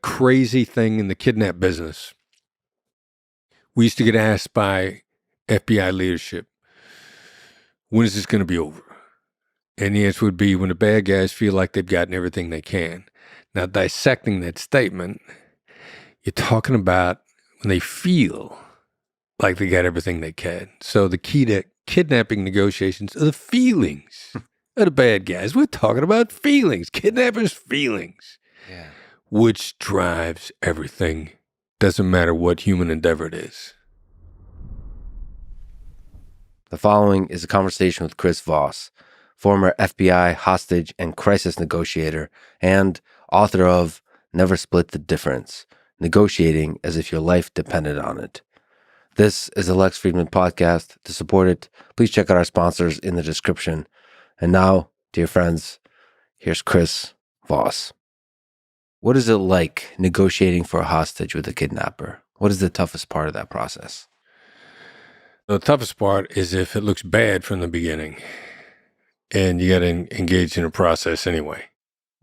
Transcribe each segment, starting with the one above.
crazy thing in the kidnap business. We used to get asked by FBI leadership, when is this going to be over? And the answer would be when the bad guys feel like they've gotten everything they can. Now, dissecting that statement, you're talking about when they feel like they got everything they can. So the key to kidnapping negotiations are the feelings of the bad guys. We're talking about feelings, kidnappers' feelings, which drives everything. Doesn't matter what human endeavor it is. The following is a conversation with Chris Voss, former FBI hostage and crisis negotiator and author of Never Split the Difference, Negotiating as if your life depended on it. This is the Lex Fridman podcast. To support it, please check out our sponsors in the description. And now, dear friends, here's Chris Voss. What is it like negotiating for a hostage with a kidnapper? What is the toughest part of that process? The toughest part is if it looks bad from the beginning and you got to engage in a process anyway.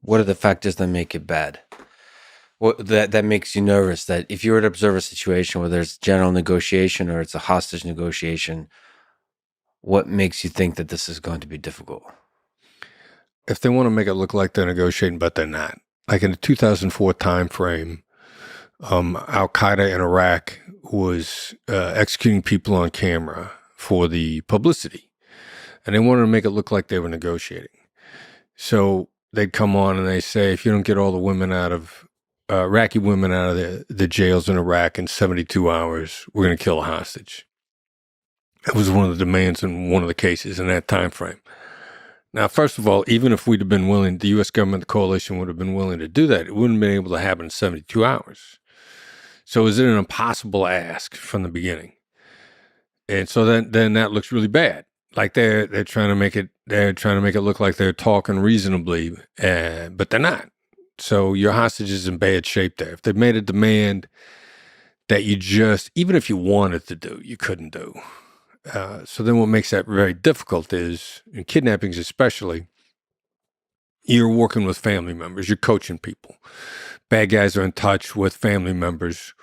What are the factors that make it bad? What that makes you nervous, that if you were to observe a situation where there's general negotiation or it's a hostage negotiation, what makes you think that this is going to be difficult? If they want to make it look like they're negotiating, but they're not. Like in the 2004 time frame, Al-Qaeda in Iraq was executing people on camera for the publicity. And they wanted to make it look like they were negotiating. So they'd come on and they say, if you don't get all the women out of Iraqi women out of the jails in Iraq in 72 hours, we're going to kill a hostage. That was one of the demands in one of the cases in that time frame. Now, first of all, even if we'd have been willing, the U.S. government, the coalition would have been willing to do that, it wouldn't have been able to happen in 72 hours. So is it an impossible ask from the beginning? And so then that looks really bad. Like they're trying to make it look like they're talking reasonably, but they're not. So your hostage is in bad shape there. If they made a demand that you just, even if you wanted to do, you couldn't do. So then what makes that very difficult is, in kidnappings especially, you're working with family members, you're coaching people. Bad guys are in touch with family members,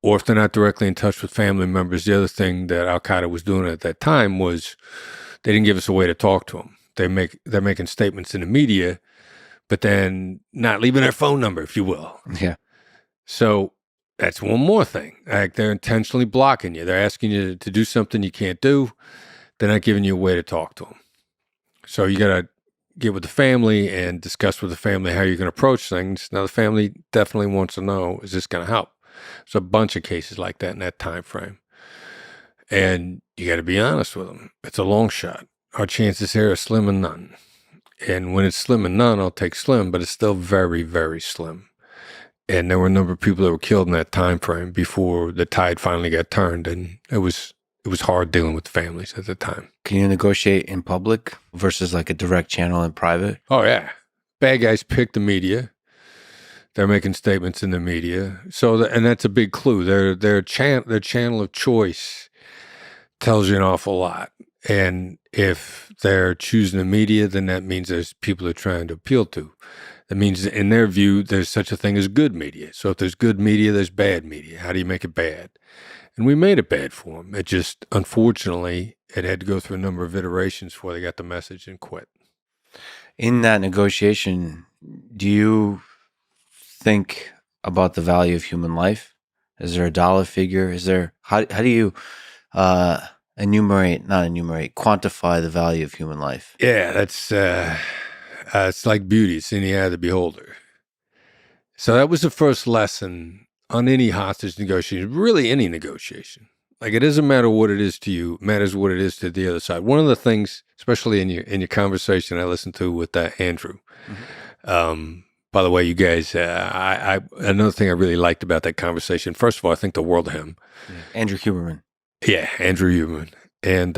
or if they're not directly in touch with family members, the other thing that Al-Qaeda was doing at that time was they didn't give us a way to talk to them. They're making statements in the media, but then not leaving their phone number, if you will. Yeah. So that's one more thing. Like they're intentionally blocking you. They're asking you to do something you can't do. They're not giving you a way to talk to them. So you got to get with the family and discuss with the family how you're going to approach things. Now, the family definitely wants to know, is this going to help? There's a bunch of cases like that in that time frame. And you got to be honest with them. It's a long shot. Our chances here are slim and none. And when it's slim and none, I'll take slim, but it's still very, very slim. And there were a number of people that were killed in that time frame before the tide finally got turned. And it was hard dealing with families at the time. Can you negotiate in public versus like a direct channel in private? Oh, yeah. Bad guys pick the media. They're making statements in the media. And that's a big clue. Their channel of choice tells you an awful lot. And if they're choosing the media, then that means there's people they're trying to appeal to. That means in their view, there's such a thing as good media. So if there's good media, there's bad media. How do you make it bad? And we made it bad for them. It just, unfortunately, it had to go through a number of iterations before they got the message and quit. In that negotiation, do you think about the value of human life? Is there a dollar figure? How do you quantify the value of human life? Yeah, that's it's like beauty. It's in the eye of the beholder. So that was the first lesson on any hostage negotiation, really any negotiation. Like, it doesn't matter what it is to you, it matters what it is to the other side. One of the things, especially in your conversation I listened to with Andrew, by the way, you guys, another thing I really liked about that conversation, first of all, I think the world of him. Yeah. Andrew Huberman. Yeah, Andrew Huberman. And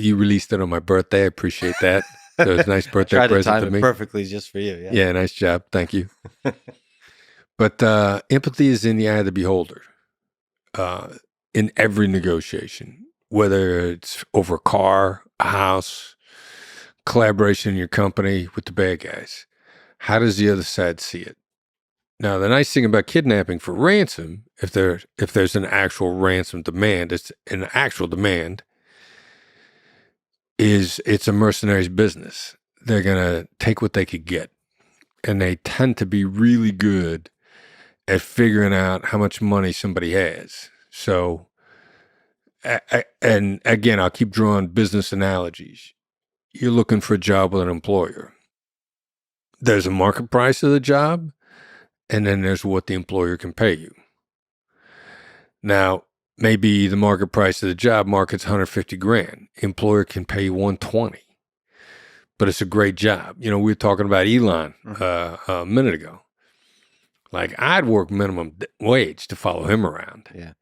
you released it on my birthday. I appreciate that. So it was a nice birthday present to me. I tried to time it perfectly just for you. Yeah, nice job. Thank you. But empathy is in the eye of the beholder in every negotiation, whether it's over a car, a house, collaboration in your company with the bad guys. How does the other side see it? Now, the nice thing about kidnapping for ransom, if there's an actual ransom demand, it's an actual demand, is it's a mercenary's business. They're going to take what they could get. And they tend to be really good at figuring out how much money somebody has. So, and again, I'll keep drawing business analogies. You're looking for a job with an employer. There's a market price of the job, and then there's what the employer can pay you. Now, maybe the market price of the job market's $150,000. Employer can pay you $120,000, but it's a great job. We were talking about Elon a minute ago. Like, I'd work minimum wage to follow him around. Yeah.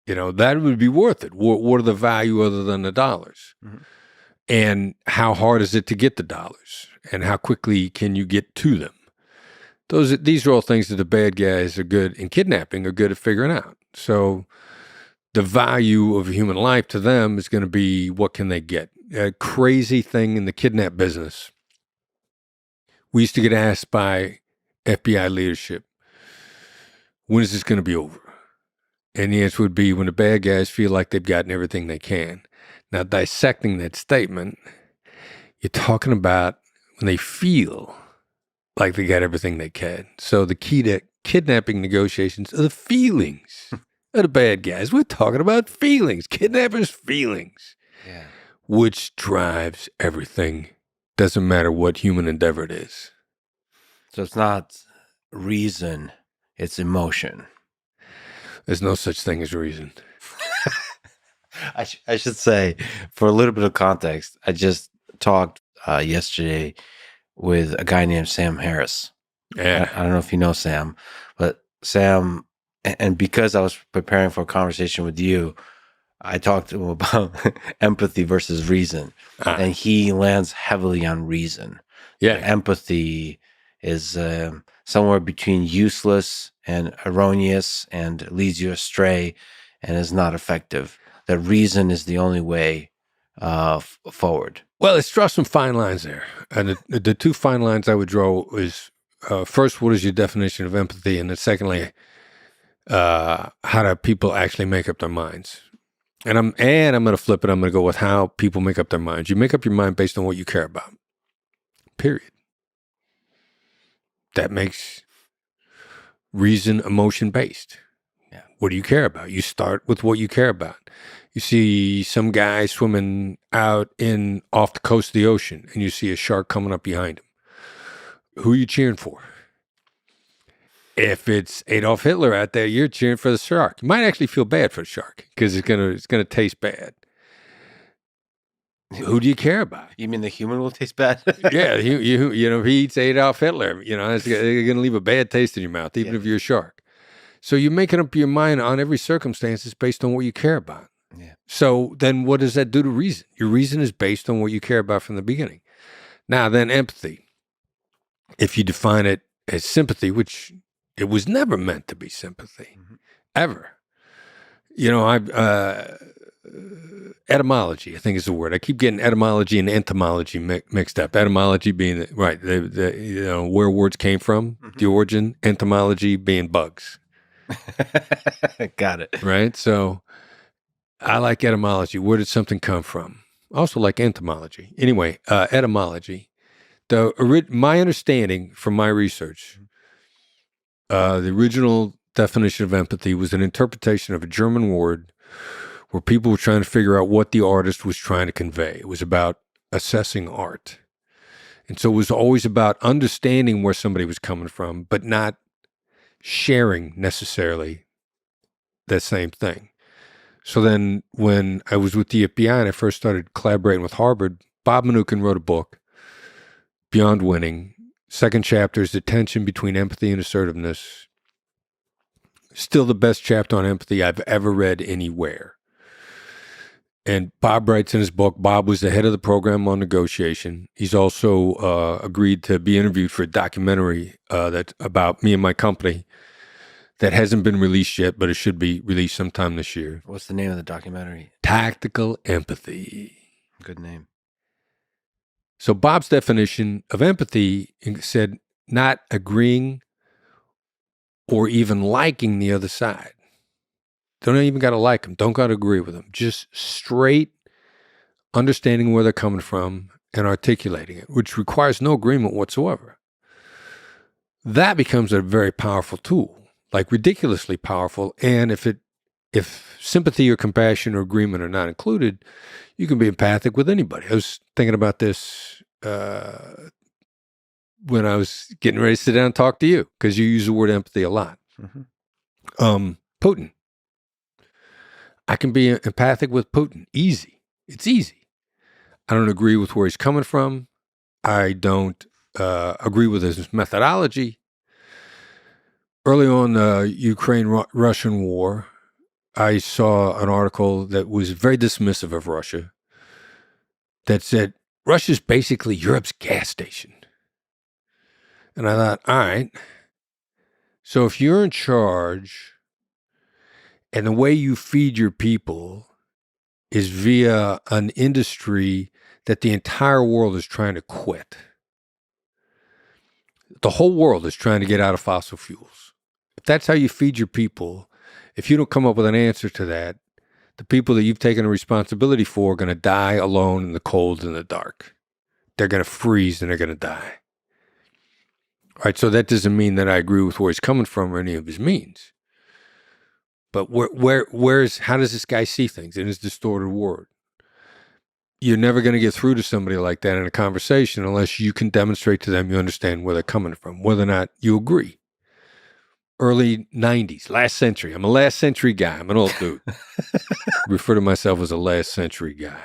That would be worth it. What are the value other than the dollars? Mm-hmm. And how hard is it to get the dollars? And how quickly can you get to them? These are all things that the bad guys are good in kidnapping, are good at figuring out. So the value of human life to them is going to be, what can they get? A crazy thing in the kidnap business. We used to get asked by FBI leadership, when is this going to be over? And the answer would be when the bad guys feel like they've gotten everything they can. Now, dissecting that statement, you're talking about when they feel like they got everything they can. So the key to kidnapping negotiations are the feelings of the bad guys. We're talking about feelings, kidnappers' feelings, which drives everything. Doesn't matter what human endeavor it is. So it's not reason, it's emotion. There's no such thing as reason. I should say, for a little bit of context, I just talked yesterday with a guy named Sam Harris. Yeah. I don't know if you know Sam, but Sam, and because I was preparing for a conversation with you, I talked to him about empathy versus reason, and he lands heavily on reason. Yeah. Empathy is somewhere between useless and erroneous and leads you astray and is not effective. That reason is the only way forward. Well, let's draw some fine lines there. And the two fine lines I would draw is, first, what is your definition of empathy? And then secondly, how do people actually make up their minds? And I'm going to flip it. I'm going to go with how people make up their minds. You make up your mind based on what you care about. Period. That makes reason emotion-based. Yeah. What do you care about? You start with what you care about. You see some guy swimming out off the coast of the ocean, and you see a shark coming up behind him. Who are you cheering for? If it's Adolf Hitler out there, you're cheering for the shark. You might actually feel bad for the shark because it's gonna taste bad. Who do you care about? You mean the human will taste bad? Yeah, if he eats Adolf Hitler, it's going to leave a bad taste in your mouth, even if you're a shark. So you're making up your mind on every circumstance based on what you care about. Yeah. So then what does that do to reason? Your reason is based on what you care about from the beginning. Now then, empathy. If you define it as sympathy, which it was never meant to be sympathy, ever. Etymology, I think is the word. I keep getting etymology and entomology mixed up. Etymology being where words came from, the origin. Entomology being bugs. Got it. Right. So I like etymology. Where did something come from? I also like entomology. Anyway, etymology. My understanding from my research, the original definition of empathy was an interpretation of a German word where people were trying to figure out what the artist was trying to convey. It was about assessing art. And so it was always about understanding where somebody was coming from, but not sharing necessarily that same thing. So then when I was with the FBI and I first started collaborating with Harvard, Bob Mnookin wrote a book, Beyond Winning. Second chapter is the tension between empathy and assertiveness. Still the best chapter on empathy I've ever read anywhere. And Bob writes in his book, Bob was the head of the program on negotiation. He's also agreed to be interviewed for a documentary that's about me and my company that hasn't been released yet, but it should be released sometime this year. What's the name of the documentary? Tactical Empathy. Good name. So Bob's definition of empathy said not agreeing or even liking the other side. Don't even got to like them. Don't got to agree with them. Just straight understanding where they're coming from and articulating it, which requires no agreement whatsoever. That becomes a very powerful tool, like ridiculously powerful. And if sympathy or compassion or agreement are not included, you can be empathic with anybody. I was thinking about this when I was getting ready to sit down and talk to you, because you use the word empathy a lot. Mm-hmm. Putin. I can be empathic with Putin. Easy. It's easy. I don't agree with where he's coming from. I don't agree with his methodology. Early on the Ukraine-Russian war, I saw an article that was very dismissive of Russia that said, Russia's basically Europe's gas station. And I thought, all right, so if you're in charge and the way you feed your people is via an industry that the entire world is trying to quit, the whole world is trying to get out of fossil fuels. If that's how you feed your people, if you don't come up with an answer to that, the people that you've taken a responsibility for are going to die alone in the cold and the dark. They're going to freeze and they're going to die. All right, so that doesn't mean that I agree with where he's coming from or any of his means. But how does this guy see things in his distorted world? You're never going to get through to somebody like that in a conversation unless you can demonstrate to them you understand where they're coming from, whether or not you agree. Early 90s, last century. I'm a last century guy. I'm an old dude. Refer to myself as a last century guy.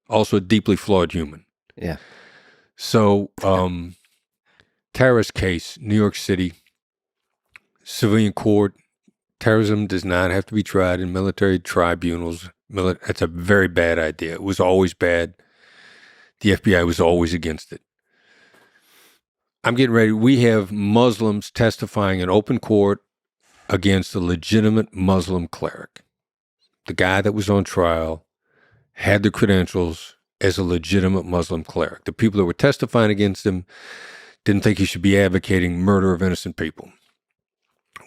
Also a deeply flawed human. Yeah. So, terrorist case, New York City, civilian court. Terrorism does not have to be tried in military tribunals. That's a very bad idea. It was always bad. The FBI was always against it. I'm getting ready. We have Muslims testifying in open court against a legitimate Muslim cleric. The guy that was on trial had the credentials as a legitimate Muslim cleric. The people that were testifying against him didn't think he should be advocating murder of innocent people.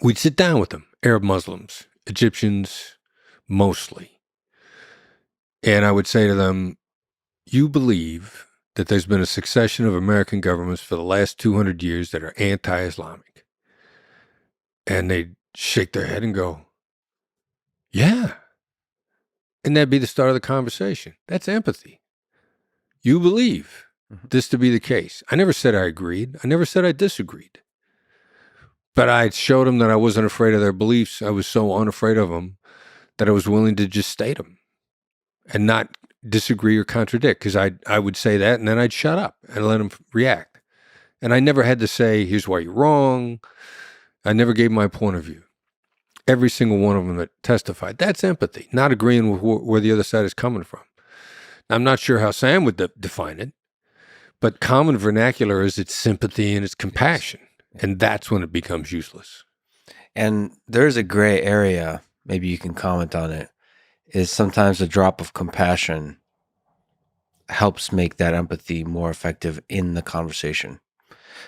We'd sit down with them, Arab Muslims, Egyptians mostly. And I would say to them, you believe that there's been a succession of American governments for the last 200 years that are anti-Islamic. And they'd shake their head and go, yeah. And that'd be the start of the conversation. That's empathy. You believe this to be the case. I never said I agreed. I never said I disagreed. But I showed them that I wasn't afraid of their beliefs. I was so unafraid of them that I was willing to just state them and not disagree or contradict, because I would say that and then I'd shut up and let them react. And I never had to say, here's why you're wrong. I never gave my point of view. Every single one of them that testified. That's empathy, not agreeing with where the other side is coming from. I'm not sure how Sam would define it, but common vernacular is its sympathy and its compassion. And that's when it becomes useless. And there's a gray area, maybe you can comment on it, is sometimes a drop of compassion helps make that empathy more effective in the conversation.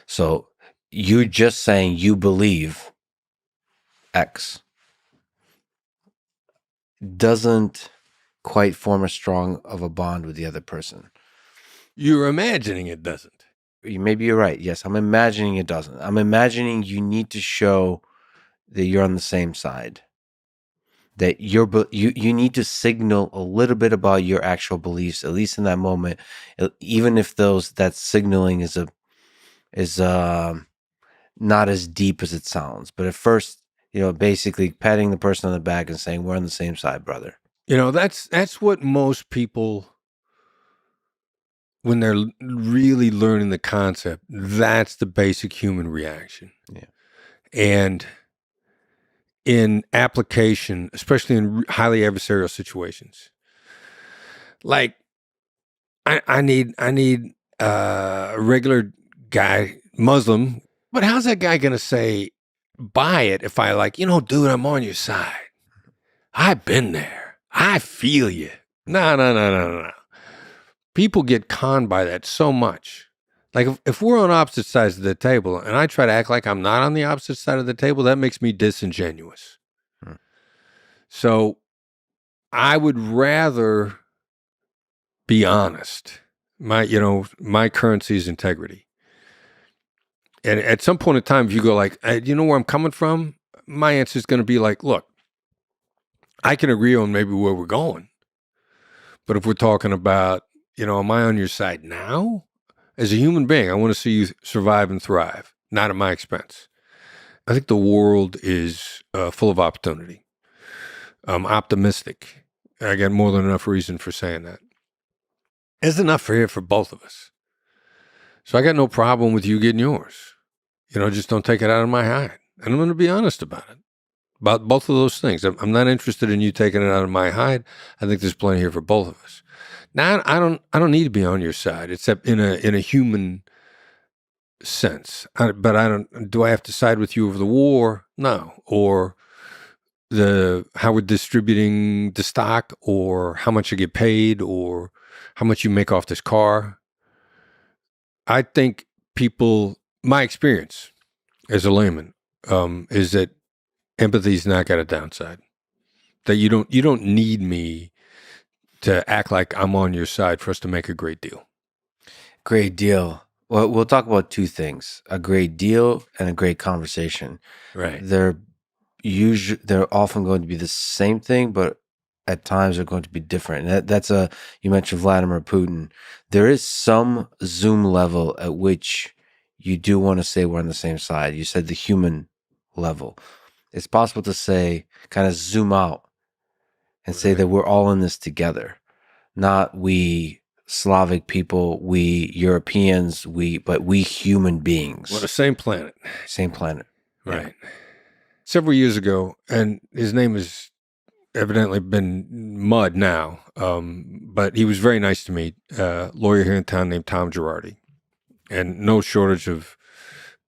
So you just saying you believe X doesn't quite form a strong of a bond with the other person. You're imagining it doesn't. Maybe you're right. Yes, I'm imagining it doesn't. I'm imagining you need to show that you're on the same side. That you need to signal a little bit about your actual beliefs, at least in that moment, even if that signaling is not as deep as it sounds. But at first, basically patting the person on the back and saying, we're on the same side, brother. That's what most people, when they're really learning the concept, that's the basic human reaction. Yeah. And in application, especially in highly adversarial situations, like I need a regular guy, Muslim, but how's that guy going to say, buy it if I dude, I'm on your side. I've been there. I feel you. No. People get conned by that so much Like if we're on opposite sides of the table and I try to act like I'm not on the opposite side of the table, that makes me disingenuous. So I would rather be honest. My currency is integrity. And at some point in time, if you go like, you know where I'm coming from? My answer is going to be like, look, I can agree on maybe where we're going. But if we're talking about, am I on your side now? As a human being, I want to see you survive and thrive, not at my expense. I think the world is full of opportunity. I'm optimistic. I got more than enough reason for saying that. There's enough here for both of us. So I got no problem with you getting yours. Just don't take it out of my hide. And I'm going to be honest about it, about both of those things. I'm not interested in you taking it out of my hide. I think there's plenty here for both of us. Now, I don't need to be on your side, except in a human sense. But I don't. Do I have to side with you over the war? No. Or how we're distributing the stock, or how much I get paid, or how much you make off this car. I think my experience as a layman is that empathy's not got a downside. That you don't need me to act like I'm on your side for us to make a great deal. Great deal. Well, we'll talk about two things: a great deal and a great conversation. Right. They're often going to be the same thing, but at times they're going to be different. And you mentioned Vladimir Putin. There is some Zoom level at which you do want to say we're on the same side. You said the human level. It's possible to say, kind of zoom out and say that we're all in this together. Not we Slavic people, we Europeans, but we human beings. We're the same planet. Same planet. Right. Yeah. Several years ago, and his name has evidently been mud now, but he was very nice to me, a lawyer here in town named Tom Girardi. And no shortage of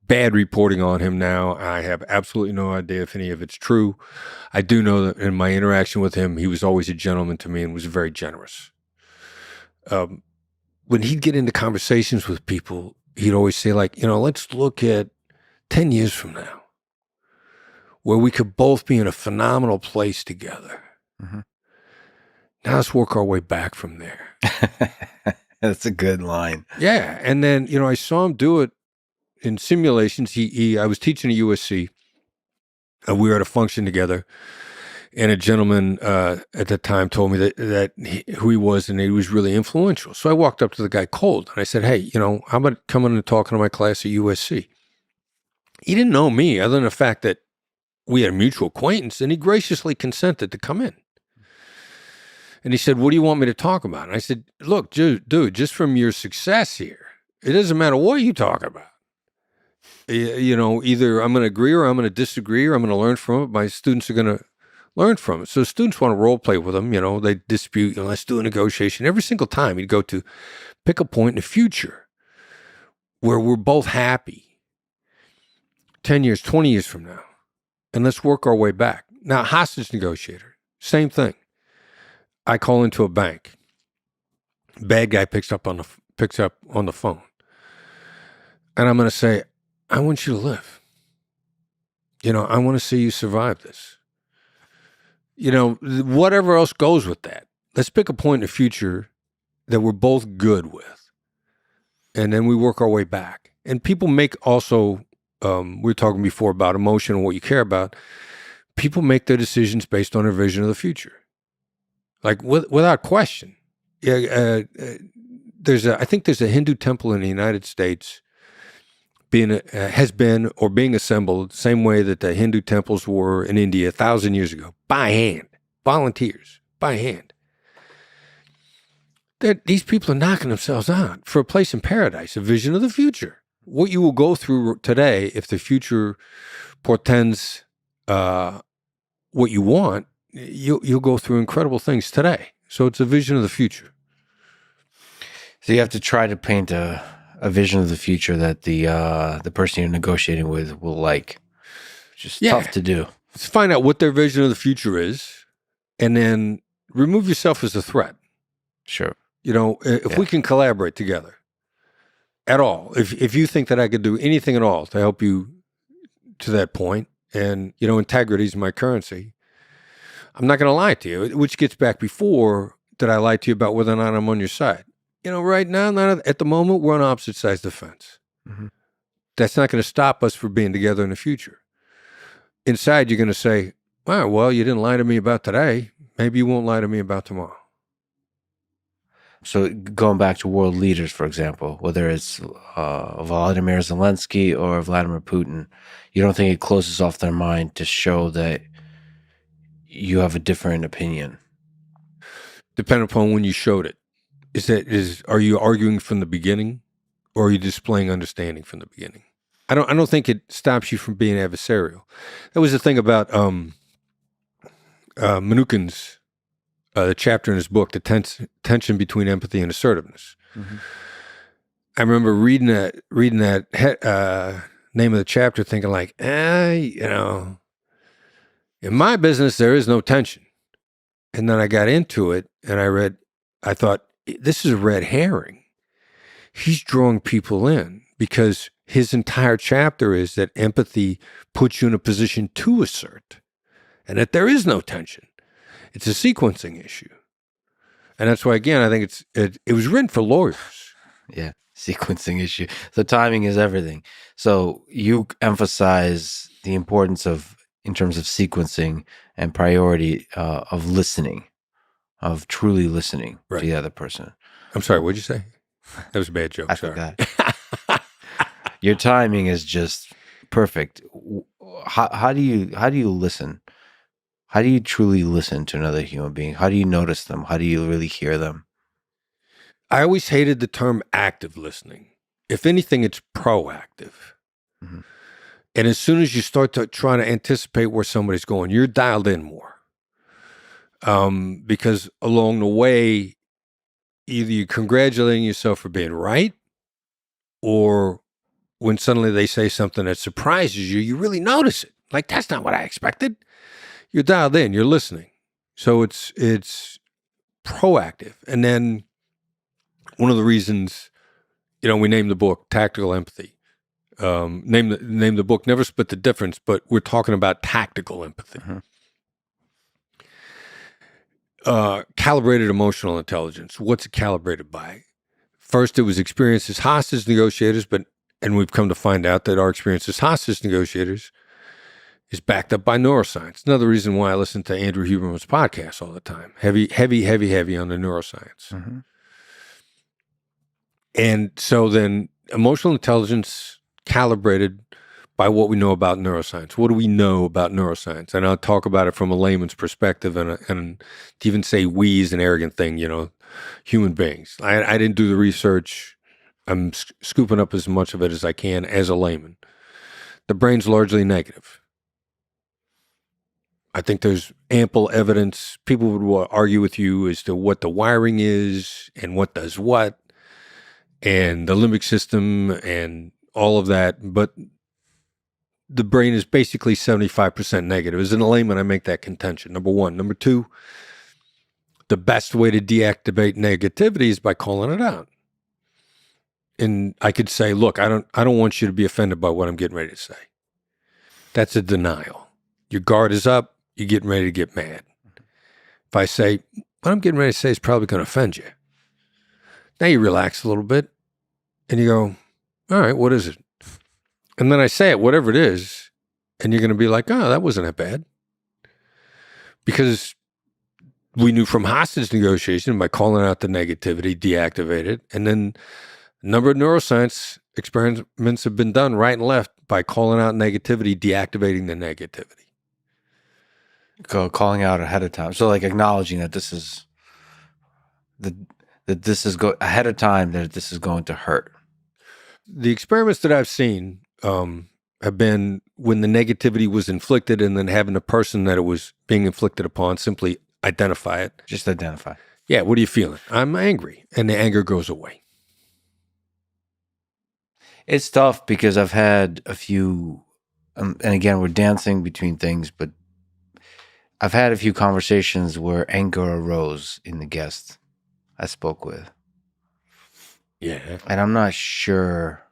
bad reporting on him now. I have absolutely no idea if any of it's true. I do know that in my interaction with him, he was always a gentleman to me and was very generous. When he'd get into conversations with people, he'd always say like, let's look at 10 years from now, where we could both be in a phenomenal place together. Mm-hmm. Now let's work our way back from there. That's a good line. Yeah. And then, I saw him do it in simulations. I was teaching at USC, and we were at a function together, and a gentleman at the time told me who he was, and he was really influential. So I walked up to the guy cold, and I said, hey, how about coming and talking to my class at USC? He didn't know me other than the fact that we had a mutual acquaintance, and he graciously consented to come in. And he said, what do you want me to talk about? And I said, look, dude, just from your success here, it doesn't matter what you talk about. Either I'm going to agree or I'm going to disagree or I'm going to learn from it. My students are going to learn from it. So students want to role play with them. They dispute, let's do a negotiation. Every single time he'd go to pick a point in the future where we're both happy 10 years, 20 years from now. And let's work our way back. Now, hostage negotiator, same thing. I call into a bank. Bad guy picks up on the phone. And I'm going to say, I want you to live. I want to see you survive this. Whatever else goes with that. Let's pick a point in the future that we're both good with. And then we work our way back. And people make also, we were talking before about emotion and what you care about. People make their decisions based on their vision of the future. Like without question. I think there's a Hindu temple in the United States has been being assembled the same way that the Hindu temples were in India 1,000 years ago, by hand, volunteers, by hand. These people are knocking themselves out for a place in paradise, a vision of the future. What you will go through today, if the future portends what you want, you'll go through incredible things today. So it's a vision of the future. So you have to try to paint a vision of the future that the person you're negotiating with will like. It's just tough to do. Let's find out what their vision of the future is, and then remove yourself as a threat. Sure. If we can collaborate together, at all. If you think that I could do anything at all to help you to that point, and integrity is my currency, I'm not going to lie to you. Which gets back before that I lied to you about whether or not I'm on your side. Right now, not at the moment, we're on opposite sides of the fence. Mm-hmm. That's not going to stop us from being together in the future. Inside, you're going to say, all right, well, you didn't lie to me about today. Maybe you won't lie to me about tomorrow. So going back to world leaders, for example, whether it's Volodymyr Zelenskyy or Vladimir Putin, you don't think it closes off their mind to show that you have a different opinion? Depending upon when you showed it. Are you arguing from the beginning, or are you displaying understanding from the beginning? I don't think it stops you from being adversarial. That was the thing about Mnookin's the chapter in his book, the tension between empathy and assertiveness. Mm-hmm. I remember reading that name of the chapter, thinking like, in my business there is no tension. And then I got into it, and I thought, this is a red herring. He's drawing people in because his entire chapter is that empathy puts you in a position to assert, and that there is no tension. It's a sequencing issue. And that's why, again, I think it was written for lawyers. Yeah, sequencing issue. So timing is everything. So you emphasize the importance of, in terms of sequencing and priority, of listening, of truly listening to the other person. I'm sorry, what'd you say? That was a bad joke. I sorry. forgot. Your timing is just perfect. How do you listen? How do you truly listen to another human being? How do you notice them? How do you really hear them? I always hated the term active listening. If anything, it's proactive. Mm-hmm. And as soon as you start to try to anticipate where somebody's going, you're dialed in more. Because along the way, either you're congratulating yourself for being right, or when suddenly they say something that surprises you, you really notice it. Like, that's not what I expected. You're dialed in, you're listening. So it's proactive. And then one of the reasons, we named the book Tactical Empathy. Name the book Never Split the Difference, but we're talking about tactical empathy. Mm-hmm. Calibrated emotional intelligence. What's it calibrated by? First, it was experience as hostage negotiators, and we've come to find out that our experience as hostage negotiators is backed up by neuroscience. Another reason why I listen to Andrew Huberman's podcast all the time. Heavy on the neuroscience. Mm-hmm. And so then emotional intelligence calibrated by what we know about neuroscience. What do we know about neuroscience? And I'll talk about it from a layman's perspective, and to even say we is an arrogant thing, human beings. I didn't do the research. I'm scooping up as much of it as I can as a layman. The brain's largely negative. I think there's ample evidence. People would argue with you as to what the wiring is and what does what, and the limbic system and all of that. But the brain is basically 75% negative. As a layman, I make that contention. Number one. Number two, the best way to deactivate negativity is by calling it out. And I could say, look, I don't want you to be offended by what I'm getting ready to say. That's a denial. Your guard is up. You're getting ready to get mad. If I say, what I'm getting ready to say is probably going to offend you. Now you relax a little bit and you go, all right, what is it? And then I say it, whatever it is, and you're going to be like, oh, that wasn't that bad. Because we knew from hostage negotiation, by calling out the negativity, deactivate it. And then a number of neuroscience experiments have been done right and left by calling out negativity, deactivating the negativity. Calling out ahead of time. So like acknowledging that this is ahead of time, that this is going to hurt. The experiments that I've seen have been when the negativity was inflicted, and then having the person that it was being inflicted upon simply identify it. Just identify. Yeah, what are you feeling? I'm angry. And the anger goes away. It's tough because I've had a few, and again, we're dancing between things, but I've had a few conversations where anger arose in the guest I spoke with. Yeah. and I'm not sure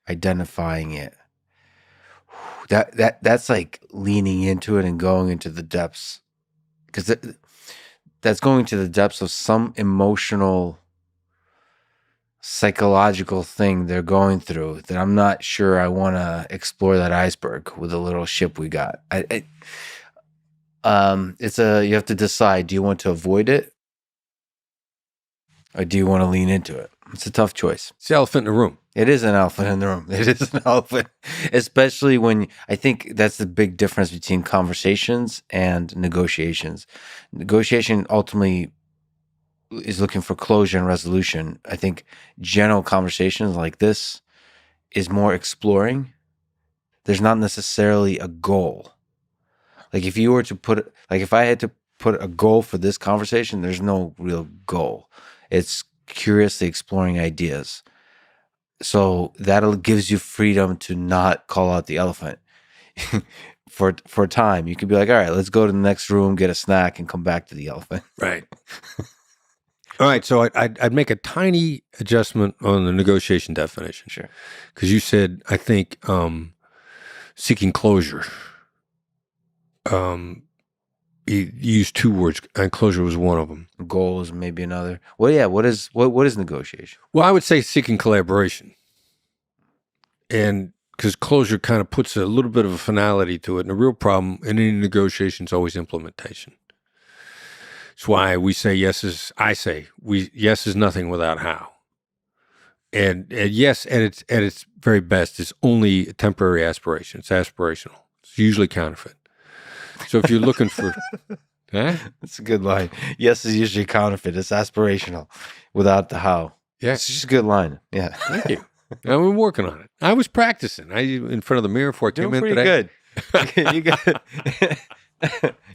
identifying it. That's like leaning into it and going into the depths, because that's going to the depths of some emotional, psychological thing they're going through that I'm not sure I want to explore that iceberg with the little ship we got. You have to decide, do you want to avoid it or do you want to lean into it? It's a tough choice. It's the elephant in the room. It is an elephant in the room. It is an elephant, especially when I think that's the big difference between conversations and negotiations. Negotiation ultimately is looking for closure and resolution. I think general conversations like this is more exploring. There's not necessarily a goal. Like if I had to put a goal for this conversation, there's no real goal. It's curiously exploring ideas. So that gives you freedom to not call out the elephant for a time. You could be like, all right, let's go to the next room, get a snack, and come back to the elephant. Right. All right. So I'd make a tiny adjustment on the negotiation definition. Sure. Because you said, I think, seeking closure. You used two words, and closure was one of them. Goal is maybe another. Well, yeah. What is negotiation? Well, I would say seeking collaboration. And because closure kind of puts a little bit of a finality to it. And the real problem in any negotiation is always implementation. It's why we say yes is nothing without how. And yes, at its very best, is only a temporary aspiration. It's aspirational. It's usually counterfeit. So if you're looking for... Huh? That's a good line. Yes is usually counterfeit. It's aspirational without the how. Yeah. It's just a good line. Yeah. Thank you. I've been working on it. I was practicing. In front of the mirror before I came in today. Good.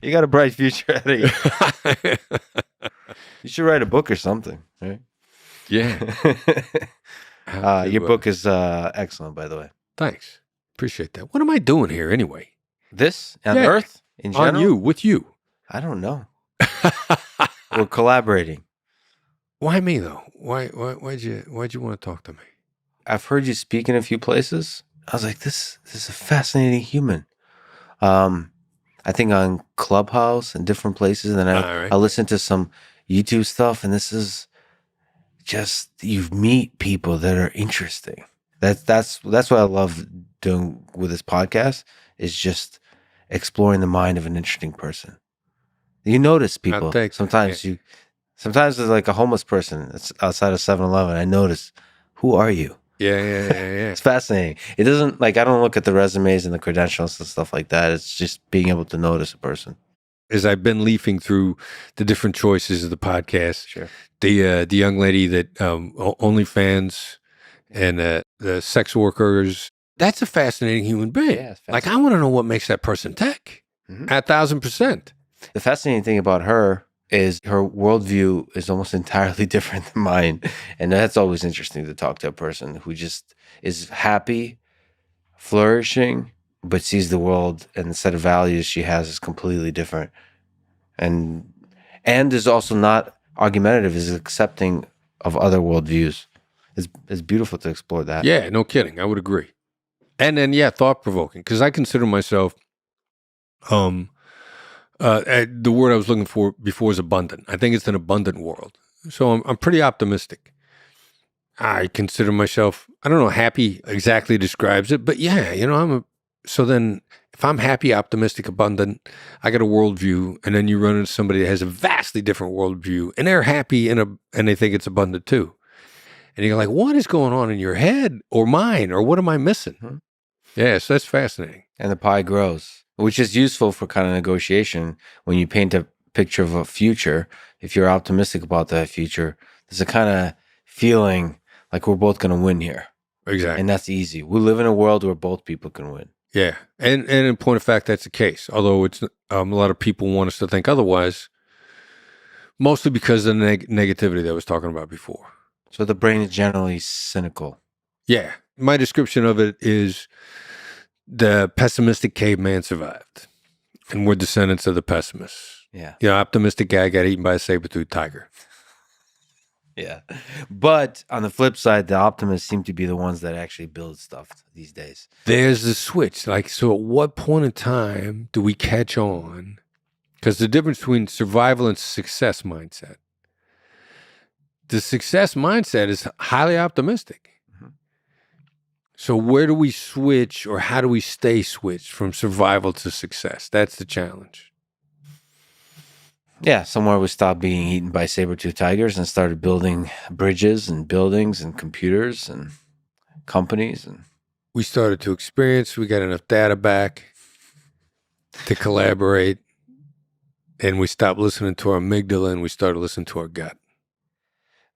You got a bright future ahead of you. You should write a book or something, right? Yeah. Your book is excellent, by the way. Thanks. Appreciate that. What am I doing here anyway? This on Earth in general? On you, with you. I don't know. We're collaborating. Why me though? Why'd you want to talk to me? I've heard you speak in a few places. I was like, this is a fascinating human. I think on Clubhouse and different places, and then I listened to some YouTube stuff, and this is just, you meet people that are interesting. That's what I love doing with this podcast, is just exploring the mind of an interesting person. You notice people sometimes. Sometimes there's like a homeless person that's outside of 7-Eleven. I notice, who are you? Yeah. It's fascinating. It doesn't, like, I don't look at the resumes and the credentials and stuff like that. It's just being able to notice a person. As I've been leafing through the different choices of the podcast, sure, the young lady that OnlyFans and the sex workers, that's a fascinating human being. Yeah, like, I want to know what makes that person tick. 1,000%. The fascinating thing about her is her worldview is almost entirely different than mine. And that's always interesting to talk to a person who just is happy, flourishing, but sees the world and the set of values she has is completely different. And is also not argumentative, is accepting of other worldviews. It's beautiful to explore that. Yeah, no kidding. I would agree. And then, thought-provoking, because I consider myself... the word I was looking for before is abundant. I think it's an abundant world. So I'm pretty optimistic. I consider myself, I don't know, happy exactly describes it, but so then if I'm happy, optimistic, abundant, I got a worldview, and then you run into somebody that has a vastly different worldview, and they're happy and they think it's abundant too. And you're like, what is going on in your head or mine, or what am I missing? Yeah, so that's fascinating. And the pie grows, which is useful for kind of negotiation. When you paint a picture of a future, if you're optimistic about that future, there's a kind of feeling like we're both going to win here. Exactly. And that's easy. We live in a world where both people can win. Yeah. And in point of fact, that's the case. Although it's a lot of people want us to think otherwise, mostly because of the negativity that I was talking about before. So the brain is generally cynical. Yeah. My description of it is the pessimistic caveman survived, and we're descendants of the pessimists. Yeah. The optimistic guy got eaten by a saber-toothed tiger. Yeah. But on the flip side, the optimists seem to be the ones that actually build stuff these days. There's the switch. Like, so at what point in time do we catch on? Because the difference between survival and success mindset. The success mindset is highly optimistic. Mhm. So where do we switch, or how do we stay switched from survival to success? That's the challenge. Yeah, somewhere we stopped being eaten by saber-toothed tigers and started building bridges and buildings and computers and companies. And We started to experience, we got enough data back to collaborate, and we stopped listening to our amygdala and we started listening to our gut.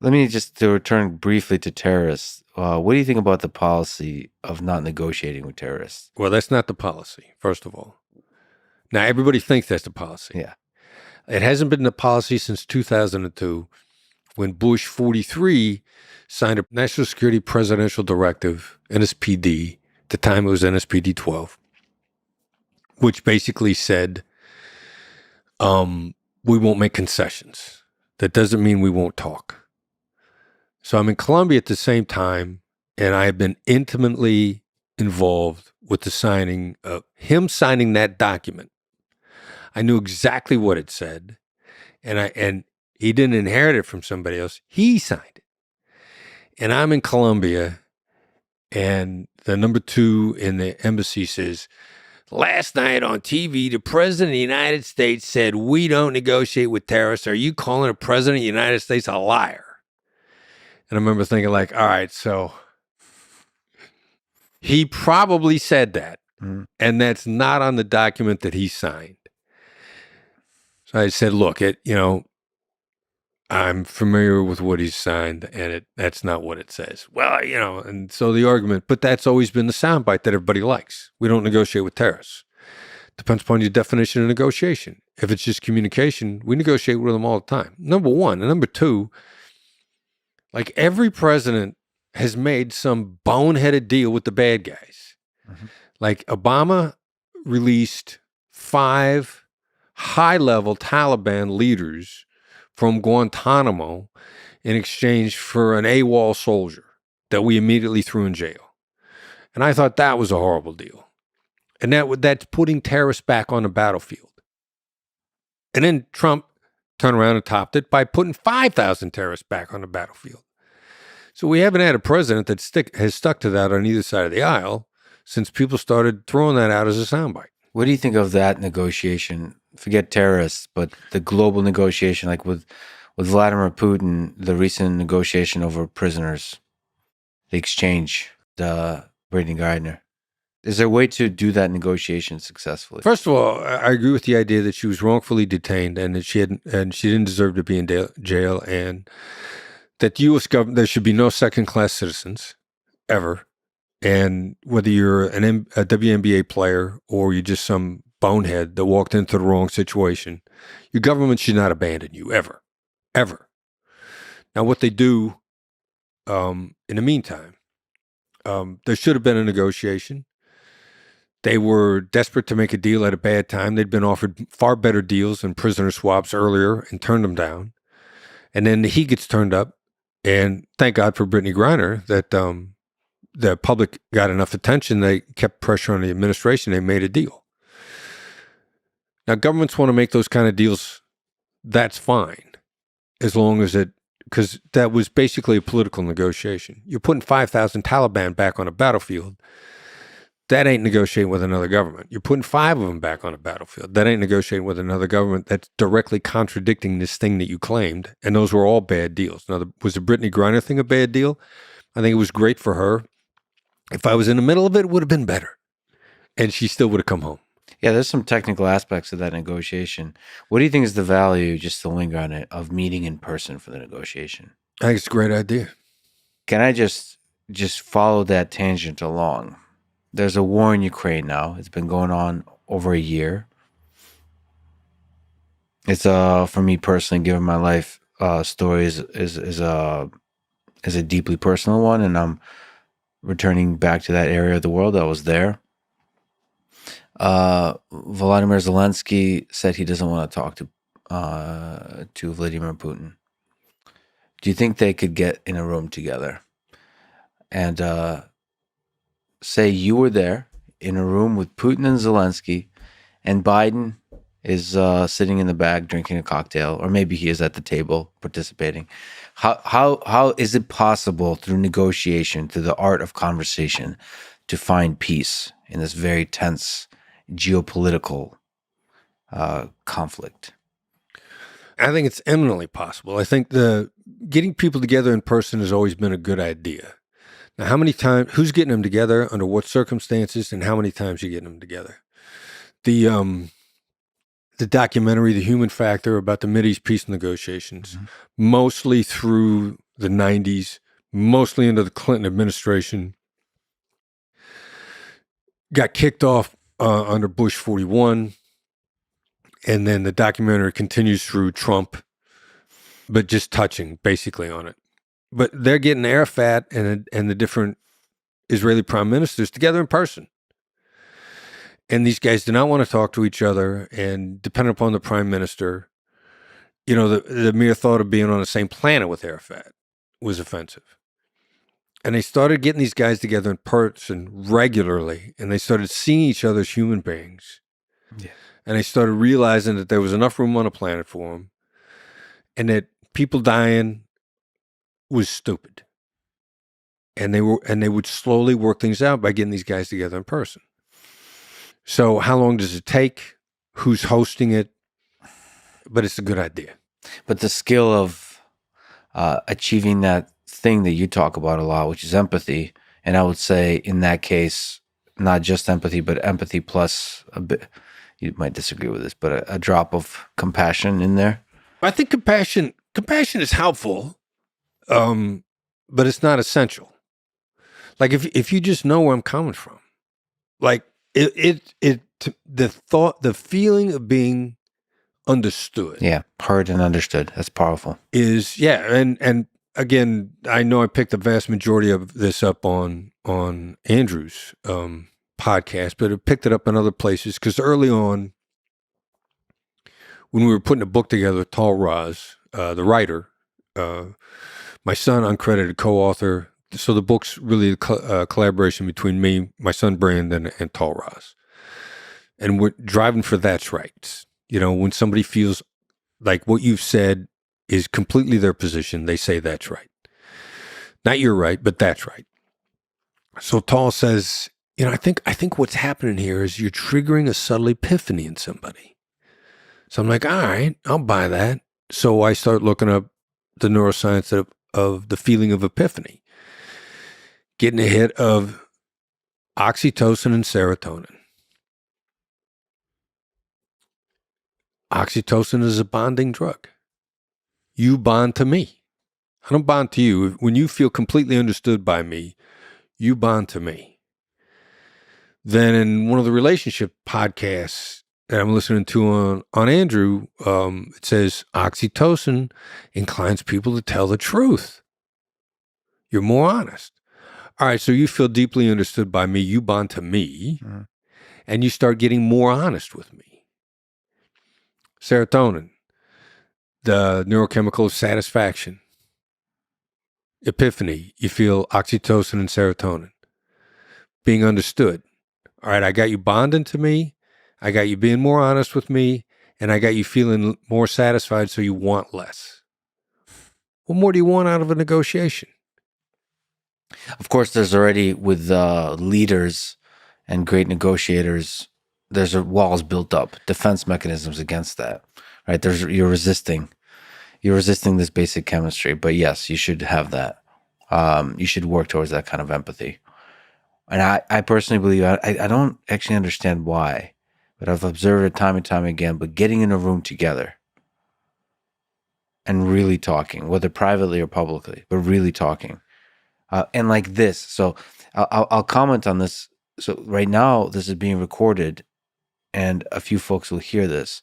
let me just to return briefly to terrorists. What do you think about the policy of not negotiating with terrorists? Well, that's not the policy, first of all. Now, everybody thinks that's the policy. Yeah. It hasn't been the policy since 2002, when Bush 43 signed a National Security Presidential Directive, NSPD, at the time it was NSPD 12, which basically said, we won't make concessions. That doesn't mean we won't talk. So I'm in Colombia at the same time, and I have been intimately involved with the signing of him signing that document. I knew exactly what it said, and he didn't inherit it from somebody else. He signed it. And I'm in Colombia, and the number 2 in the embassy says, last night on TV, the president of the United States said, we don't negotiate with terrorists. Are you calling the president of the United States a liar? And I remember thinking, like, all right, so he probably said that, and that's not on the document that he signed. So I said, look, I'm familiar with what he's signed, and that's not what it says. Well, and so the argument, but that's always been the soundbite that everybody likes. We don't negotiate with terrorists. Depends upon your definition of negotiation. If it's just communication, we negotiate with them all the time. Number one. And number two, like every president has made some boneheaded deal with the bad guys. Mm-hmm. Like Obama released 5 high-level Taliban leaders from Guantanamo in exchange for an AWOL soldier that we immediately threw in jail. And I thought that was a horrible deal. And that's putting terrorists back on the battlefield. And then Trump turned around and topped it by putting 5,000 terrorists back on the battlefield. So we haven't had a president that has stuck to that on either side of the aisle since people started throwing that out as a soundbite. What do you think of that negotiation? Forget terrorists, but the global negotiation, like with Vladimir Putin, the recent negotiation over prisoners, the exchange, the Brittney Griner. Is there a way to do that negotiation successfully? First of all, I agree with the idea that she was wrongfully detained and that she didn't deserve to be in jail, and that the U.S. government, there should be no second-class citizens ever. And whether you're a WNBA player or you're just some bonehead that walked into the wrong situation, your government should not abandon you ever, ever. Now, what they do in the meantime, there should have been a negotiation. They were desperate to make a deal at a bad time. They'd been offered far better deals and prisoner swaps earlier and turned them down. And then he gets turned up. And thank God for Brittney Griner that the public got enough attention. They kept pressure on the administration. They made a deal. Now, governments want to make those kind of deals. That's fine, as long as because that was basically a political negotiation. You're putting 5,000 Taliban back on a battlefield. That ain't negotiating with another government. You're putting 5 of them back on a battlefield. That ain't negotiating with another government that's directly contradicting this thing that you claimed. And those were all bad deals. Now, was the Brittney Griner thing a bad deal? I think it was great for her. If I was in the middle of it, it would have been better. And she still would have come home. Yeah, there's some technical aspects of that negotiation. What do you think is the value, just to linger on it, of meeting in person for the negotiation? I think it's a great idea. Can I just follow that tangent along? There's a war in Ukraine now. It's been going on over a year. It's for me personally, given my life story is a deeply personal one, and I'm returning back to that area of the world. I was there. Vladimir Zelenskyy said he doesn't want to talk to Vladimir Putin. Do you think they could get in a room together and say you were there in a room with Putin and Zelenskyy, and Biden is sitting in the back drinking a cocktail, or maybe he is at the table participating? How is it possible through negotiation, through the art of conversation, to find peace in this very tense geopolitical conflict? I think it's eminently possible. I think getting people together in person has always been a good idea. Now, how many times, who's getting them together, under what circumstances, and how many times you're getting them together? The documentary, The Human Factor, about the Mideast peace negotiations, mostly through the 90s, mostly into the Clinton administration, got kicked off under Bush 41. And then the documentary continues through Trump, but just touching basically on it. But they're getting Arafat and the different Israeli prime ministers together in person. And these guys do not want to talk to each other. And depending upon the prime minister, the mere thought of being on the same planet with Arafat was offensive. And they started getting these guys together in person regularly, and they started seeing each other as human beings. Yeah. And they started realizing that there was enough room on the planet for them, and that people dying was stupid. And they would slowly work things out by getting these guys together in person. So how long does it take? Who's hosting it? But it's a good idea. But the skill of achieving that thing that you talk about a lot, which is empathy, and I would say in that case, not just empathy, but empathy plus a bit. You might disagree with this, but a drop of compassion in there. I think compassion is helpful, but it's not essential. Like if you just know where I'm coming from, like the feeling of being understood. Yeah, heard and understood. That's powerful. And again, I know I picked the vast majority of this up on Andrew's podcast, but I picked it up in other places because early on, when we were putting a book together with Tal Raz, the writer, my son, uncredited co-author. So the book's really a collaboration between me, my son Brandon, and Tal Raz. And we're driving for that's right. When somebody feels like what you've said is completely their position, they say that's right. Not you're right, but that's right. So Tal says, I think what's happening here is you're triggering a subtle epiphany in somebody. So I'm like, all right, I'll buy that. So I start looking up the neuroscience of the feeling of epiphany, getting a hit of oxytocin and serotonin. Oxytocin is a bonding drug. You bond to me. I don't bond to you. When you feel completely understood by me, you bond to me. Then in one of the relationship podcasts that I'm listening to on Andrew, it says oxytocin inclines people to tell the truth. You're more honest. All right, so you feel deeply understood by me, you bond to me, and you start getting more honest with me. Serotonin, the neurochemical of satisfaction. Epiphany, you feel oxytocin and serotonin. Being understood. All right, I got you bonding to me, I got you being more honest with me, and I got you feeling more satisfied, so you want less. What more do you want out of a negotiation? Of course, there's already, with leaders and great negotiators, there's walls built up, defense mechanisms against that, right? You're resisting this basic chemistry, but yes, you should have that. You should work towards that kind of empathy. And I personally believe, I don't actually understand why, but I've observed it time and time again, but getting in a room together and really talking, whether privately or publicly, but really talking. And like this, so I'll comment on this. So right now, this is being recorded, and a few folks will hear this.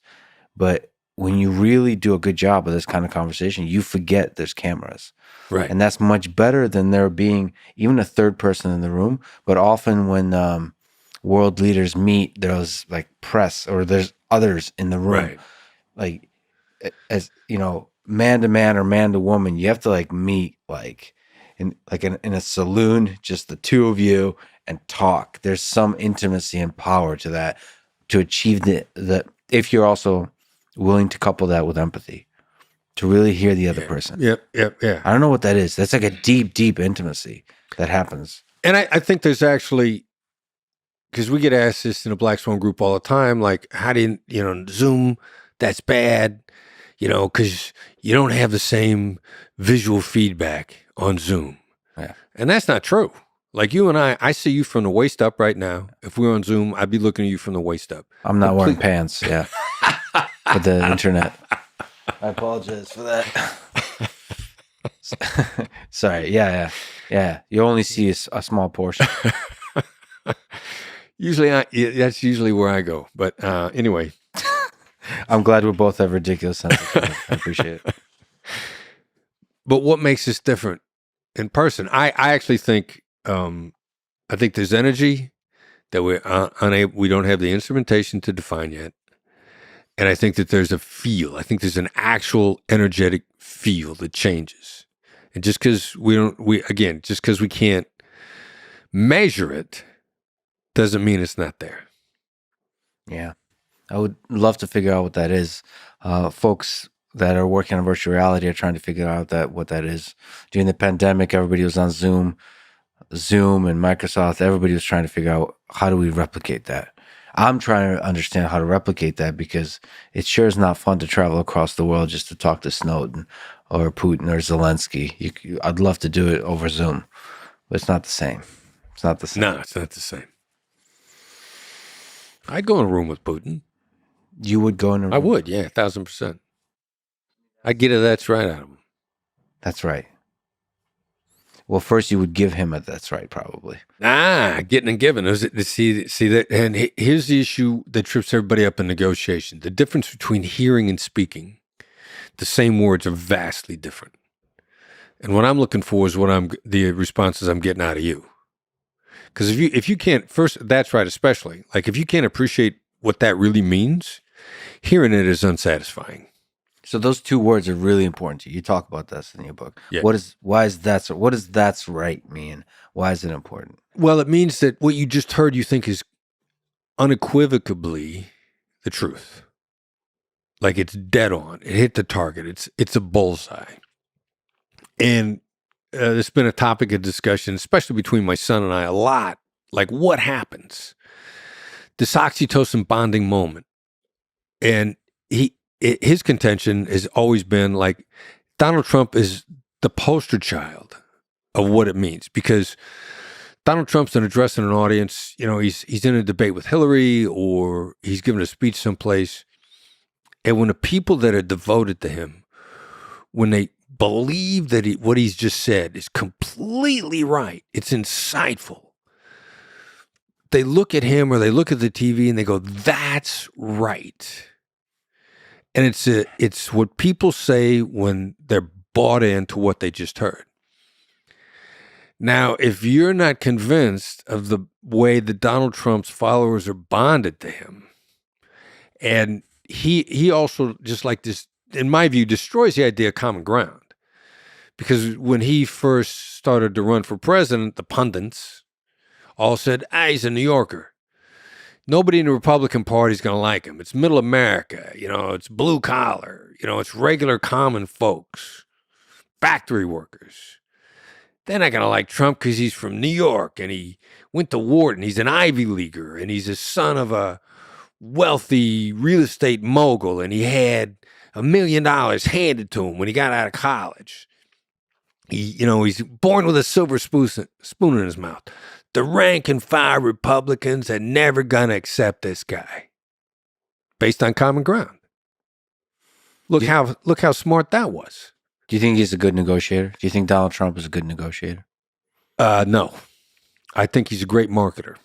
But when you really do a good job of this kind of conversation, you forget there's cameras. Right. And that's much better than there being even a third person in the room. But often when world leaders meet, there's like press or there's others in the room. Right. Like, as you know, man to man or man to woman. You have to like meet in a saloon, just the two of you, and talk. There's some intimacy and power to that to achieve the if you're also willing to couple that with empathy, to really hear the other person. Yeah. I don't know what that is. That's like a deep, deep intimacy that happens. And I think there's actually, because we get asked this in a Black Swan group all the time, like, how do you, Zoom, that's bad, because you don't have the same visual feedback on Zoom. Yeah. And that's not true. Like you and I see you from the waist up right now. If we were on Zoom, I'd be looking at you from the waist up. I'm not wearing pants, yeah. For the internet. I apologize for that. Sorry, yeah. You only see a small portion. That's usually where I go. But anyway. I'm glad we both have ridiculous sense of humor. I appreciate it. But what makes us different in person? I actually think I think there's energy that we're unable. We don't have the instrumentation to define yet, and I think that there's a feel. I think there's an actual energetic feel that changes. And just because just because we can't measure it, doesn't mean it's not there. Yeah, I would love to figure out what that is. Folks that are working on virtual reality are trying to figure out what that is. During the pandemic, everybody was on Zoom and Microsoft. Everybody was trying to figure out, how do we replicate that? I'm trying to understand how to replicate that, because it sure is not fun to travel across the world just to talk to Snowden or Putin or Zelenskyy. I'd love to do it over Zoom, but it's not the same. It's not the same. No, it's not the same. I'd go in a room with Putin. You would go in a room? I would, yeah, 1,000%. I'd get a that's right out of him. That's right. Well, first you would give him a that's right, probably. Getting and giving. See that, and here's the issue that trips everybody up in negotiation. The difference between hearing and speaking, the same words are vastly different. And what I'm looking for is the responses I'm getting out of you. Because if you can't, first, that's right, especially, like if you can't appreciate what that really means, hearing it is unsatisfying. So those two words are really important to you. You talk about this in your book. Yeah. What does that's right mean? Why is it important? Well, it means that what you just heard you think is unequivocally the truth. Like it's dead on. It hit the target. It's a bullseye. And it's been a topic of discussion, especially between my son and I, a lot. Like, what happens? This oxytocin bonding moment. And his contention has always been like, Donald Trump is the poster child of what it means, because Donald Trump's addressing an audience, he's in a debate with Hillary, or he's giving a speech someplace. And when the people that are devoted to him, when they believe that what he's just said is completely right, it's insightful, they look at him or they look at the TV and they go, that's right. And it's what people say when they're bought into what they just heard. Now, if you're not convinced of the way that Donald Trump's followers are bonded to him, and he also, just like this, in my view, destroys the idea of common ground. Because when he first started to run for president, the pundits all said, he's a New Yorker. Nobody in the Republican Party is going to like him. It's middle America. It's blue collar. It's regular common folks, factory workers. They're not going to like Trump because he's from New York and he went to Wharton. He's an Ivy Leaguer and he's a son of a wealthy real estate mogul, and he had $1 million handed to him when he got out of college. He's born with a silver spoon in his mouth. The rank and file Republicans are never going to accept this guy based on common ground. Look how smart that was. Do you think he's a good negotiator? Do you think Donald Trump is a good negotiator? No. I think he's a great marketer.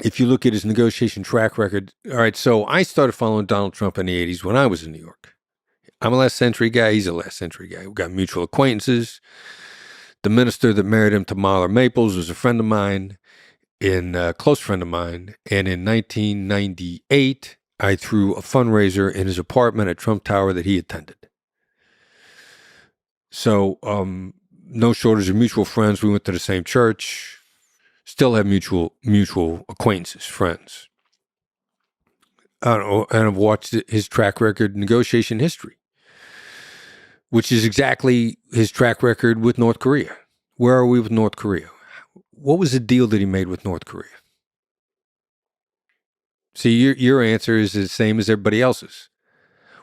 If you look at his negotiation track record, all right, so I started following Donald Trump in the 80s when I was in New York. I'm a last century guy. He's a last century guy. We've got mutual acquaintances. The minister that married him to Mahler Maples was a friend of mine, close friend of mine. And in 1998, I threw a fundraiser in his apartment at Trump Tower that he attended. So, no shortage of mutual friends. We went to the same church. Still have mutual acquaintances, friends. I don't know, and I've watched his track record, negotiation history, which is exactly his track record with North Korea. Where are we with North Korea? What was the deal that he made with North Korea? See, your answer is the same as everybody else's.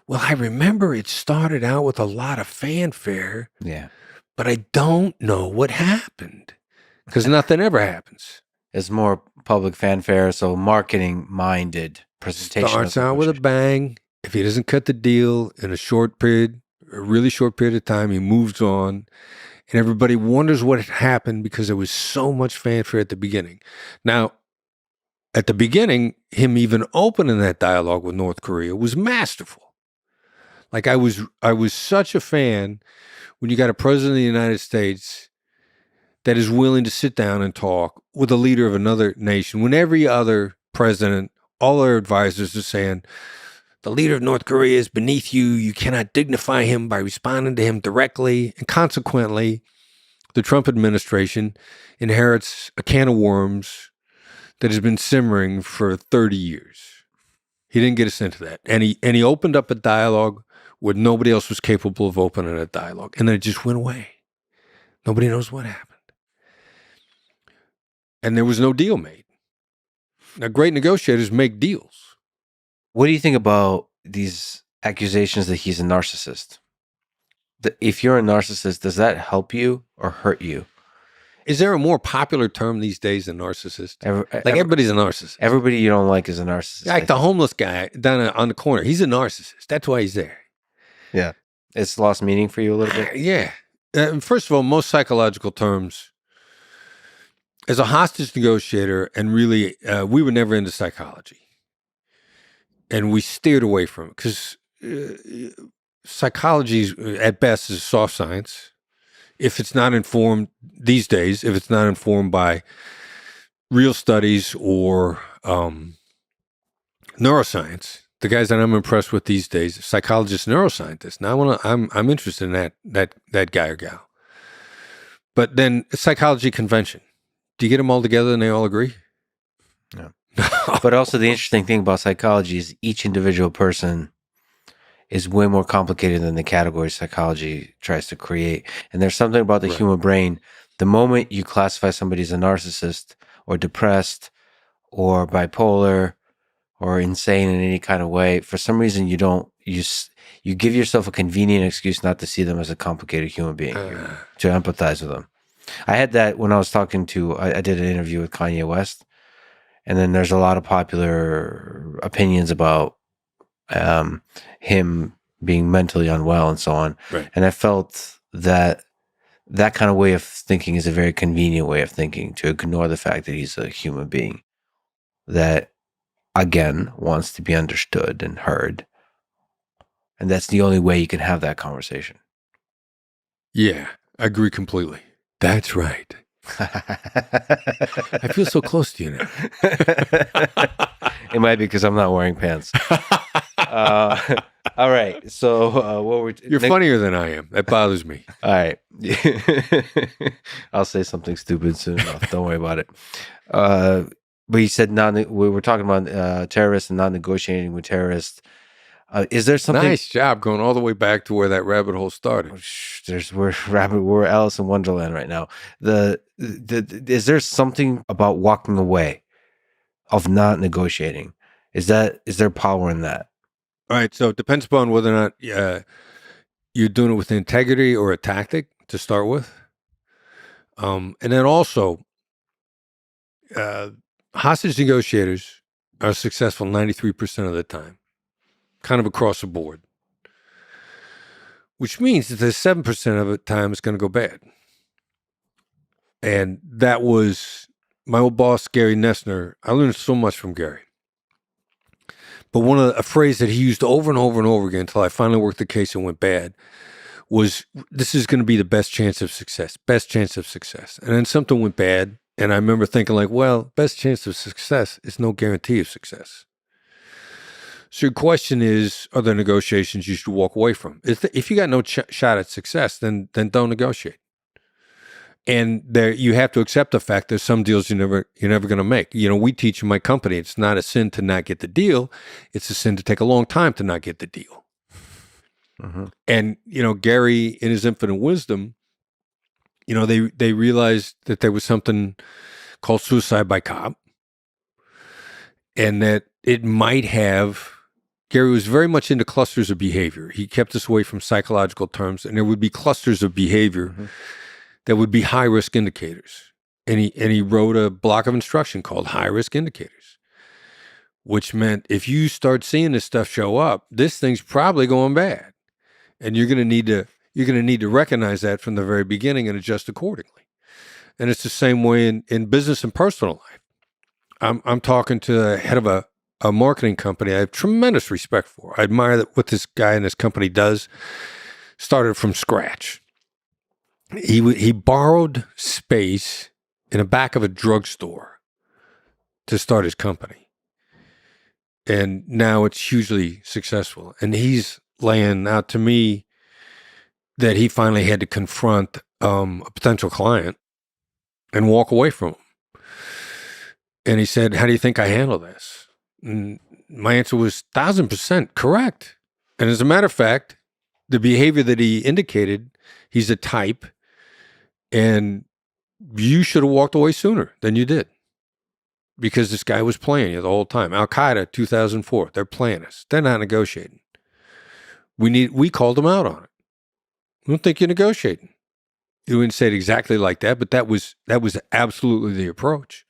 Well, I remember it started out with a lot of fanfare. Yeah. But I don't know what happened because nothing ever happens. It's more public fanfare, so marketing-minded presentation. Starts out with a bang. If he doesn't cut the deal in a really short period of time, he moves on. And everybody wonders what had happened because there was so much fanfare at the beginning. Now, at the beginning, him even opening that dialogue with North Korea was masterful. Like I was such a fan when you got a president of the United States that is willing to sit down and talk with a leader of another nation, when every other president, all their advisors are saying, the leader of North Korea is beneath you. You cannot dignify him by responding to him directly. And consequently, the Trump administration inherits a can of worms that has been simmering for 30 years. He didn't get us into that. And he opened up a dialogue where nobody else was capable of opening a dialogue. And then it just went away. Nobody knows what happened. And there was no deal made. Now, great negotiators make deals. What do you think about these accusations that he's a narcissist? If you're a narcissist, does that help you or hurt you? Is there a more popular term these days than narcissist? Everybody's a narcissist. Everybody you don't like is a narcissist. Like the homeless guy down on the corner. He's a narcissist. That's why he's there. Yeah. It's lost meaning for you a little bit? Yeah. First of all, most psychological terms, as a hostage negotiator, and really, we were never into psychology. And we steered away from it because psychology, at best, is soft science. If it's not informed these days, if it's not informed by real studies or neuroscience, the guys that I'm impressed with these days, psychologists, neuroscientists. Now I'm interested in that guy or gal. But then psychology convention. Do you get them all together and they all agree? No. But also the interesting thing about psychology is each individual person is way more complicated than the category psychology tries to create. And there's something about the human brain. The moment you classify somebody as a narcissist or depressed or bipolar or insane in any kind of way, for some reason you give yourself a convenient excuse not to see them as a complicated human being, to empathize with them. I had that when I was talking to, I did an interview with Kanye West, and then there's a lot of popular opinions about him being mentally unwell and so on. Right. And I felt that kind of way of thinking is a very convenient way of thinking, to ignore the fact that he's a human being that, again, wants to be understood and heard. And that's the only way you can have that conversation. Yeah, I agree completely. That's right. I feel so close to you now. It might be because I'm not wearing pants. All right. So what we're you're funnier than I am. That bothers me. All right. I'll say something stupid soon enough. Don't worry about it. But you said we were talking about terrorists and not negotiating with terrorists. Is there something? Nice job going all the way back to where that rabbit hole started. We're Alice in Wonderland right now. Is there something about walking away, of not negotiating? Is there power in that? All right. So it depends upon whether or not you're doing it with integrity or a tactic to start with. And then also, hostage negotiators are successful 93% of the time, kind of across the board, which means that the 7% of the time it's going to go bad. And that was my old boss, Gary Nessner. I learned so much from Gary. But a phrase that he used over and over and over again until I finally worked the case and went bad was, this is going to be the best chance of success. And then something went bad. And I remember thinking like, well, best chance of success is no guarantee of success. So your question is, are there negotiations you should walk away from? If you got no shot at success, then don't negotiate. And there, you have to accept the fact there's some deals you're never going to make. You know, we teach in my company, it's not a sin to not get the deal. It's a sin to take a long time to not get the deal. Mm-hmm. And, you know, Gary, in his infinite wisdom, you know, they realized that there was something called suicide by cop, and that it might have. Gary was very much into clusters of behavior. He kept us away from psychological terms, and there would be clusters of behavior Mm-hmm. that would be high risk indicators. And he wrote a block of instruction called high risk indicators, which meant if you start seeing this stuff show up, this thing's probably going bad, and you're going to need to recognize that from the very beginning and adjust accordingly. And it's the same way in business and personal life. I'm talking to the head of a marketing company I have tremendous respect for. I admire what this guy in this company does. Started from scratch. He borrowed space in the back of a drugstore to start his company. And now it's hugely successful. And he's laying out to me that he finally had to confront a potential client and walk away from him. And he said, how do you think I handle this? And my answer was 1,000% correct. And as a matter of fact, the behavior that he indicated, he's a type, and you should have walked away sooner than you did, because this guy was playing you the whole time. Al-Qaeda, 2004, they're playing us. They're not negotiating. We called them out on it. We don't think you're negotiating. You didn't say it exactly like that, but that was absolutely the approach.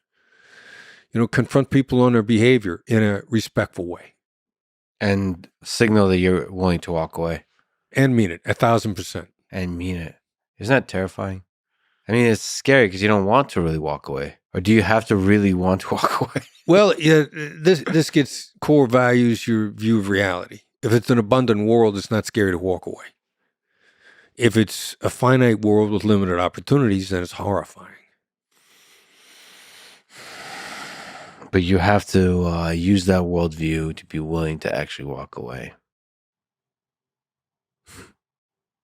You know, confront people on their behavior in a respectful way. And signal that you're willing to walk away. And mean it, 1,000%. And mean it. Isn't that terrifying? I mean, it's scary because you don't want to really walk away. Or do you have to really want to walk away? Well, yeah, this gets core values, your view of reality. If it's an abundant world, it's not scary to walk away. If it's a finite world with limited opportunities, then it's horrifying. But you have to use that worldview to be willing to actually walk away.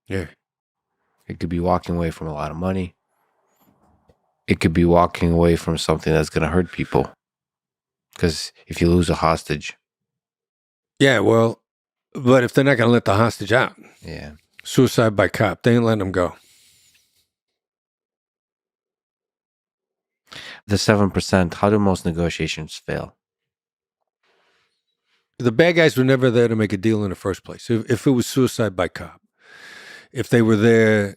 Yeah. It could be walking away from a lot of money. It could be walking away from something that's going to hurt people. Because if you lose a hostage. Yeah, well, but if they're not going to let the hostage out. Yeah. Suicide by cop, they ain't letting them go. The 7%, how do most negotiations fail? The bad guys were never there to make a deal in the first place. If it was suicide by cop, if they were there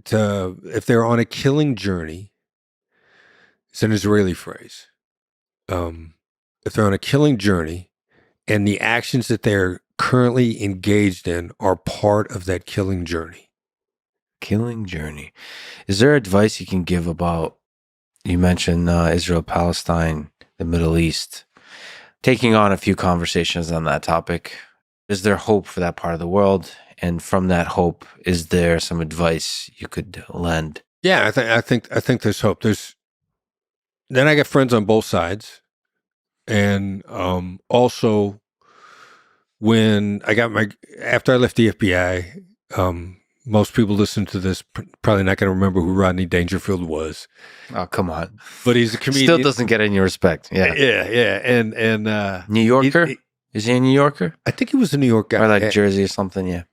if they're on a killing journey, it's an Israeli phrase. If they're on a killing journey and the actions that they're currently engaged in are part of that killing journey. Killing journey. Is there advice you can give about, you mentioned Israel, Palestine, the Middle East, taking on a few conversations on that topic. Is there hope for that part of the world? And from that hope, is there some advice you could lend? Yeah, I think there's hope. Then I got friends on both sides. And also when after I left the FBI, most people listening to this probably not going to remember who Rodney Dangerfield was. Oh, come on. But he's a comedian. Still doesn't get any respect. Yeah. Yeah. And New Yorker? Is he a New Yorker? I think he was a New York guy. Or like Jersey or something, yeah.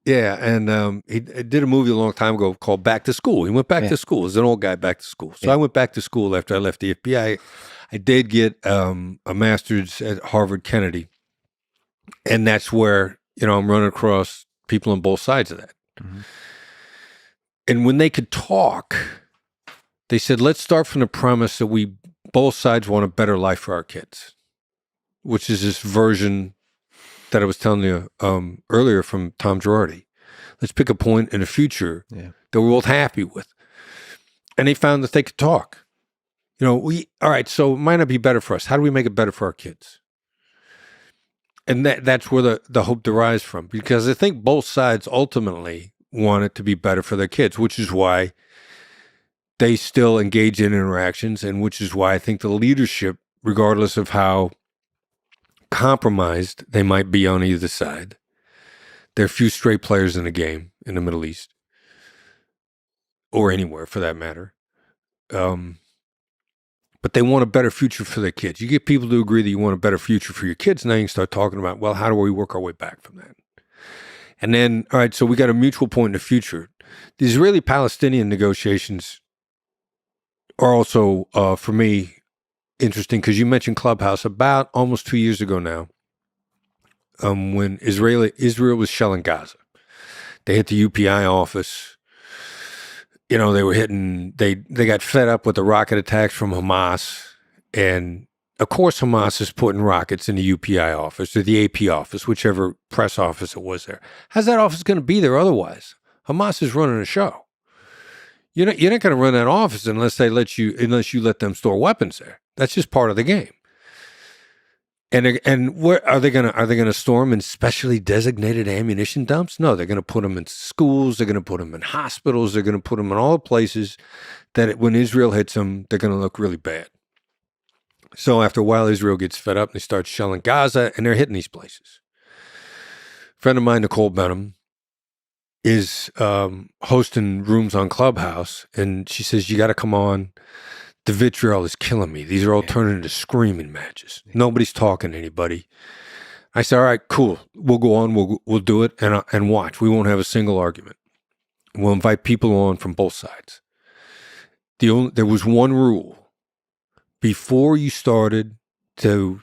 Yeah, and he did a movie a long time ago called Back to School. He went back to school as an old guy back to school. So I went back to school after I left the FBI. I did get a master's at Harvard Kennedy. And that's where, I'm running across people on both sides of that. Mm-hmm. And when they could talk, they said, let's start from the premise that both sides want a better life for our kids, which is this version that I was telling you earlier from Tom Girardi. Let's pick a point in the future that we're both happy with. And they found that they could talk. All right, so it might not be better for us. How do we make it better for our kids? And that's where the hope derives from, because I think both sides ultimately want it to be better for their kids, which is why they still engage in interactions, and which is why I think the leadership, regardless of how compromised they might be on either side. There are few straight players in the game in the Middle East, or anywhere for that matter. But they want a better future for their kids. You get people to agree that you want a better future for your kids, now you can start talking about, well, how do we work our way back from that? And then, all right, so we got a mutual point in the future. The Israeli-Palestinian negotiations are also, for me, interesting because you mentioned Clubhouse about almost 2 years ago now, when Israel was shelling Gaza. They hit the UPI office. You know, they got fed up with the rocket attacks from Hamas. And of course, Hamas is putting rockets in the UPI office or the AP office, whichever press office it was there. How's that office going to be there otherwise? Hamas is running a show. You're not going to run that office unless you let them store weapons there. That's just part of the game. And where are they going to storm in specially designated ammunition dumps? No, they're going to put them in schools. They're going to put them in hospitals. They're going to put them in all the places that when Israel hits them, they're going to look really bad. So after a while, Israel gets fed up and they start shelling Gaza, and they're hitting these places. A friend of mine, Nicole Benham, is hosting rooms on Clubhouse, and she says, you got to come on. The vitriol is killing me. These are all turning into screaming matches. Nobody's talking to anybody. I said, all right, cool. We'll go on. We'll do it and watch. We won't have a single argument. We'll invite people on from both sides. There was one rule. Before you started to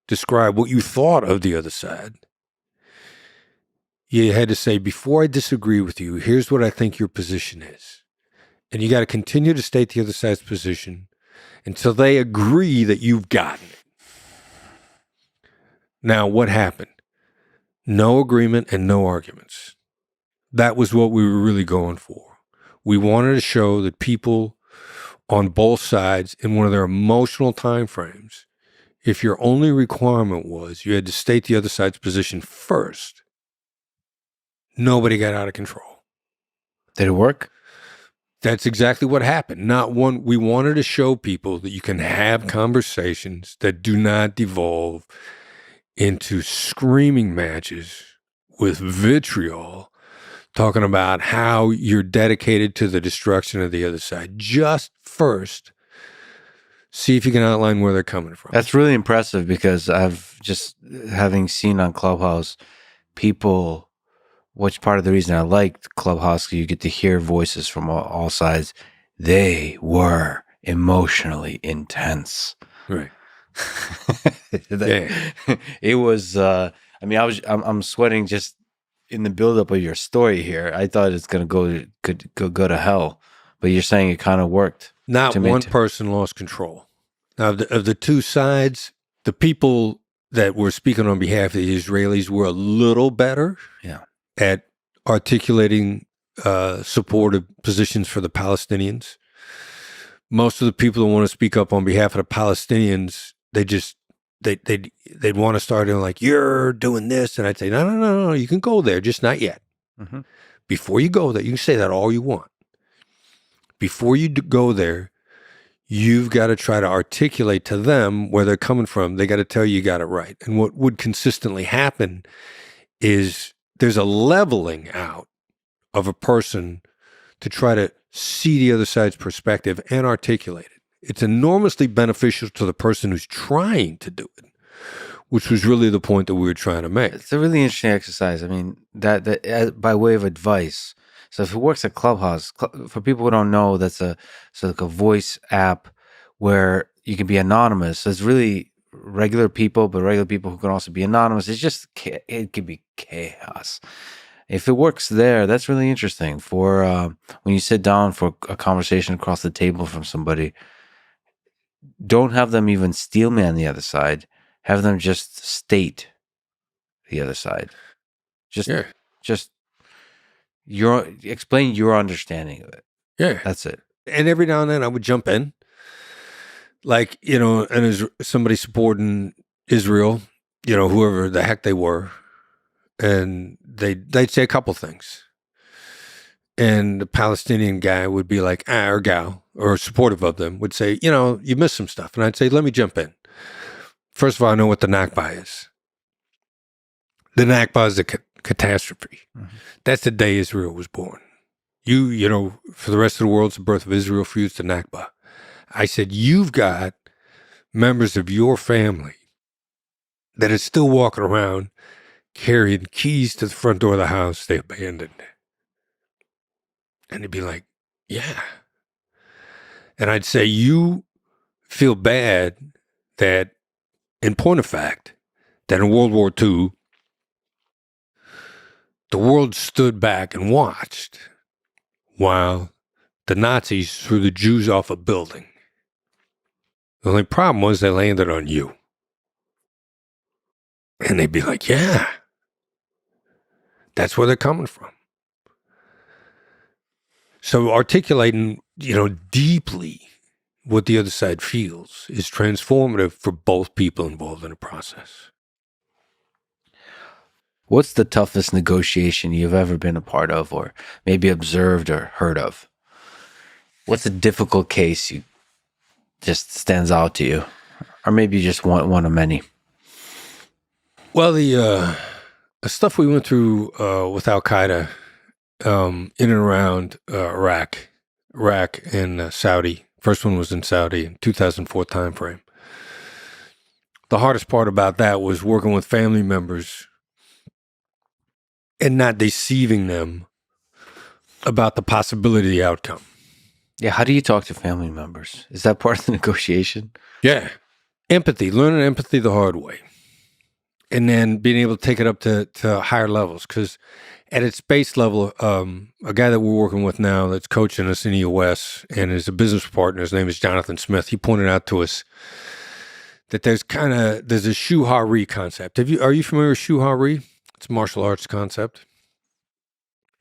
describe what you thought of the other side, you had to say, before I disagree with you, here's what I think your position is. And you got to continue to state the other side's position until they agree that you've gotten it. Now, what happened? No agreement and no arguments. That was what we were really going for. We wanted to show that people on both sides, in one of their emotional time frames, if your only requirement was you had to state the other side's position first, nobody got out of control. Did it work? That's exactly what happened. We wanted to show people that you can have conversations that do not devolve into screaming matches with vitriol, talking about how you're dedicated to the destruction of the other side. Just first, see if you can outline where they're coming from. That's really impressive because I've just, having seen on Clubhouse, people, which part of the reason I liked Clubhouse, you get to hear voices from all sides. They were emotionally intense. Right. It was, I'm sweating just in the buildup of your story here. I thought it's going to go to hell, but you're saying it kind of worked. Not one person lost control. Now, of the two sides, the people that were speaking on behalf of the Israelis were a little better at articulating supportive positions for the Palestinians. Most of the people that want to speak up on behalf of the Palestinians, they'd want to start in like, you're doing this. And I'd say, no, you can go there, just not yet. Mm-hmm. Before you go there, you can say that all you want. Before you go there, you've got to try to articulate to them where they're coming from. They got to tell you got it right. And what would consistently happen is there's a leveling out of a person to try to see the other side's perspective and articulate it. It's enormously beneficial to the person who's trying to do it, which was really the point that we were trying to make. It's a really interesting exercise. I mean, that by way of advice. So if it works at Clubhouse, for people who don't know, that's like a voice app where you can be anonymous. So it's really regular people, but regular people who can also be anonymous. It can be chaos. If it works there, that's really interesting. For when you sit down for a conversation across the table from somebody, don't have them even steel man the other side. Have them just state the other side. Just explain your understanding of it. Yeah. That's it. And every now and then I would jump in. Like, and as somebody supporting Israel, whoever the heck they were, and they'd say a couple things. And the Palestinian guy would be like, or gal, or supportive of them, would say, you missed some stuff. And I'd say, let me jump in. First of all, I know what the Nakba is. The Nakba is a catastrophe. Mm-hmm. That's the day Israel was born. You know, for the rest of the world, it's the birth of Israel. For you, it's the Nakba. I said, you've got members of your family that are still walking around carrying keys to the front door of the house they abandoned. And they'd be like, yeah. And I'd say, you feel bad that, in point of fact, that in World War II, the world stood back and watched while the Nazis threw the Jews off a building. The only problem was they landed on you. And they'd be like, yeah, that's where they're coming from. So articulating, deeply what the other side feels is transformative for both people involved in the process. What's the toughest negotiation you've ever been a part of, or maybe observed or heard of? What's a difficult case you just stands out to you, or maybe you just want one of many? Well, the stuff we went through with Al-Qaeda in and around Iraq and Saudi. First one was in Saudi in 2004 timeframe. The hardest part about that was working with family members and not deceiving them about the possibility of the outcome. Yeah, how do you talk to family members? Is that part of the negotiation? Yeah. Empathy, learning empathy the hard way. And then being able to take it up to higher levels. Because at its base level, a guy that we're working with now that's coaching us in EOS and is a business partner, his name is Jonathan Smith, he pointed out to us that there's a shu-ha-ri concept. Are you familiar with shu-ha-ri? It's a martial arts concept.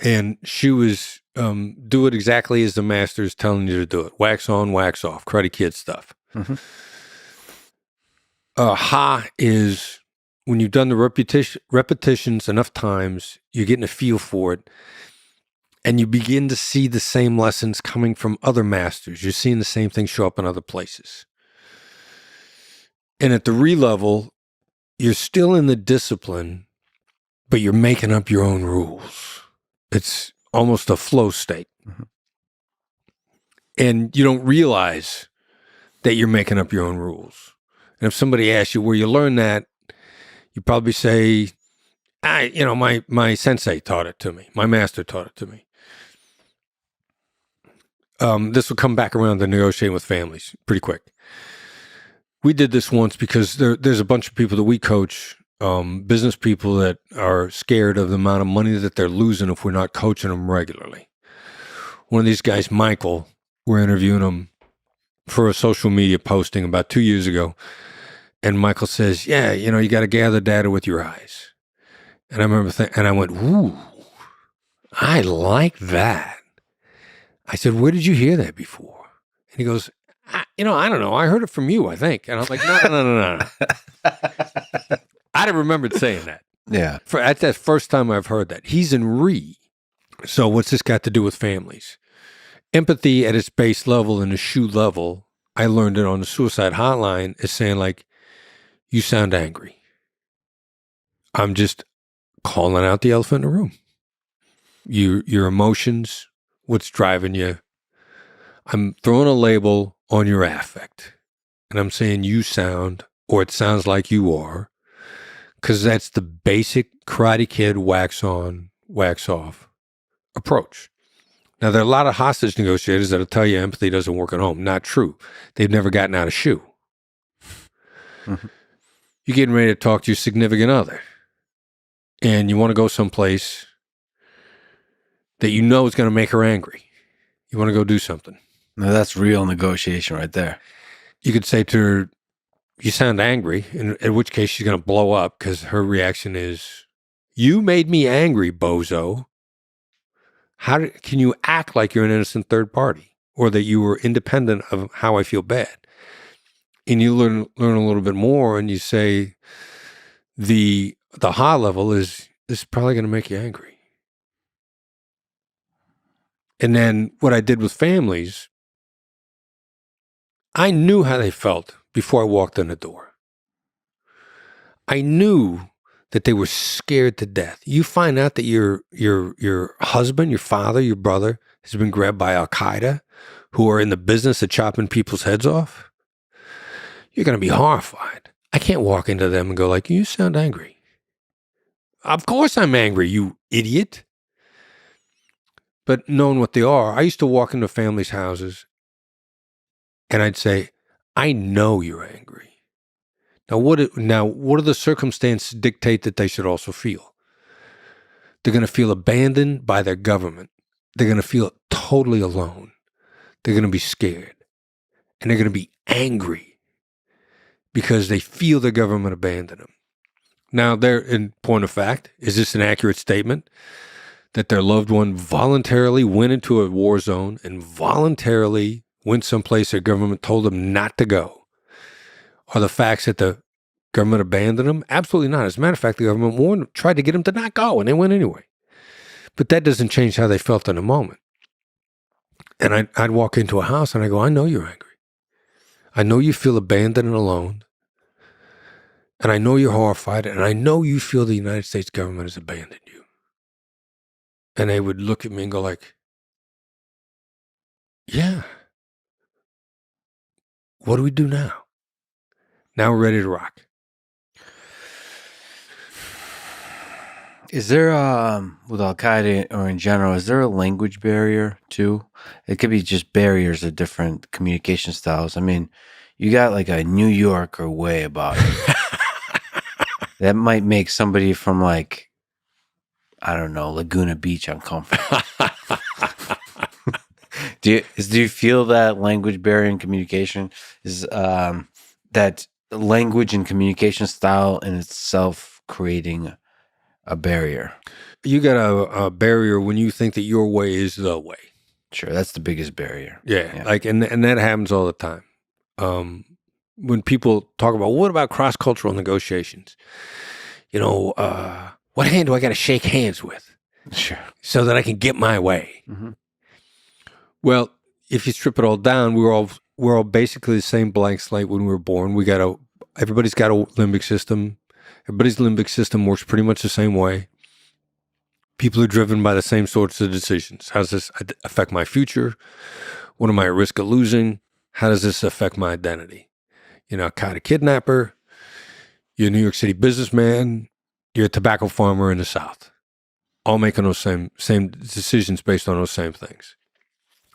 And shu is do it exactly as the master is telling you to do it. Wax on, wax off, Karate Kid stuff. Mm-hmm. Ha is when you've done the repetitions enough times, you're getting a feel for it, and you begin to see the same lessons coming from other masters. You're seeing the same thing show up in other places. And at the Ri level, you're still in the discipline, but you're making up your own rules. It's almost a flow state. Mm-hmm. And you don't realize that you're making up your own rules. And if somebody asks you where you learn that, you probably say, my sensei taught it to me. My master taught it to me. This will come back around to negotiating with families pretty quick. We did this once because there's a bunch of people that we coach, business people that are scared of the amount of money that they're losing if we're not coaching them regularly. One of these guys, Michael, we're interviewing him for a social media posting about 2 years ago. And Michael says, yeah, you got to gather data with your eyes. And I remember and I went, ooh, I like that. I said, where did you hear that before? And he goes, I don't know. I heard it from you, I think. And I'm like, no. I didn't remember saying that. Yeah. That's the first time I've heard that. He's in Ri. So what's this got to do with families? Empathy at its base level and the shu level, I learned it on the suicide hotline, is saying like, you sound angry. I'm just calling out the elephant in the room. Your emotions, what's driving you. I'm throwing a label on your affect. And I'm saying you sound, or it sounds like you are, because that's the basic Karate Kid wax on, wax off approach. Now, there are a lot of hostage negotiators that'll tell you empathy doesn't work at home. Not true. They've never gotten out of shu. Mm-hmm. You're getting ready to talk to your significant other, and you want to go someplace that you know is going to make her angry. You want to go do something. Now, that's real negotiation right there. You could say to her, you sound angry, in which case she's going to blow up because her reaction is, you made me angry, bozo. Can you act like you're an innocent third party or that you were independent of how I feel bad? And you learn a little bit more, and you say the high level is probably going to make you angry. And then what I did with families, I knew how they felt before I walked in the door. I knew that they were scared to death. You find out that your husband, your father, your brother has been grabbed by Al-Qaeda, who are in the business of chopping people's heads off. You're going to be horrified. I can't walk into them and go like, you sound angry. Of course I'm angry, you idiot. But knowing what they are, I used to walk into families' houses and I'd say, I know you're angry. Now, what do the circumstances dictate that they should also feel? They're going to feel abandoned by their government. They're going to feel totally alone. They're going to be scared. And they're going to be angry because they feel the government abandoned them. Now, in point of fact, is this an accurate statement that their loved one voluntarily went into a war zone and voluntarily went someplace their government told them not to go? Are the facts that the government abandoned them? Absolutely not. As a matter of fact, the government tried to get them to not go, and they went anyway. But that doesn't change how they felt in the moment. And I'd walk into a house and I go, I know you're angry. I know you feel abandoned and alone. And I know you're horrified. And I know you feel the United States government has abandoned you. And they would look at me and go like, yeah. What do we do now? Now we're ready to rock. Is there, with Al-Qaeda or in general, is there a language barrier too? It could be just barriers of different communication styles. I mean, you got like a New Yorker way about it. That might make somebody from like, I don't know, Laguna Beach uncomfortable. Do you feel that language barrier in communication is that language and communication style in itself creating a barrier? You got a barrier when you think that your way is the way. Sure, that's the biggest barrier. Yeah. Like, and that happens all the time. When people talk about, what about cross-cultural negotiations? You know, what hand do I got to shake hands with? Sure. So that I can get my way. Mm-hmm. Well, if you strip it all down, we're all basically the same blank slate when we were born. Everybody's got a limbic system. Everybody's limbic system works pretty much the same way. People are driven by the same sorts of decisions. How does this affect my future? What am I at risk of losing? How does this affect my identity? You're an Al-Qaeda kidnapper. You're a New York City businessman. You're a tobacco farmer in the South. All making those same decisions based on those same things.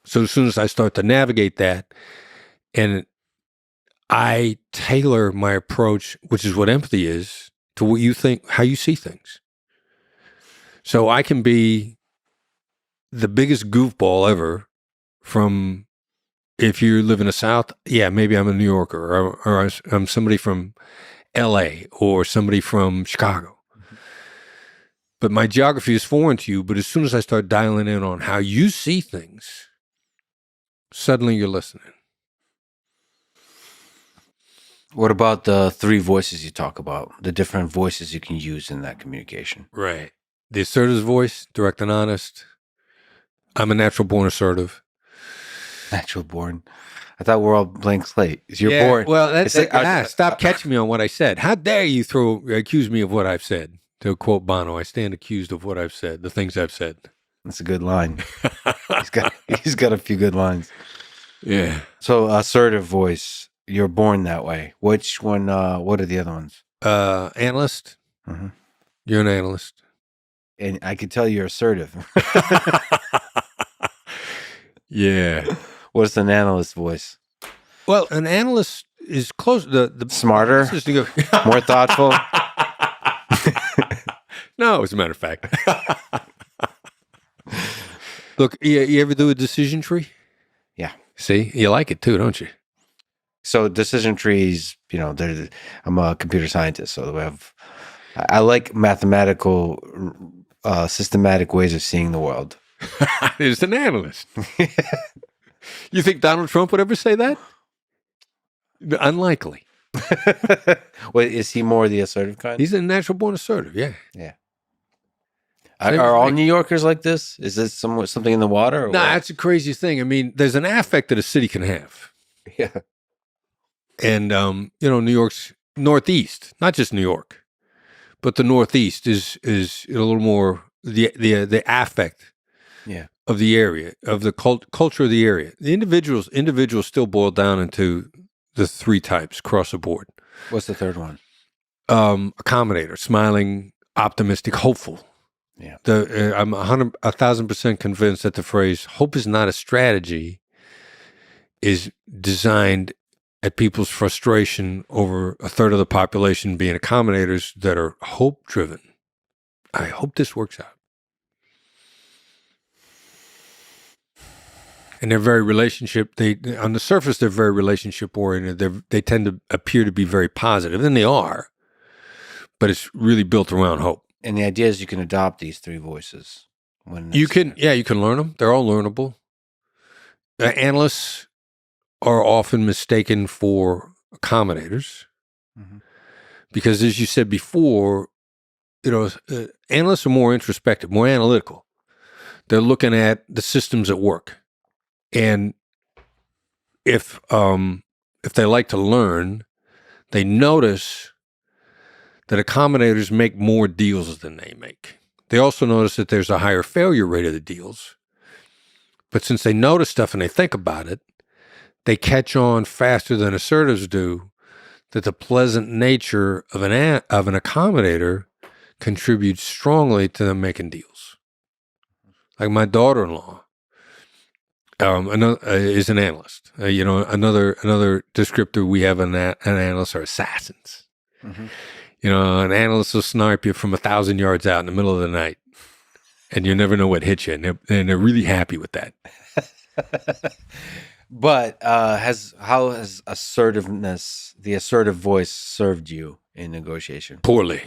So as soon as I start to navigate that, and I tailor my approach, which is what empathy is, to what you think, how you see things. So I can be the biggest goofball ever from, if you live in the South, yeah, maybe I'm a New Yorker, or I'm somebody from LA or somebody from Chicago. Mm-hmm. But my geography is foreign to you. But as soon as I start dialing in on how you see things, suddenly you're listening. What about the three voices you talk about? The different voices you can use in that communication. Right. The assertive voice, direct and honest. I'm a natural born assertive. Natural born. I thought we're all blank slate. You're born. Well, stop catching me on what I said. How dare you accuse me of what I've said? To quote Bono, I stand accused of what I've said, the things I've said. That's a good line. He's got a few good lines. Yeah. So assertive voice, you're born that way. Which one, what are the other ones? Analyst. Mm-hmm. You're an analyst. And I can tell you're assertive. Yeah. What's an analyst voice? Well, an analyst is close. The smarter, more thoughtful. No, as a matter of fact. Look, you ever do a decision tree? Yeah. See, you like it too, don't you? So decision trees, I'm a computer scientist, so I like mathematical, systematic ways of seeing the world. There's an analyst. You think Donald Trump would ever say that? Unlikely. Wait, is he more the assertive kind? He's a natural born assertive, yeah. Yeah. Are all New Yorkers like this? Is this something in the water? No, that's the craziest thing. I mean, there's an affect that a city can have. Yeah. And, New York's Northeast, not just New York, But the Northeast is a little more the affect of the area, of the culture of the area. The individuals still boil down into the three types across the board. What's the third one? Accommodator, smiling, optimistic, hopeful. Yeah. I'm 1,000% convinced that the phrase "hope is not a strategy" is designed at people's frustration over a third of the population being accommodators that are hope-driven. I hope this works out. And they're very on the surface, they're very relationship-oriented. They tend to appear to be very positive, and they are. But it's really built around hope. And the idea is you can adopt these three voices. You can learn them. They're all learnable. Analysts are often mistaken for accommodators because, as you said before, analysts are more introspective, more analytical. They're looking at the systems at work, and if they like to learn, they notice that accommodators make more deals than they make. They also notice that there's a higher failure rate of the deals. But since they notice stuff and they think about it, they catch on faster than assertives do that the pleasant nature of an accommodator contributes strongly to them making deals. Like my daughter-in-law is an analyst. Another descriptor we have an analyst are assassins. Mm-hmm. An analyst will snipe you from 1,000 yards out in the middle of the night, and you never know what hit you, and they're really happy with that. But how has assertiveness, the assertive voice, served you in negotiation? Poorly.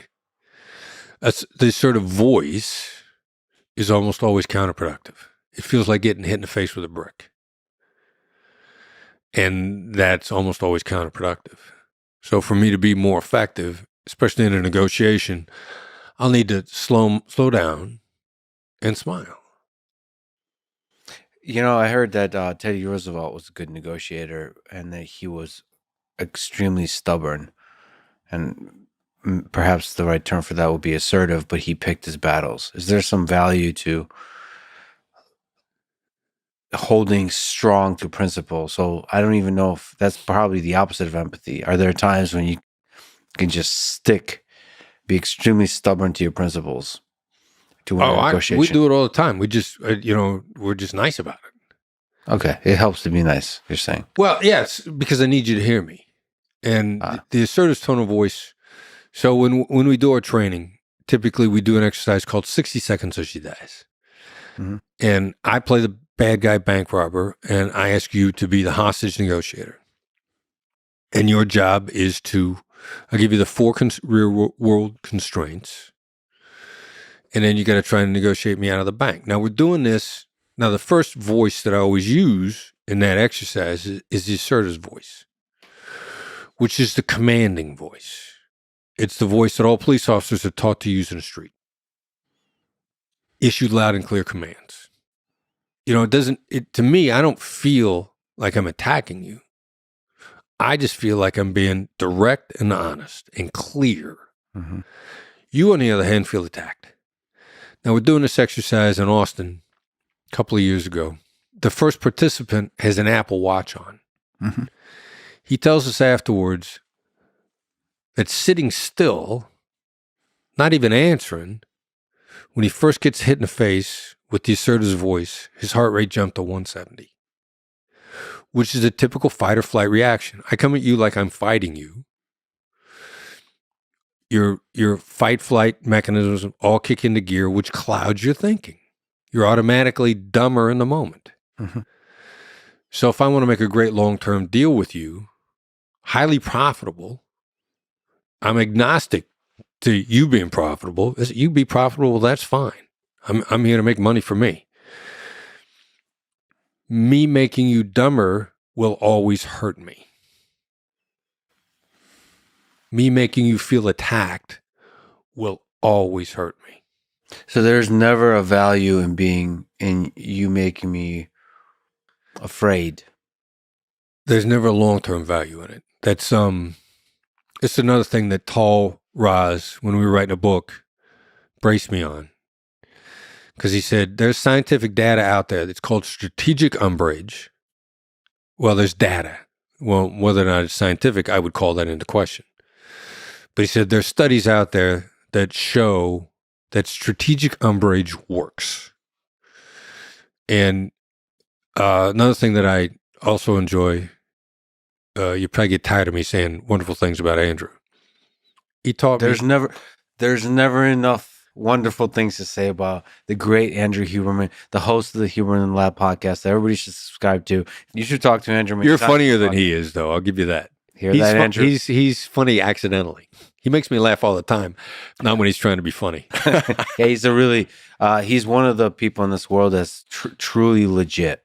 The assertive voice is almost always counterproductive. It feels like getting hit in the face with a brick. And that's almost always counterproductive. So for me to be more effective, especially in a negotiation, I'll need to slow down and smile. I heard that Teddy Roosevelt was a good negotiator and that he was extremely stubborn. And perhaps the right term for that would be assertive, but he picked his battles. Is there some value to holding strong to principle? So I don't even know if that's probably the opposite of empathy. Are there times when you can just be extremely stubborn to your principles to win a negotiation? We do it all the time. We just, we're just nice about it. Okay. It helps to be nice, you're saying. Well, yes, because I need you to hear me. And the assertive tone of voice. So when we do our training, typically we do an exercise called 60 seconds or she dies. Mm-hmm. And I play the bad guy bank robber, and I ask you to be the hostage negotiator. And your job is I'll give you the 4 real world constraints, and then you got to try and negotiate me out of the bank. Now we're doing this. Now the first voice that I always use in that exercise is the assertive voice, which is the commanding voice. It's the voice that all police officers are taught to use in the street. Issue loud and clear commands. To me, I don't feel like I'm attacking you. I just feel like I'm being direct and honest and clear. Mm-hmm. You, on the other hand, feel attacked. Now, we're doing this exercise in Austin a couple of years ago. The first participant has an Apple Watch on. Mm-hmm. He tells us afterwards that sitting still, not even answering, when he first gets hit in the face with the assertive voice, his heart rate jumped to 170. Which is a typical fight or flight reaction. I come at you like I'm fighting you. Your fight flight mechanisms all kick into gear, which clouds your thinking. You're automatically dumber in the moment. Mm-hmm. So if I want to make a great long-term deal with you, highly profitable, I'm agnostic to you being profitable. You be profitable, that's fine. I'm here to make money for me. Me making you dumber will always hurt me. Me making you feel attacked will always hurt me. So there's never a value in you making me afraid. There's never a long-term value in it. That's it's another thing that tall Roz, when we were writing a book, braced me on. Because he said, there's scientific data out there that's called strategic umbrage. Well, there's data. Well, whether or not it's scientific, I would call that into question. But he said, there's studies out there that show that strategic umbrage works. And another thing that I also enjoy, you probably get tired of me saying wonderful things about Andrew. He taught me. There's never enough wonderful things to say about the great Andrew Huberman, the host of the Huberman Lab podcast that everybody should subscribe to. You should talk to Andrew. You're funnier than he is, though. I'll give you that. Andrew? He's funny accidentally. He makes me laugh all the time, not when he's trying to be funny. Yeah, he's one of the people in this world that's truly legit.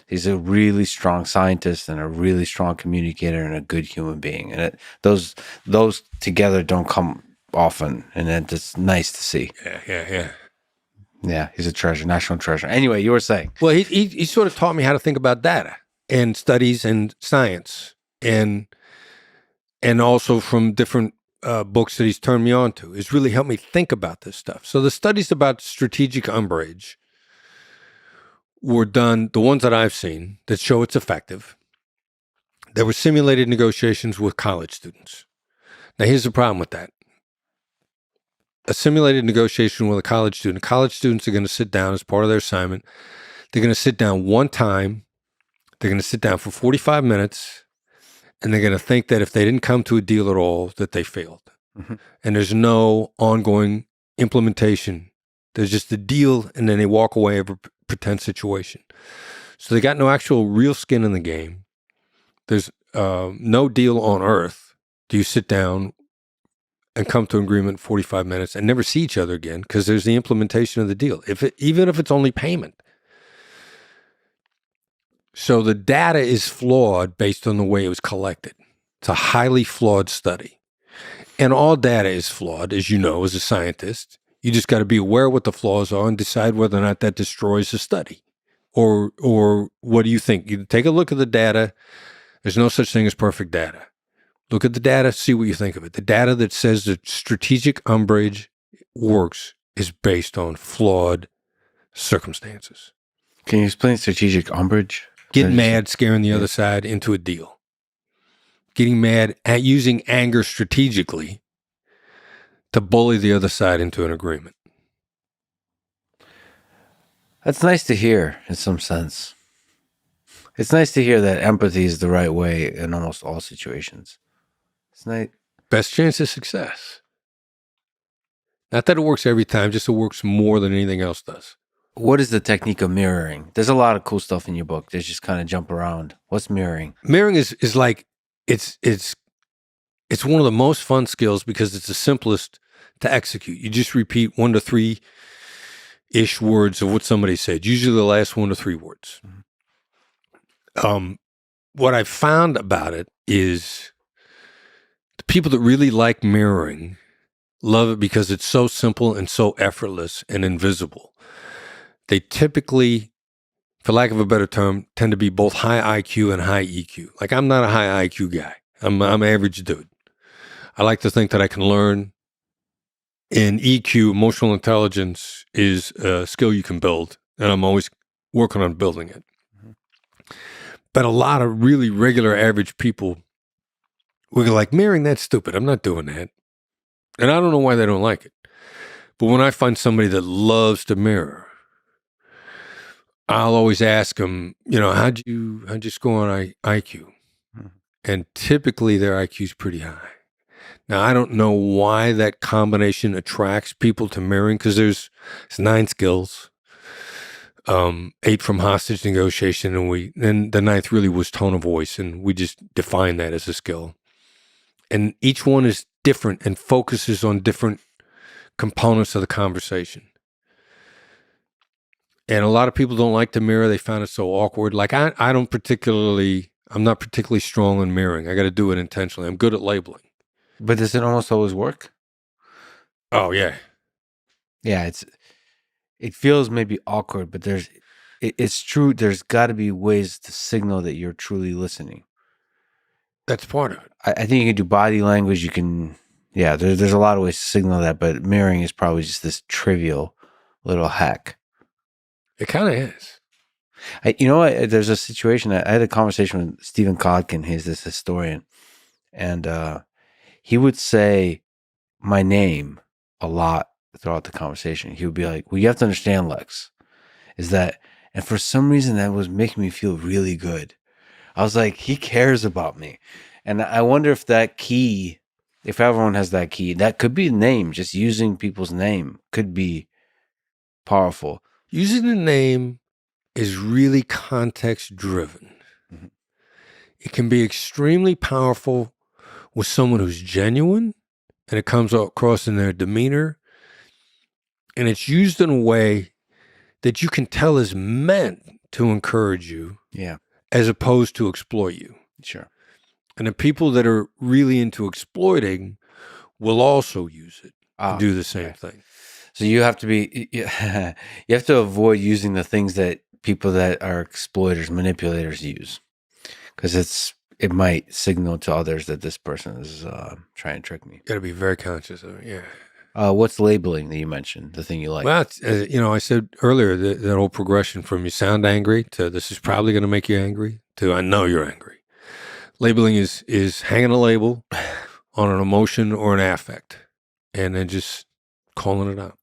He's a really strong scientist and a really strong communicator and a good human being. And those together don't come often, and it's nice to see. Yeah. Yeah, he's a treasure, national treasure. Anyway, you were saying. Well, he sort of taught me how to think about data and studies and science, and also from different books that he's turned me on to. It's really helped me think about this stuff. So the studies about strategic umbrage were done, the ones that I've seen that show it's effective. There were simulated negotiations with college students. Now, here's the problem with that. A simulated negotiation with a college students are going to sit down as part of their assignment. They're going to sit down one time. They're going to sit down for 45 minutes, and they're going to think that if they didn't come to a deal at all, that they failed. Mm-hmm. And there's no ongoing implementation. There's just a deal, and then they walk away of a pretend situation. So they got no actual real skin in the game. There's no deal on earth. Do you sit down and come to an agreement in 45 minutes and never see each other again because there's the implementation of the deal, even if it's only payment. So the data is flawed based on the way it was collected. It's a highly flawed study. And all data is flawed, as you know, as a scientist. You just got to be aware of what the flaws are and decide whether or not that destroys the study. Or what do you think? You take a look at the data. There's no such thing as perfect data. Look at the data, see what you think of it. The data that says that strategic umbrage works is based on flawed circumstances. Can you explain strategic umbrage? Getting mad, scaring the other side into a deal. Getting mad at using anger strategically to bully the other side into an agreement. That's nice to hear in some sense. It's nice to hear that empathy is the right way in almost all situations. It's nice. Best chance of success. Not that it works every time, just it works more than anything else does. What is the technique of mirroring? There's a lot of cool stuff in your book. There's just kind of jump around. What's mirroring? Mirroring is like, it's one of the most fun skills because it's the simplest to execute. You just repeat 1 to 3-ish words of what somebody said, usually the last 1 to 3 words. Mm-hmm. What I found about it is the people that really like mirroring love it because it's so simple and so effortless and invisible. They typically, for lack of a better term, tend to be both high IQ and high EQ. Like, I'm not a high IQ guy. I'm an average dude. I like to think that I can learn. And EQ, emotional intelligence, is a skill you can build, and I'm always working on building it. Mm-hmm. But a lot of really regular average people, we're like, mirroring, that's stupid. I'm not doing that. And I don't know why they don't like it. But when I find somebody that loves to mirror, I'll always ask them, how'd you score on IQ? Mm-hmm. And typically their IQ is pretty high. Now, I don't know why that combination attracts people to mirroring, because it's 9 skills, 8 from hostage negotiation, and the 9th really was tone of voice, and we just define that as a skill. And each one is different and focuses on different components of the conversation. And a lot of people don't like to mirror. They found it so awkward. Like, I'm not particularly strong in mirroring. I got to do it intentionally. I'm good at labeling. But does it almost always work? Oh, yeah. Yeah, it feels maybe awkward, but it's true. There's got to be ways to signal that you're truly listening. That's part of it. I think you can do body language. You can Yeah, there's a lot of ways to signal that, but mirroring is probably just this trivial little hack. It kind of is. There's a situation. I had a conversation with Stephen Kodkin. He's this historian, and he would say my name a lot throughout the conversation. He would be like, "Well, you have to understand, Lex, is that," and for some reason that was making me feel really good. I was like, he cares about me, and I wonder if that key, if everyone has that key, that could be a name. Just using people's name could be powerful. Using the name is really context driven. Mm-hmm. It can be extremely powerful with someone who's genuine, and it comes across in their demeanor, and it's used in a way that you can tell is meant to encourage you, as opposed to exploit you. Sure. And the people that are really into exploiting will also use it to do the same thing. So you have to be, you have to avoid using the things that people that are exploiters, manipulators use, because it might signal to others that this person is trying to trick me. Got to be very conscious of it. Yeah. What's labeling that you mentioned? The thing you like? Well, I said earlier that whole progression from you sound angry to this is probably going to make you angry to I know you're angry. Labeling is hanging a label on an emotion or an affect, and then just calling it out.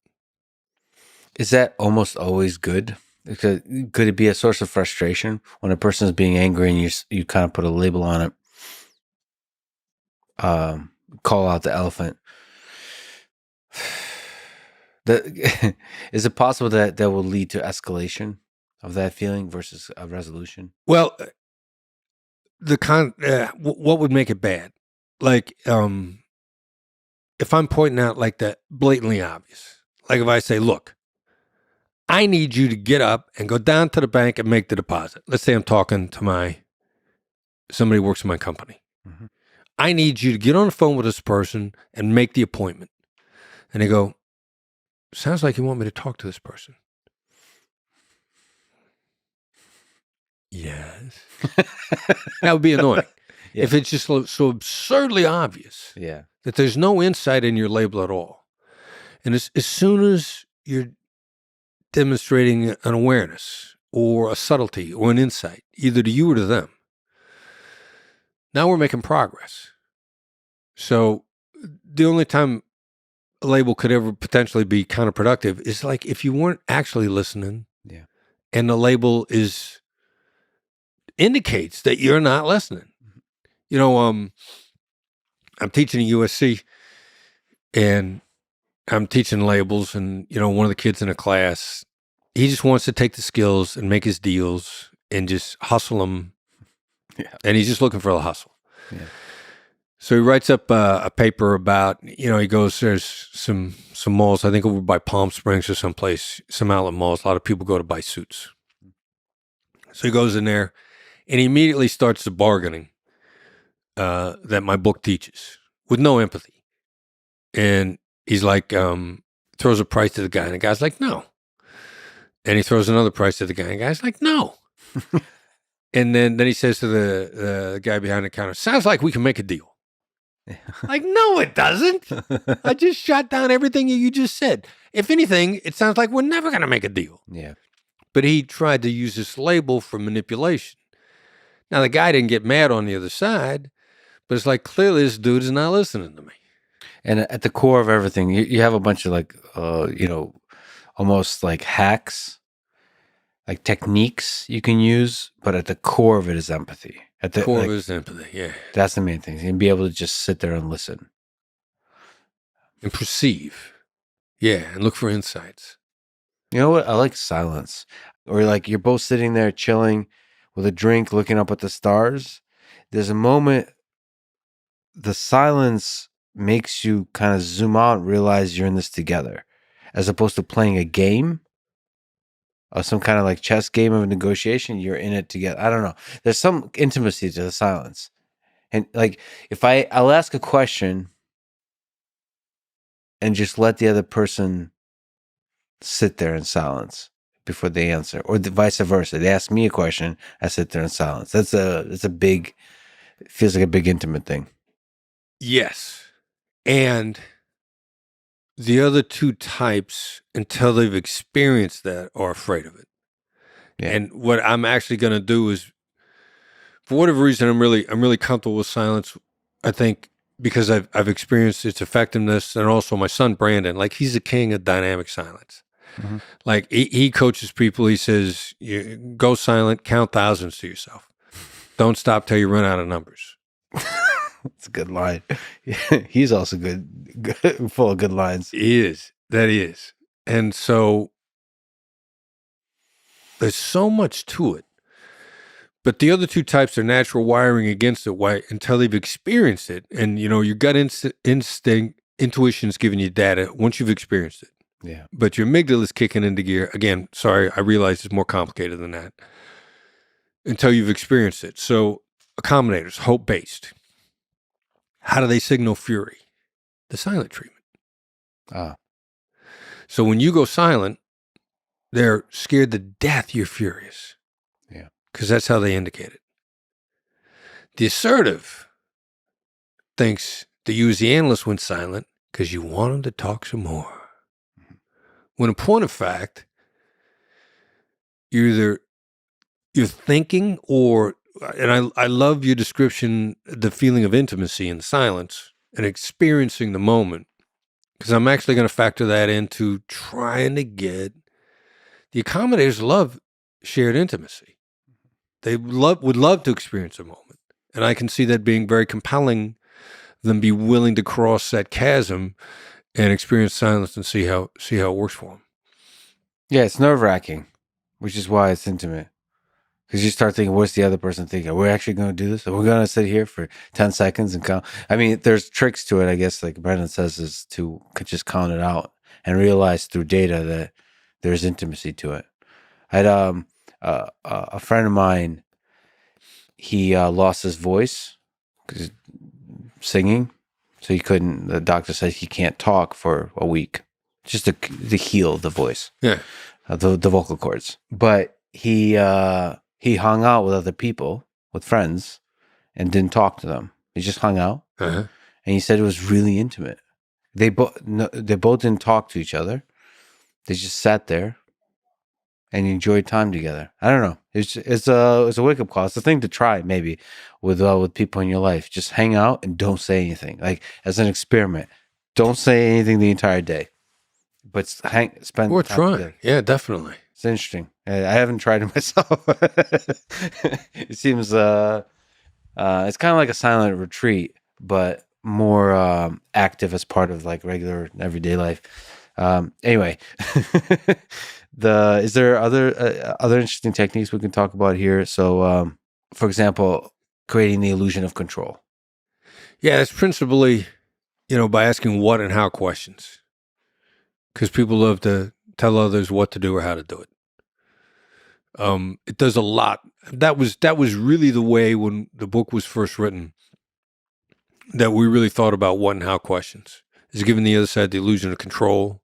Is that almost always good? Could it be a source of frustration when a person is being angry and you kind of put a label on it? Call out the elephant. Is it possible that will lead to escalation of that feeling versus a resolution? Well, what would make it bad? Like, if I'm pointing out like that blatantly obvious, like if I say, look, I need you to get up and go down to the bank and make the deposit. Let's say I'm talking to somebody who works in my company. Mm-hmm. I need you to get on the phone with this person and make the appointment. And they go, sounds like you want me to talk to this person. Yes. That would be annoying. Yeah. If it's just so absurdly obvious that there's no insight in your label at all. And as soon as you're demonstrating an awareness or a subtlety or an insight, either to you or to them, now we're making progress. So the only time a label could ever potentially be counterproductive is like if you weren't actually listening and the label indicates that you're not listening. You know, I'm teaching at USC and I'm teaching labels, and, one of the kids in a class, he just wants to take the skills and make his deals and just hustle them. Yeah. And he's just looking for the hustle. Yeah. So he writes up a paper about, he goes, there's some malls, I think over by Palm Springs or someplace, some outlet malls. A lot of people go to buy suits. So he goes in there and he immediately starts the bargaining that my book teaches with no empathy. And he's like, throws a price to the guy, and the guy's like, no. And he throws another price to the guy, and the guy's like, no. And then he says to the guy behind the counter, sounds like we can make a deal. Like, no, it doesn't. I just shot down everything you just said. If anything, it sounds like we're never going to make a deal. Yeah. But he tried to use this label for manipulation. Now, the guy didn't get mad on the other side, but it's like, clearly this dude is not listening to me. And at the core of everything, you have a bunch of almost like hacks, like techniques you can use, but at the core of it is empathy. At the core of it is empathy, yeah. That's the main thing. And be able to just sit there and listen. And perceive. Yeah, and look for insights. You know what? I like silence. Or like you're both sitting there chilling with a drink, looking up at the stars. There's a moment, the silence makes you kind of zoom out and realize you're in this together, as opposed to playing a game or some kind of like chess game of negotiation. You're in it together. I don't know. There's some intimacy to the silence. And like, if I'll ask a question and just let the other person sit there in silence before they answer, or vice versa. They ask me a question, I sit there in silence. It's a big, it feels like a big intimate thing. Yes. And the other two types, until they've experienced that, are afraid of it. Yeah. And what I'm actually going to do is, for whatever reason, I'm really comfortable with silence. I think because I've experienced its effectiveness, and also my son Brandon, like he's the king of dynamic silence. Mhm. Like he coaches people. He says, "Go silent, count thousands to yourself. Don't stop till you run out of numbers." That's a good line. He's also good, full of good lines. He is. That is. And so there's so much to it. But the other two types are natural wiring against it until they've experienced it. And, your gut instinct, intuition's giving you data once you've experienced it. Yeah. But your amygdala is kicking into gear. Again, sorry, I realize it's more complicated than that. Until you've experienced it. So accommodators, hope-based. How do they signal fury? The silent treatment. So when you go silent, they're scared to death you're furious. Yeah. Because that's how they indicate it. The assertive thinks that you as the analyst went silent because you want them to talk some more. Mm-hmm. When in point of fact, you're thinking and I love your description, the feeling of intimacy in silence and experiencing the moment, because I'm actually going to factor that into trying to get the accommodators love shared intimacy. They would love to experience a moment. And I can see that being very compelling, them be willing to cross that chasm and experience silence and see how it works for them. Yeah, it's nerve-wracking, which is why it's intimate. Because you start thinking, what's the other person thinking? Are we actually going to do this? Are we going to sit here for 10 seconds and count? I mean, there's tricks to it, I guess, like Brendan says, is to just count it out and realize through data that there's intimacy to it. I had a friend of mine, he lost his voice because singing. So the doctor said he can't talk for a week, just to heal the voice. Yeah. The vocal cords. But he hung out with other people, with friends, and didn't talk to them. He just hung out. Uh-huh. And he said it was really intimate. They both didn't talk to each other. They just sat there and enjoyed time together. I don't know. It's a wake up call. It's a thing to try maybe with people in your life. Just hang out and don't say anything. Like as an experiment, don't say anything the entire day, but spend Or time trying. together. Yeah, definitely. It's interesting. I haven't tried it myself. It seems it's kind of like a silent retreat, but more active as part of like regular everyday life. Anyway, is there other interesting techniques we can talk about here? So, for example, creating the illusion of control. Yeah, it's principally, by asking what and how questions, because people love to tell others what to do or how to do it. It does a lot. That was really the way when the book was first written that we really thought about what and how questions. Is giving the other side the illusion of control.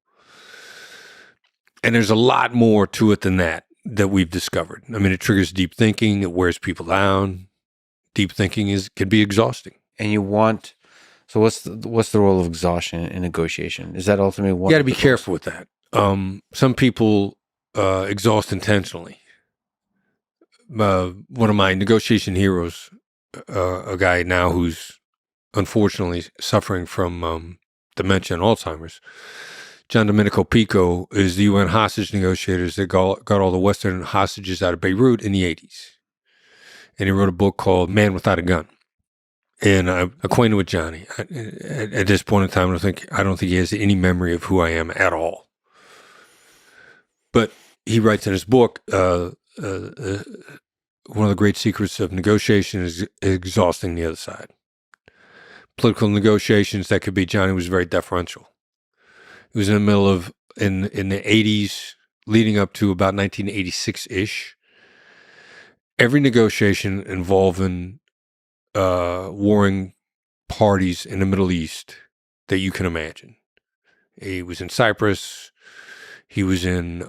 And there's a lot more to it than that we've discovered. I mean, it triggers deep thinking. It wears people down. Deep thinking can be exhausting. And so what's the role of exhaustion in negotiation? Is that ultimately one? You got to be careful with that. Some people exhaust intentionally. One of my negotiation heroes, a guy now who's unfortunately suffering from dementia and Alzheimer's, John Domenico Pico, is the UN hostage negotiators that got all the Western hostages out of Beirut in the 80s. And he wrote a book called Man Without a Gun. And I'm acquainted with Johnny. At this point in time, I don't think he has any memory of who I am at all. But he writes in his book, one of the great secrets of negotiation is exhausting the other side. Political negotiations, that could be Johnny was very deferential. It was in the middle of, in the 80s, leading up to about 1986-ish. Every negotiation involving warring parties in the Middle East that you can imagine. He was in Cyprus. He was in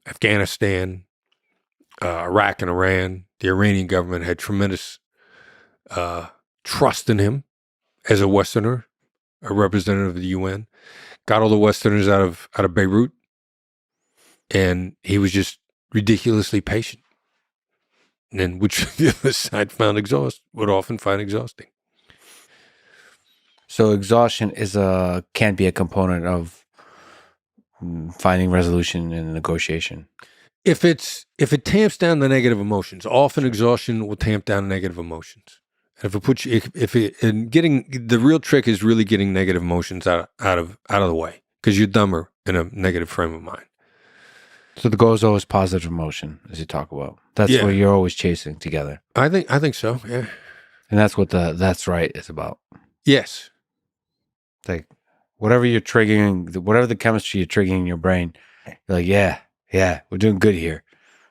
Afghanistan, Iraq, and Iran. The Iranian government had tremendous trust in him as a Westerner, a representative of the UN, got all the Westerners out of Beirut, and he was just ridiculously patient. And then, which the other side would often find exhausting. So exhaustion can be a component of finding resolution in a negotiation. If it tamps down the negative emotions, often exhaustion will tamp down negative emotions. And the real trick is really getting negative emotions out of the way, because you're dumber in a negative frame of mind. So the goal is always positive emotion, as you talk about. That's what you're always chasing together. I think so. Yeah, and that's what that's right is about. Yes, like whatever you're triggering, whatever the chemistry you're triggering in your brain, you're like, yeah, we're doing good here.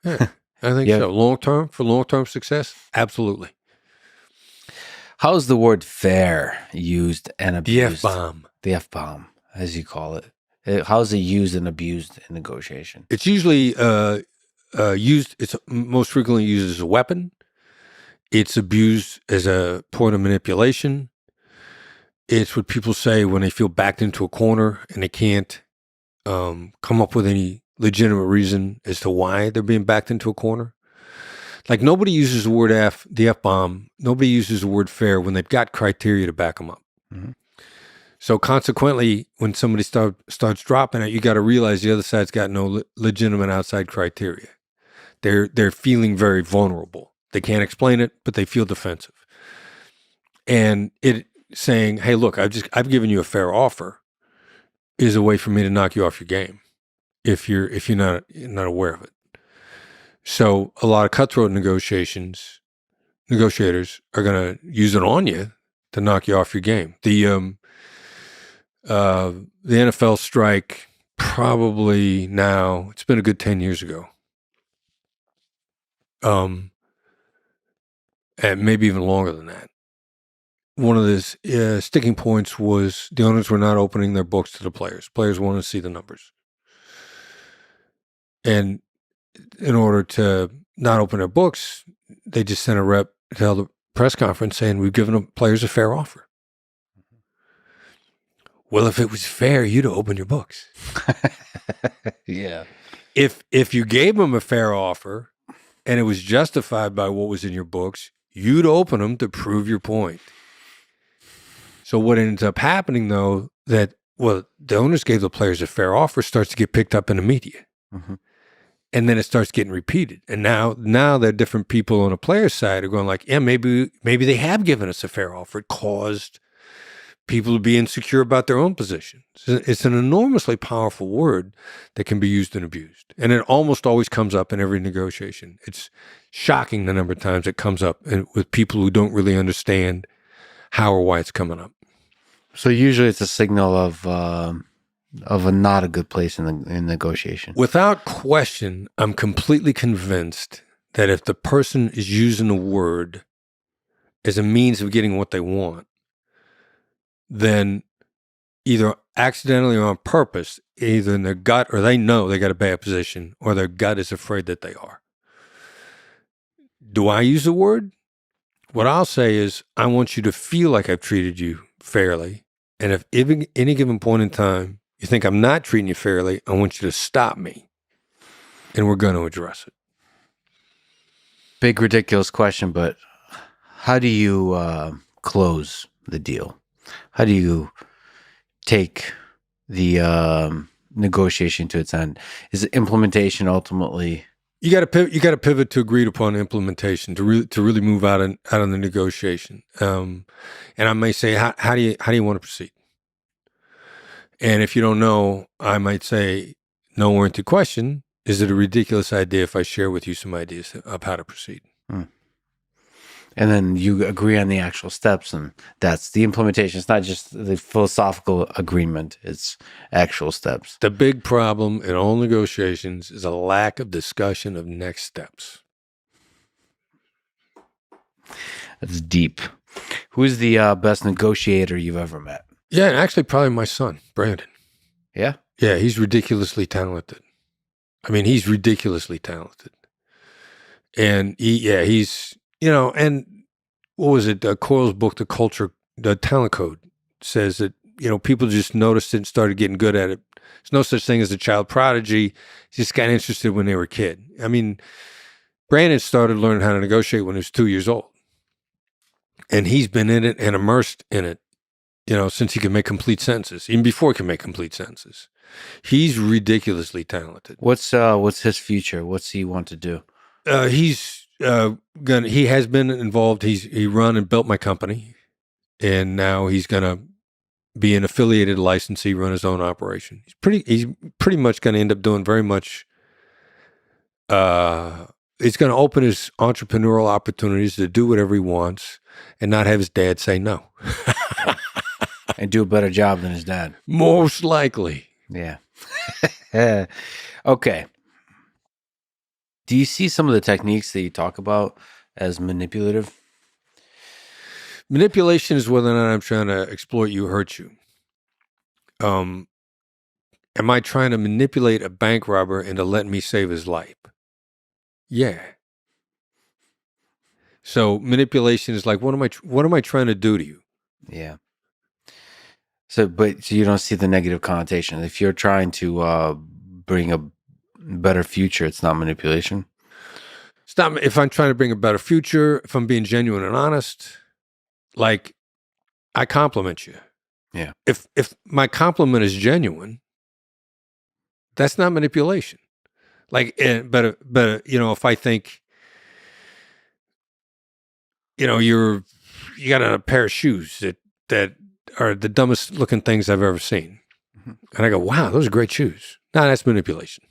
Yeah, I think so. For long-term success, absolutely. How's the word fair used and abused? The F bomb, as you call it. How's it used and abused in negotiation? It's usually used. It's most frequently used as a weapon. It's abused as a point of manipulation. It's what people say when they feel backed into a corner and they can't come up with any legitimate reason as to why they're being backed into a corner. Like nobody uses the word the F-bomb. Nobody uses the word fair when they've got criteria to back them up. Mm-hmm. So consequently, when somebody starts dropping it, you got to realize the other side's got no legitimate outside criteria. They're feeling very vulnerable. They can't explain it, but they feel defensive. And it saying, "Hey, look, I've given you a fair offer," is a way for me to knock you off your game if you're not aware of it. So a lot of cutthroat negotiators are going to use it on you to knock you off your game. The NFL strike, probably now, it's been a good 10 years ago. And maybe even longer than that. One of the sticking points was the owners were not opening their books to the players. Players wanted to see the numbers. And in order to not open their books, they just sent a rep to hold a press conference saying, "We've given the players a fair offer." Well, if it was fair, you'd open your books. Yeah. If you gave them a fair offer and it was justified by what was in your books, you'd open them to prove your point. So what ends up happening, though, the owners gave the players a fair offer starts to get picked up in the media. Mm-hmm. And then it starts getting repeated. And now there are different people on the player's side are going like, yeah, maybe they have given us a fair offer. It caused people to be insecure about their own position. It's an enormously powerful word that can be used and abused. And it almost always comes up in every negotiation. It's shocking the number of times it comes up with people who don't really understand how or why it's coming up. So usually it's a signal of a not a good place in negotiation. Without question, I'm completely convinced that if the person is using the word as a means of getting what they want, then either accidentally or on purpose, either in their gut or they know they got a bad position or their gut is afraid that they are. Do I use the word? What I'll say is I want you to feel like I've treated you fairly. And if any given point in time you think I'm not treating you fairly, I want you to stop me, and we're going to address it. Big, ridiculous question, but how do you close the deal? How do you take the negotiation to its end? Is it implementation ultimately? You got to pivot to agreed upon implementation to really move out of the negotiation. And I may say, how do you want to proceed? And if you don't know, I might say, no warranted question. Is it a ridiculous idea if I share with you some ideas of how to proceed? Hmm. And then you agree on the actual steps, and that's the implementation. It's not just the philosophical agreement. It's actual steps. The big problem in all negotiations is a lack of discussion of next steps. That's deep. Who's the best negotiator you've ever met? Yeah, and actually probably my son, Brandon. Yeah? Yeah, he's ridiculously talented. I mean, he's ridiculously talented. And he's, and what was it? Coyle's book, The Talent Code, says that, people just noticed it and started getting good at it. There's no such thing as a child prodigy. Just got interested when they were a kid. I mean, Brandon started learning how to negotiate when he was 2 years old. And he's been in it and immersed in it, since he could make complete sentences, even before he could make complete sentences. He's ridiculously talented. What's his future? What's he want to do? He has been involved. He run and built my company, and now he's gonna be an affiliated licensee, run his own operation. He's pretty much gonna end up doing very much. It's gonna open his entrepreneurial opportunities to do whatever he wants and not have his dad say no. And do a better job than his dad. Most likely. Yeah. Okay. Do you see some of the techniques that you talk about as manipulative? Manipulation is whether or not I'm trying to exploit you, hurt you. Am I trying to manipulate a bank robber into letting me save his life? Yeah. So manipulation is like, what am I trying to do to you? Yeah. So you don't see the negative connotation. If you're trying to bring a better future, it's not manipulation. It's not. If I'm trying to bring a better future, if I'm being genuine and honest, like I compliment you. Yeah. If my compliment is genuine, that's not manipulation. Like, but if I think, you got a pair of shoes that are the dumbest looking things I've ever seen. Mm-hmm. And I go, wow, those are great shoes. No, that's manipulation.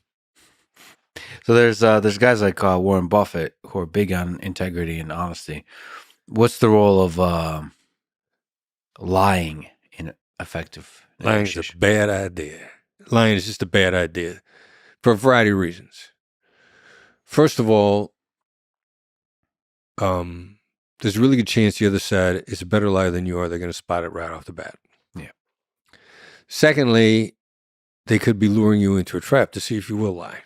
So there's guys like Warren Buffett who are big on integrity and honesty. What's the role of lying in effective Lying is a bad idea. Lying is just a bad idea for a variety of reasons. First of all, there's a really good chance the other side is a better liar than you are. They're going to spot it right off the bat. Yeah. Secondly, they could be luring you into a trap to see if you will lie.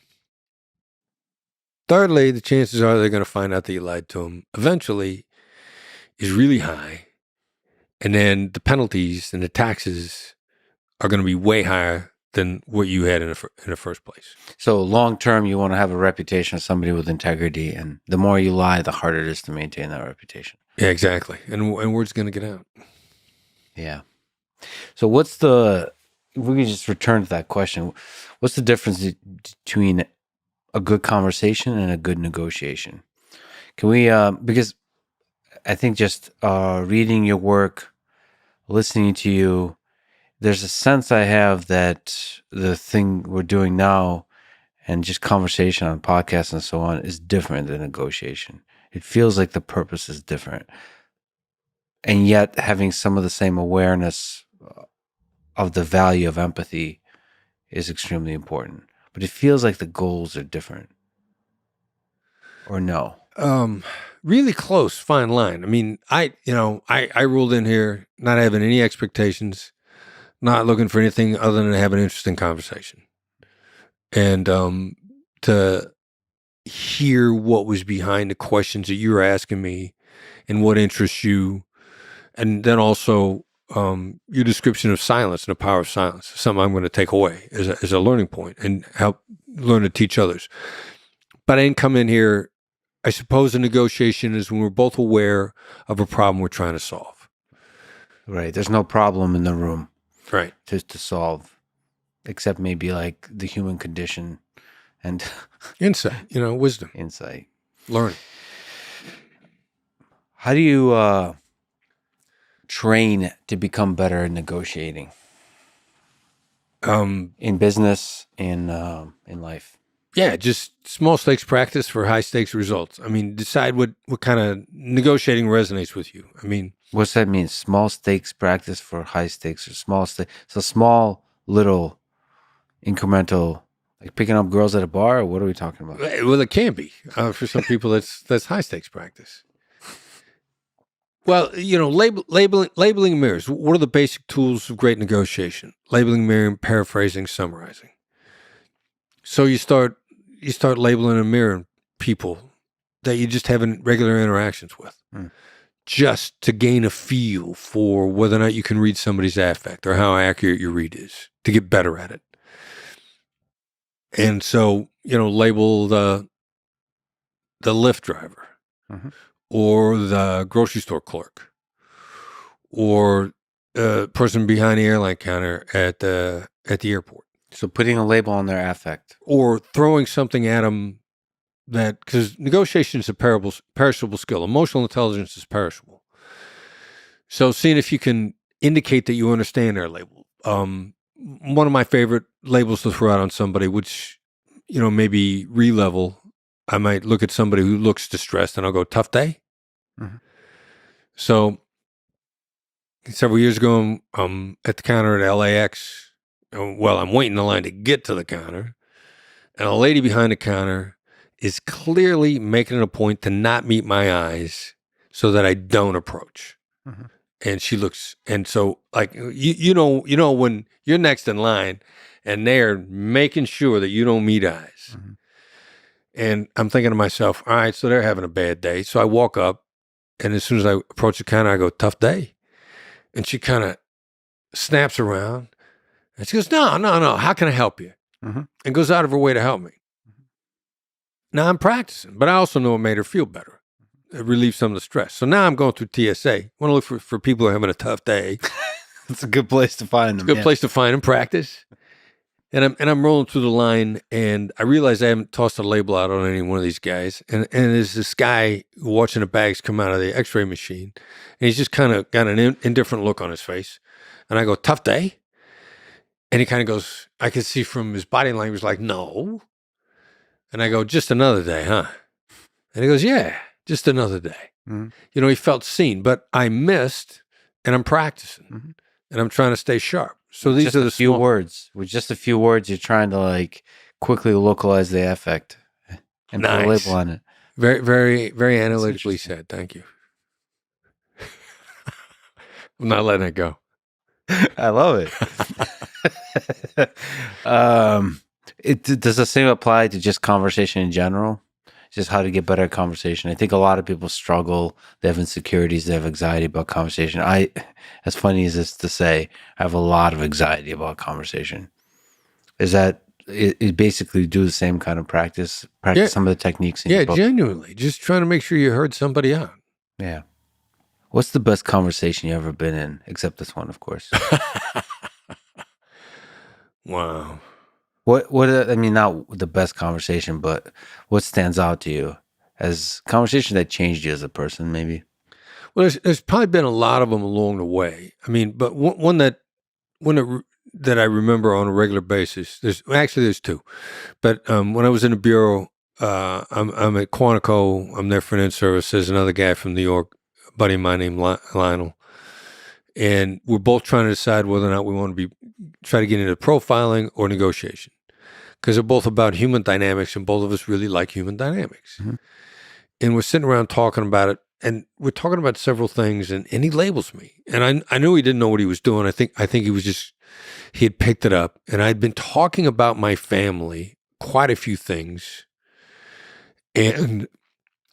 Thirdly, the chances are they're going to find out that you lied to them eventually is really high. And then the penalties and the taxes are going to be way higher than what you had in the first place. So long term, you want to have a reputation of somebody with integrity, and the more you lie, the harder it is to maintain that reputation. Yeah, exactly. And word's going to get out. Yeah. So if we can just return to that question, what's the difference between a good conversation and a good negotiation? Can we, because I think just reading your work, listening to you, there's a sense I have that the thing we're doing now and just conversation on podcasts and so on is different than negotiation. It feels like the purpose is different. And yet having some of the same awareness of the value of empathy is extremely important. But it feels like the goals are different. Or no? Really close, fine line. I mean, I rolled in here not having any expectations, not looking for anything other than to have an interesting conversation. And to hear what was behind the questions that you were asking me and what interests you. And then also your description of silence and the power of silence is something I'm going to take away as a learning point and help learn to teach others. But I didn't come in here. I suppose a negotiation is when we're both aware of a problem we're trying to solve. Right. There's no problem in the room. Right. To solve, except maybe like the human condition and insight, wisdom. Insight. Learning. How do you train to become better at negotiating? In business, in life. Yeah, just small stakes practice for high stakes results. I mean, decide what kind of negotiating resonates with you. I mean, what's that mean? Small stakes practice for high stakes, or small stakes? So small, little, incremental, like picking up girls at a bar. Or what are we talking about? Well, it can be for some people. That's high stakes practice. Well, labeling mirrors. What are the basic tools of great negotiation? Labeling, mirroring, paraphrasing, summarizing. So you start labeling and mirroring people that you just having regular interactions with. just to gain a feel for whether or not you can read somebody's affect or how accurate your read is, to get better at it. And so, label the Lyft driver or the grocery store clerk or person behind the airline counter at the airport. So putting a label on their affect. Or throwing something at them because negotiation is a perishable skill. Emotional intelligence is perishable. So seeing if you can indicate that you understand their label. One of my favorite labels to throw out on somebody, which, maybe re-level, I might look at somebody who looks distressed and I'll go, tough day. So several years ago, I'm at the counter at LAX. Well, I'm waiting in line to get to the counter. And a lady behind the counter is clearly making it a point to not meet my eyes so that I don't approach. And she looks, and so like, you know, when you're next in line and they're making sure that you don't meet eyes. And I'm thinking to myself, all right, so they're having a bad day. So I walk up, and as soon as I approach the counter, I go, tough day. And she kind of snaps around and she goes, no, how can I help you? And goes out of her way to help me. Now I'm practicing, but I also know it made her feel better. It relieved some of the stress. So now I'm going through TSA. I want to look for people who are having a tough day. It's a good place to find them. It's a good place to find them, practice. And I'm rolling through the line, and I realize I haven't tossed a label out on any one of these guys. And there's this guy watching the bags come out of the x-ray machine, and he's just kind of got an indifferent look on his face. And I go, tough day? And he kind of goes, I could see from his body language like, no. And I go, just another day, huh? And he goes, yeah, just another day. He felt seen, but I missed, and I'm practicing, and I'm trying to stay sharp. So these just are the few words. With just a few words, you're trying to like quickly localize the affect and put a label on it. Very, very, very analytically said. Thank you. I'm not letting it go. I love it. Does the same apply to just conversation in general? Just how to get better at conversation. I think a lot of people struggle. They have insecurities. They have anxiety about conversation. As funny as it's to say, I have a lot of anxiety about conversation. Is that it basically do the same kind of practice some of the techniques in your book? Genuinely. Just trying to make sure you heard somebody out. Yeah. What's the best conversation you ever been in? Except this one, of course. Wow. What I mean, not the best conversation, but what stands out to you as conversation that changed you as a person, maybe? Well, there's probably been a lot of them along the way. I mean, but one that I remember on a regular basis, there's two. But when I was in the bureau, I'm at Quantico. I'm there for an in-service. There's another guy from New York, a buddy of mine named Lionel. And we're both trying to decide whether or not we want to try to get into profiling or negotiation, because they're both about human dynamics, and both of us really like human dynamics. And we're sitting around talking about it, and we're talking about several things, and he labels me. And I knew he didn't know what he was doing. I think he had picked it up, and I'd been talking about my family, quite a few things. And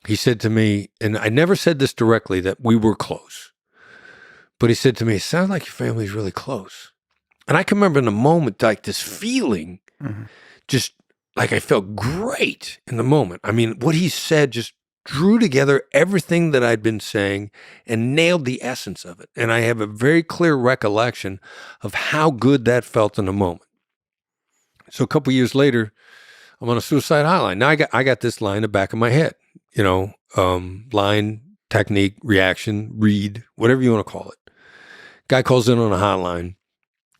he said to me, and I never said this directly, that we were close. But he said to me, it sounds like your family's really close. And I can remember in the moment, like this feeling, just like I felt great in the moment. I mean, what he said just drew together everything that I'd been saying and nailed the essence of it. And I have a very clear recollection of how good that felt in the moment. So a couple years later, I'm on a suicide hotline. Now I got this line in the back of my head, line, technique, reaction, read, whatever you want to call it. Guy calls in on a hotline,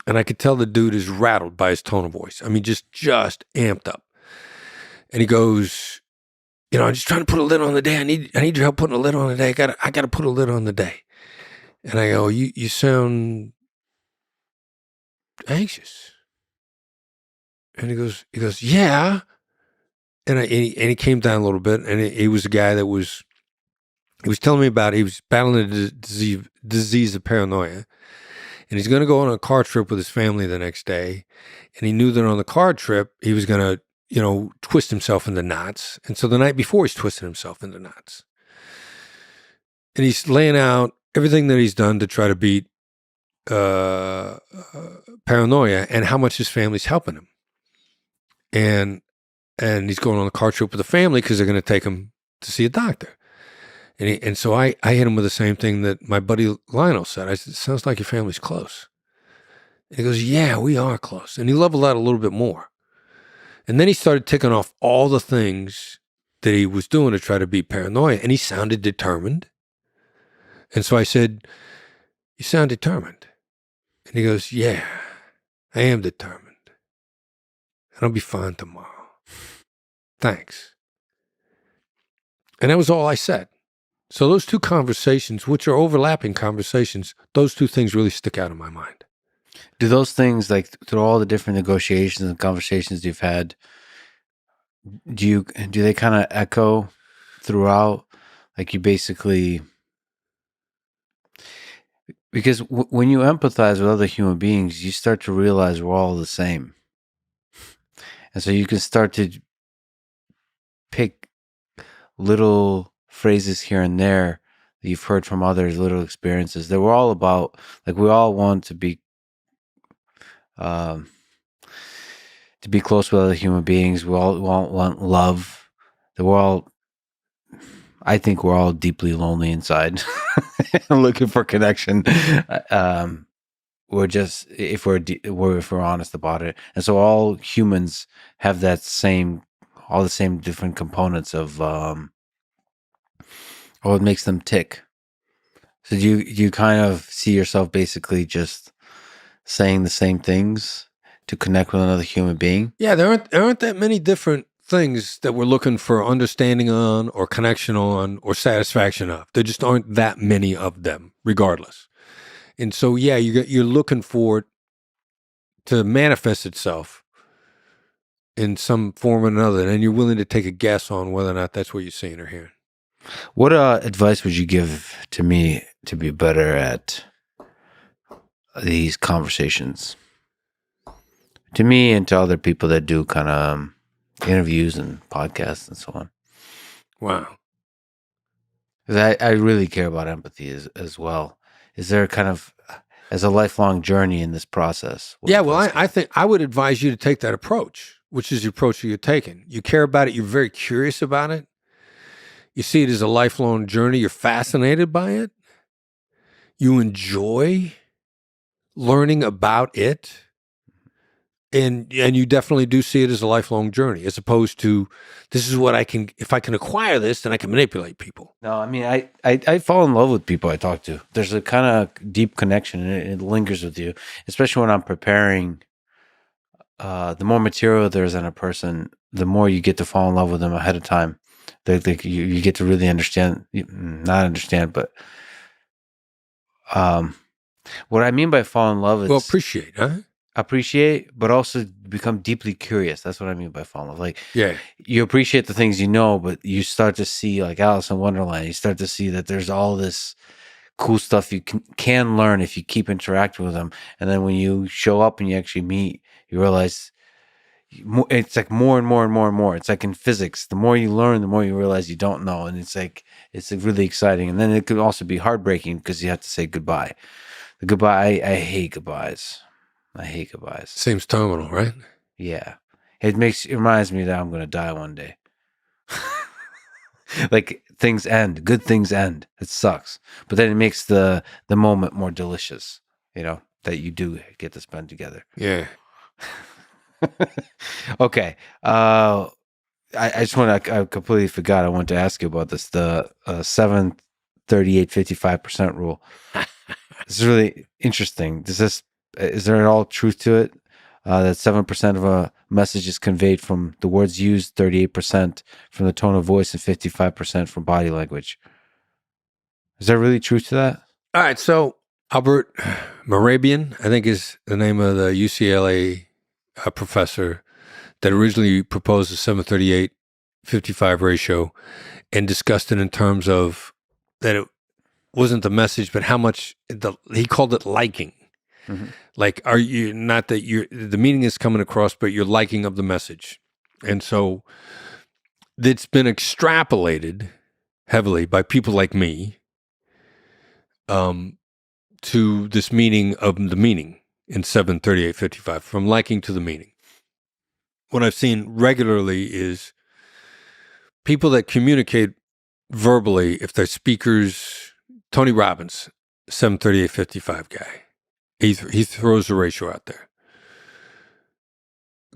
and I could tell the dude is rattled by his tone of voice. I mean, just amped up. And he goes, I'm just trying to put a lid on the day. I need your help putting a lid on the day. I got to put a lid on the day. And I go, you sound anxious. And he goes, yeah. And he came down a little bit, and he was a guy that was. He was telling me about he was battling a disease of paranoia, and he's going to go on a car trip with his family the next day, and he knew that on the car trip he was going to, twist himself into knots, and so the night before he's twisting himself into knots. and he's laying out everything that he's done to try to beat paranoia and how much his family's helping him. And he's going on a car trip with the family because they're going to take him to see a doctor. And so I hit him with the same thing that my buddy Lionel said. I said, it sounds like your family's close. And he goes, yeah, we are close. And he leveled out a little bit more. And then he started ticking off all the things that he was doing to try to beat paranoia. And he sounded determined. And so I said, you sound determined. And he goes, yeah, I am determined. And I'll be fine tomorrow. Thanks. And that was all I said. So those two conversations, which are overlapping conversations, those two things really stick out in my mind. Do those things, like through all the different negotiations and conversations you've had, do they kind of echo throughout? Like you basically, because when you empathize with other human beings, you start to realize we're all the same. And so you can start to pick little phrases here and there that you've heard from others, little experiences that we're all about. Like we all want to be close with other human beings. We all want love. I think we're all deeply lonely inside, looking for connection. We're just if we're honest about it, and so all humans have all the same different components of what makes them tick. So do you kind of see yourself basically just saying the same things to connect with another human being? Yeah, there aren't that many different things that we're looking for understanding on or connection on or satisfaction of. There just aren't that many of them, regardless. And so, yeah, you're looking for it to manifest itself in some form or another, and you're willing to take a guess on whether or not that's what you're seeing or hearing. What advice would you give to me to be better at these conversations? To me and to other people that do kind of interviews and podcasts and so on. Wow. Because I really care about empathy as well. Is there kind of, as a lifelong journey in this process? Yeah, well, I think I would advise you to take that approach, which is the approach that you're taking. You care about it. You're very curious about it. You see it as a lifelong journey. You're fascinated by it. You enjoy learning about it. And you definitely do see it as a lifelong journey, as opposed to this is what if I can acquire this, then I can manipulate people. No, I mean, I fall in love with people I talk to. There's a kind of deep connection, and it lingers with you, especially when I'm preparing. The more material there is in a person, the more you get to fall in love with them ahead of time. You get to really not understand, but what I mean by fall in love is appreciate, huh? Appreciate, but also become deeply curious. That's what I mean by fall in love. Like, yeah, you appreciate the things you know, but you start to see, like Alice in Wonderland, you start to see that there's all this cool stuff you can learn if you keep interacting with them. And then when you show up and you actually meet, you realize it's like more and more and more and more. It's like in physics, the more you learn, the more you realize you don't know. And it's really exciting. And then it could also be heartbreaking because you have to say goodbye. The goodbye, I hate goodbyes. I hate goodbyes. Seems terminal, right? Yeah. It reminds me that I'm going to die one day. Like things end, good things end. It sucks. But then it makes the moment more delicious, that you do get to spend together. Yeah. Okay. I just I completely forgot. I wanted to ask you about this. The 7-38-55% rule. This is really interesting. Is there at all truth to it? That 7% of a message is conveyed from the words used, 38% from the tone of voice, and 55% from body language. Is there really truth to that? All right. So Albert Mehrabian, I think is the name of the UCLA professor that originally proposed the 7-38-55 ratio and discussed it in terms of that it wasn't the message, but how much he called it liking. Mm-hmm. Like, are you not that the meaning is coming across, but you're liking of the message. And so it's been extrapolated heavily by people like me to this meaning of the meaning in 73855, from liking to the meaning. What I've seen regularly is people that communicate verbally, if they're speakers, Tony Robbins, 73855 guy, he throws a ratio out there.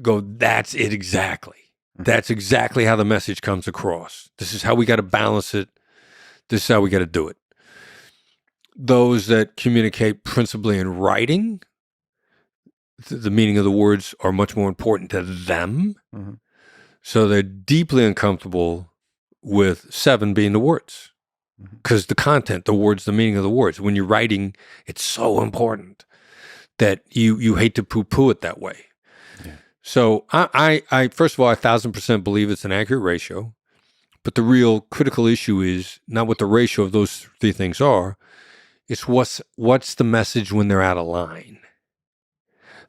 Go, that's it exactly. That's exactly how the message comes across. This is how we got to balance it. This is how we got to do it. Those that communicate principally in writing, the meaning of the words are much more important to them. Mm-hmm. So they're deeply uncomfortable with 7 being the words. Because the content, the words, the meaning of the words. When you're writing, it's so important that you hate to poo-poo it that way. Yeah. So I first of all, 1,000% believe it's an accurate ratio. But the real critical issue is not what the ratio of those 3 things are. It's what's the message when they're out of line.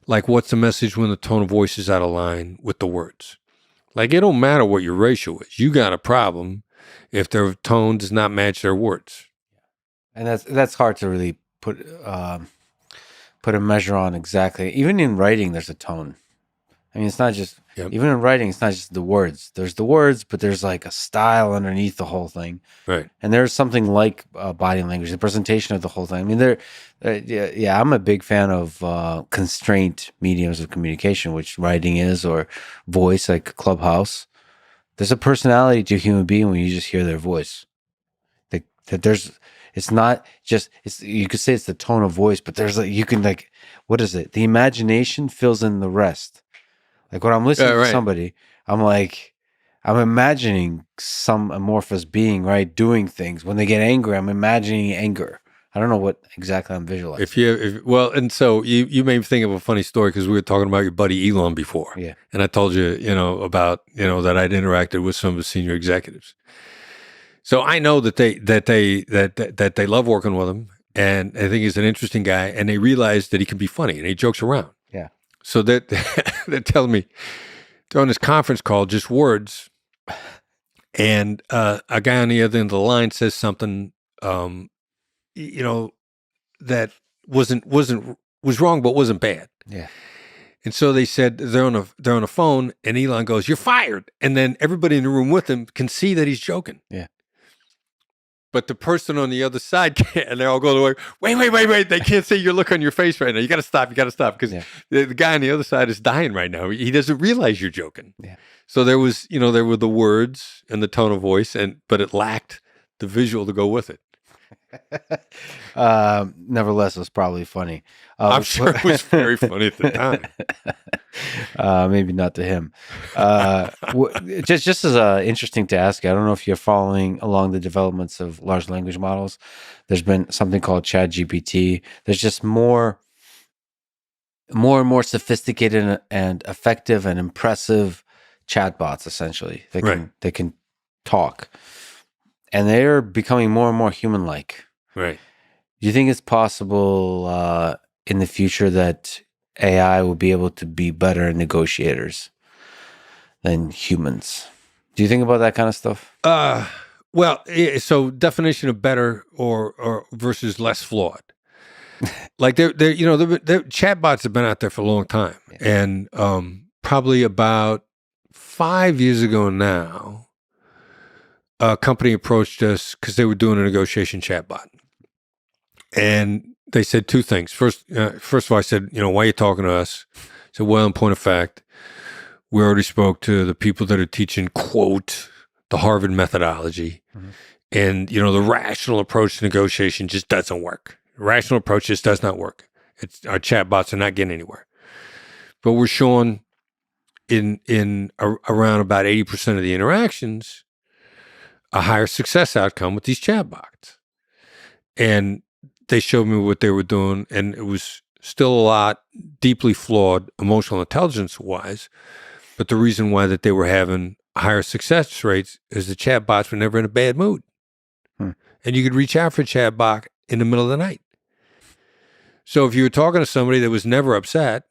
Like, what's the message when the tone of voice is out of line with the words? Like, it don't matter what your ratio is. You got a problem if their tone does not match their words. And that's hard to really put a measure on exactly. Even in writing, there's a tone. I mean, it's not just, even in writing, it's not just the words. There's the words, but there's like a style underneath the whole thing. Right. And there's something like body language, the presentation of the whole thing. I mean, I'm a big fan of constraint mediums of communication, which writing is, or voice, like Clubhouse. There's a personality to a human being when you just hear their voice. It's not just, you could say it's the tone of voice, but there's like, you can like, what is it? The imagination fills in the rest. Like when I'm listening to somebody, I'm like, I'm imagining some amorphous being, right, doing things. When they get angry, I'm imagining anger. I don't know what exactly I'm visualizing. And so you made me think of a funny story because we were talking about your buddy Elon before. Yeah. And I told you, about, that I'd interacted with some of the senior executives. So I know that they love working with him, and I think he's an interesting guy, and they realize that he can be funny and he jokes around. Yeah. So they're telling me they're on this conference call, just words, and a guy on the other end of the line says something, that was wrong but wasn't bad. Yeah. And so they said they're on a phone, and Elon goes, "You're fired," and then everybody in the room with him can see that he's joking. Yeah. But the person on the other side can't, and they're all going away. Wait. They can't see your look on your face right now. You got to stop. Because the guy on the other side is dying right now. He doesn't realize you're joking. Yeah. So there were the words and the tone of voice, but it lacked the visual to go with it. Nevertheless, it was probably funny. I'm sure it was very funny at the time. Maybe not to him. Just as interesting to ask you, I don't know if you're following along the developments of large language models. There's been something called ChatGPT. There's just more and more sophisticated and effective and impressive chatbots. Essentially, they can talk, and they're becoming more and more human-like. Right. Do you think it's possible in the future that AI will be able to be better negotiators than humans? Do you think about that kind of stuff? Well, so definition of better or versus less flawed. Like they're chatbots have been out there for a long time, and probably about 5 years ago now, a company approached us because they were doing a negotiation chatbot. And they said 2 things. First of all, I said, why are you talking to us? I said, well, in point of fact, we already spoke to the people that are teaching, quote, the Harvard methodology. Mm-hmm. And, the rational approach to negotiation just doesn't work. The rational approach just does not work. Our chatbots are not getting anywhere. But we're showing in around about 80% of the interactions, a higher success outcome with these chatbots. And they showed me what they were doing, and it was still a lot deeply flawed emotional intelligence-wise. But the reason why that they were having higher success rates is the chatbots were never in a bad mood. And you could reach out for a chatbot in the middle of the night. So if you were talking to somebody that was never upset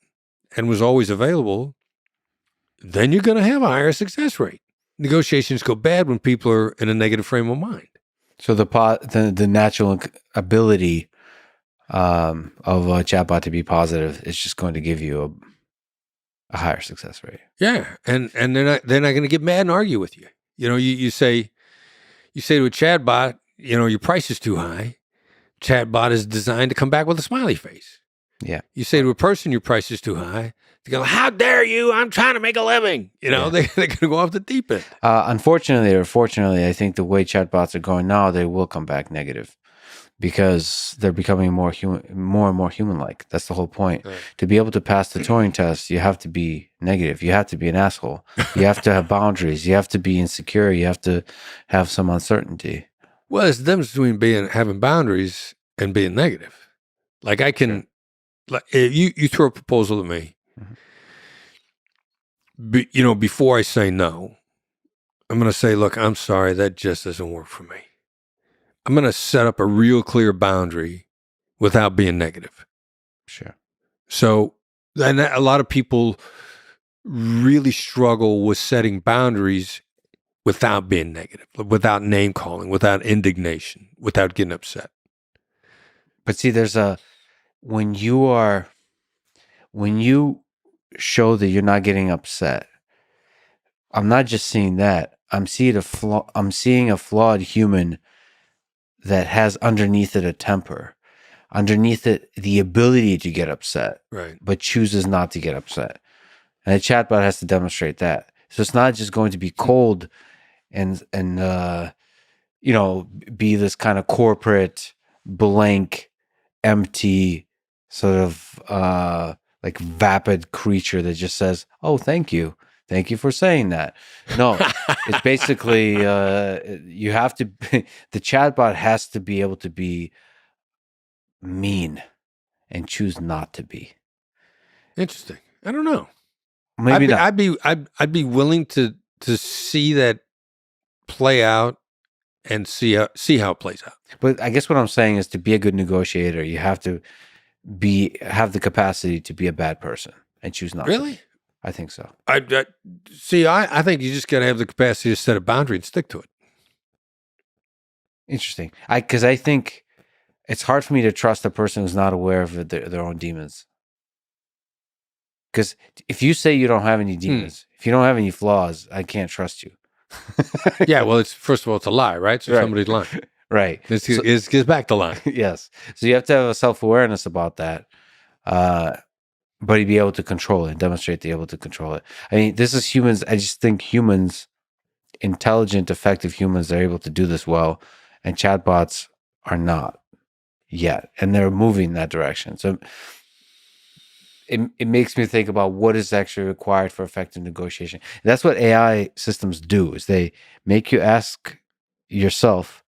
and was always available, then you're going to have a higher success rate. Negotiations go bad when people are in a negative frame of mind. So the natural ability of a chatbot to be positive is just going to give you a higher success rate. Yeah, and they're not going to get mad and argue with you. You know, you say to a chatbot, you know, your price is too high. Chatbot is designed to come back with a smiley face. Yeah. You say to a person, your price is too high. They go, how dare you? I'm trying to make a living. You know, they're going to go off the deep end. Unfortunately or fortunately, I think the way chatbots are going now, they will come back negative because they're becoming more and more human-like. That's the whole point. Right. To be able to pass the Turing test, you have to be negative. You have to be an asshole. You have to have boundaries. You have to be insecure. You have to have some uncertainty. Well, it's the difference between having boundaries and being negative. Like I can, like if you throw a proposal to me, you know, before I say no, I'm going to say, look, I'm sorry, that just doesn't work for me. I'm going to set up a real clear boundary without being negative. Sure. So, and a lot of people really struggle with setting boundaries without being negative, without name calling, without indignation, without getting upset. But see, when you show that you're not getting upset, I'm not just seeing that. I'm seeing a flawed human that has underneath it a temper, underneath it the ability to get upset, Right. but chooses not to get upset. And a chatbot has to demonstrate that. So it's not just going to be cold and you know, be this kind of corporate, blank, empty, sort of like vapid creature that just says, "Oh, thank you for saying that." No, it's basically you have to. The chatbot has to be able to be mean and choose not to be. Interesting. I don't know. Maybe not. I'd be willing to see that play out and see how it plays out. But I guess what I'm saying is to be a good negotiator, you have to have the capacity to be a bad person and choose not to. Really? I think so. I think you just got to have the capacity to set a boundary and stick to it. Interesting. Because I think it's hard for me to trust a person who's not aware of their own demons. Because if you say you don't have any demons, if you don't have any flaws, I can't trust you. Yeah, well, first of all, it's a lie, right? So Right. somebody's lying. Right. It gets back to lying. Yes. So you have to have a self-awareness about that, but you be able to control it, demonstrate to be able to control it. I mean, this is humans. I just think humans, intelligent, effective humans, are able to do this well, and chatbots are not yet, and they're moving in that direction. So it makes me think about what is actually required for effective negotiation. And that's what AI systems do, is they make you ask yourself,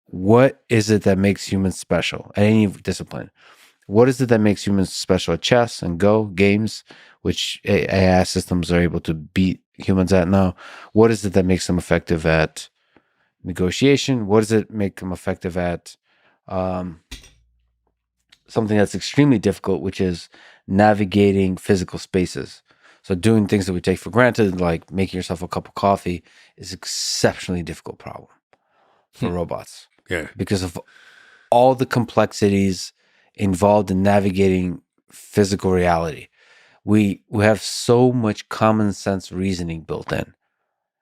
what is it that makes humans special at any discipline? What is it that makes humans special at chess and Go games, which AI systems are able to beat humans at now? What is it that makes them effective at negotiation? What does it make them effective at something that's extremely difficult, which is navigating physical spaces? So doing things that we take for granted, like making yourself a cup of coffee, is exceptionally difficult problem for robots. Yeah. Because of all the complexities involved in navigating physical reality. We have so much common sense reasoning built in,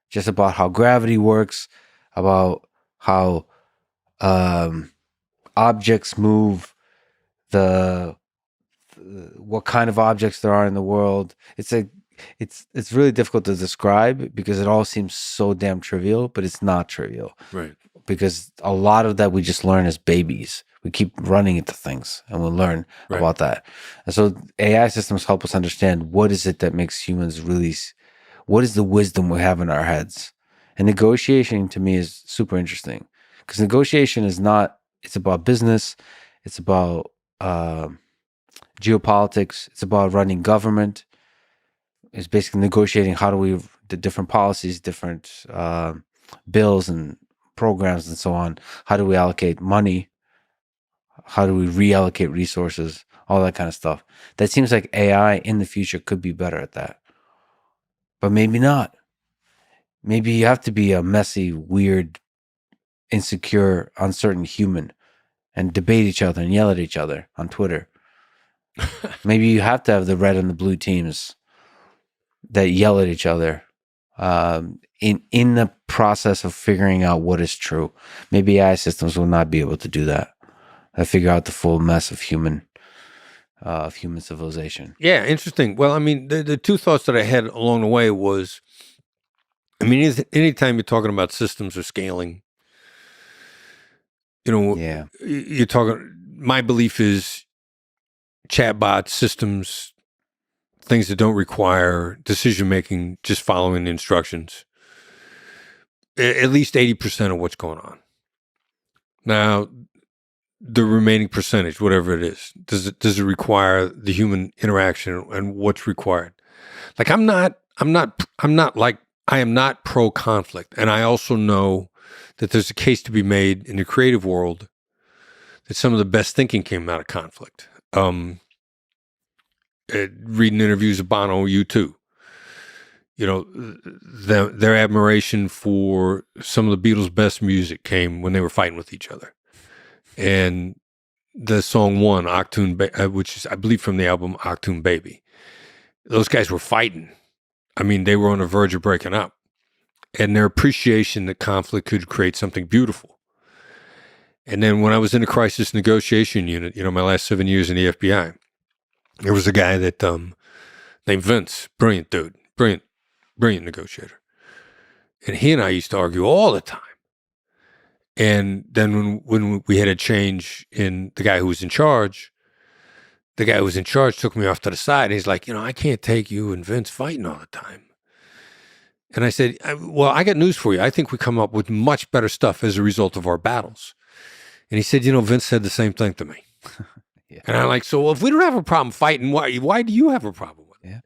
just about how gravity works, about how objects move, what kind of objects there are in the world. It's really difficult to describe because it all seems so damn trivial, but it's not trivial. Right. Because a lot of that we just learn as babies. We keep running into things and we'll learn about that. And so AI systems help us understand what is it that makes humans really, what is the wisdom we have in our heads. And negotiation to me is super interesting because negotiation is not, it's about business. It's about geopolitics. It's about running government. It's basically negotiating the different policies, different bills and programs and so on. How do we allocate money? How do we reallocate resources? All that kind of stuff. That seems like AI in the future could be better at that. But maybe not. Maybe you have to be a messy, weird insecure, uncertain human and debate each other and yell at each other on Twitter. Maybe you have to have the red and the blue teams that yell at each other in the process of figuring out what is true. Maybe AI systems will not be able to do that. Figure out the full mess of human civilization. Yeah, interesting. Well, I mean, the two thoughts that I had along the way was, I mean, anytime you're talking about systems or scaling, you're talking, my belief is chatbots, systems, things that don't require decision-making, just following the instructions, at least 80% of what's going on. Now, the remaining percentage, whatever it is, does it require the human interaction and what's required? Like, I am not pro-conflict. And I also know that there's a case to be made in the creative world that some of the best thinking came out of conflict. Reading interviews of Bono, U2, their admiration for some of the Beatles' best music came when they were fighting with each other. And the song One, Octoon, which is, I believe, from the album Octoon Baby, those guys were fighting. I mean, they were on the verge of breaking up. And their appreciation that conflict could create something beautiful. And then when I was in the crisis negotiation unit, my last 7 years in the FBI, there was a guy that named Vince, brilliant dude, brilliant negotiator. And he and I used to argue all the time. And then when we had a change in the guy who was in charge, took me off to the side. And he's like, I can't take you and Vince fighting all the time. And I said, well, I got news for you. I think we come up with much better stuff as a result of our battles. And he said, Vince said the same thing to me. Yeah. And I'm like, so if we don't have a problem fighting, why do you have a problem with it? Yeah.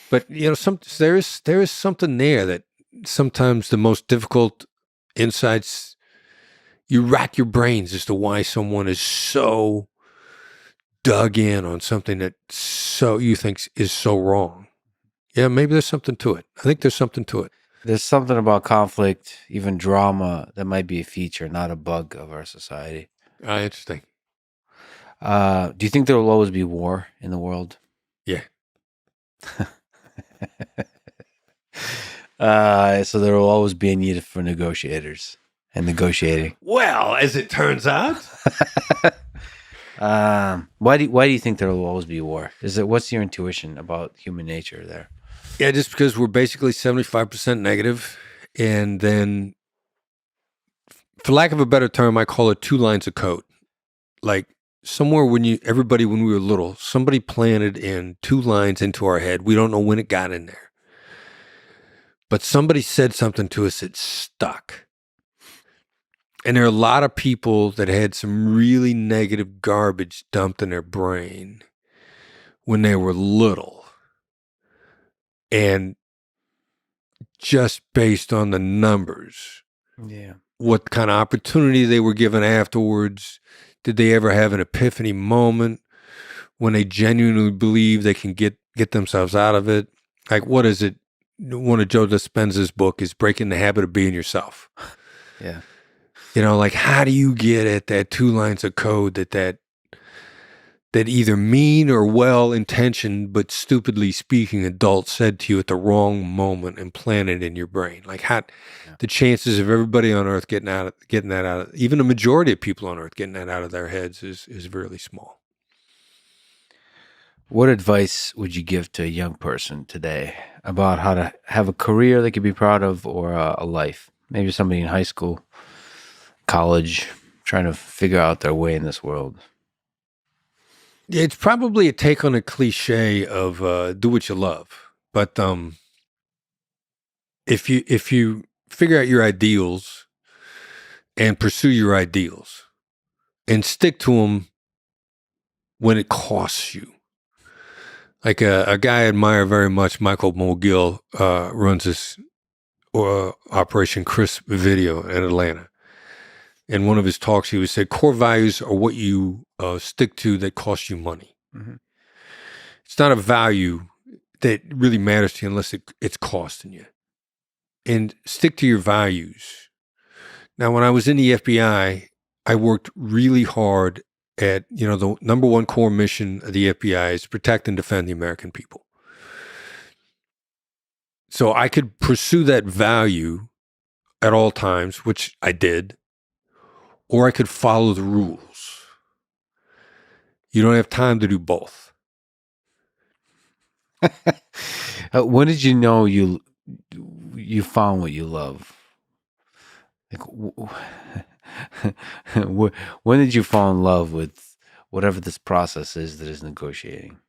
But, there is something there that sometimes the most difficult insights, you rack your brains as to why someone is so dug in on something that you think is so wrong. Yeah, maybe there's something to it. I think there's something to it. There's something about conflict, even drama, that might be a feature, not a bug of our society. Interesting. Do you think there will always be war in the world? Yeah. So there will always be a need for negotiators and negotiating. Well, as it turns out. Why do you think there will always be war? What's your intuition about human nature there? Yeah, just because we're basically 75% negative, and then, for lack of a better term, I call it 2 lines of code. Like somewhere when we were little, somebody planted in 2 lines into our head. We don't know when it got in there, but somebody said something to us that stuck. And there are a lot of people that had some really negative garbage dumped in their brain when they were little. And just based on the numbers, what kind of opportunity they were given afterwards, did they ever have an epiphany moment when they genuinely believe they can get themselves out of it? Like, what is it? One of Joe Dispenza's book is Breaking the Habit of Being Yourself. Yeah. Like, how do you get at that 2 lines of code that either mean or well-intentioned but stupidly speaking adult said to you at the wrong moment and planted in your brain? Like, the chances of everybody on Earth getting that out of, even a majority of people on Earth getting that out of their heads is really small. What advice would you give to a young person today about how to have a career they could be proud of, or a life? Maybe somebody in high school, college, trying to figure out their way in this world. Yeah, it's probably a take on a cliche of do what you love. But if you figure out your ideals and pursue your ideals and stick to them when it costs you. Like a guy I admire very much, Michael Mogill, runs this Operation Crisp video in Atlanta. In one of his talks, he would say, core values are what you stick to that costs you money. Mm-hmm. It's not a value that really matters to you unless it's costing you. And stick to your values. Now, when I was in the FBI, I worked really hard at, the number one core mission of the FBI is to protect and defend the American people. So I could pursue that value at all times, which I did, or I could follow the rules. You don't have time to do both. When did you know you found what you love? Like, when did you fall in love with whatever this process is that is negotiating?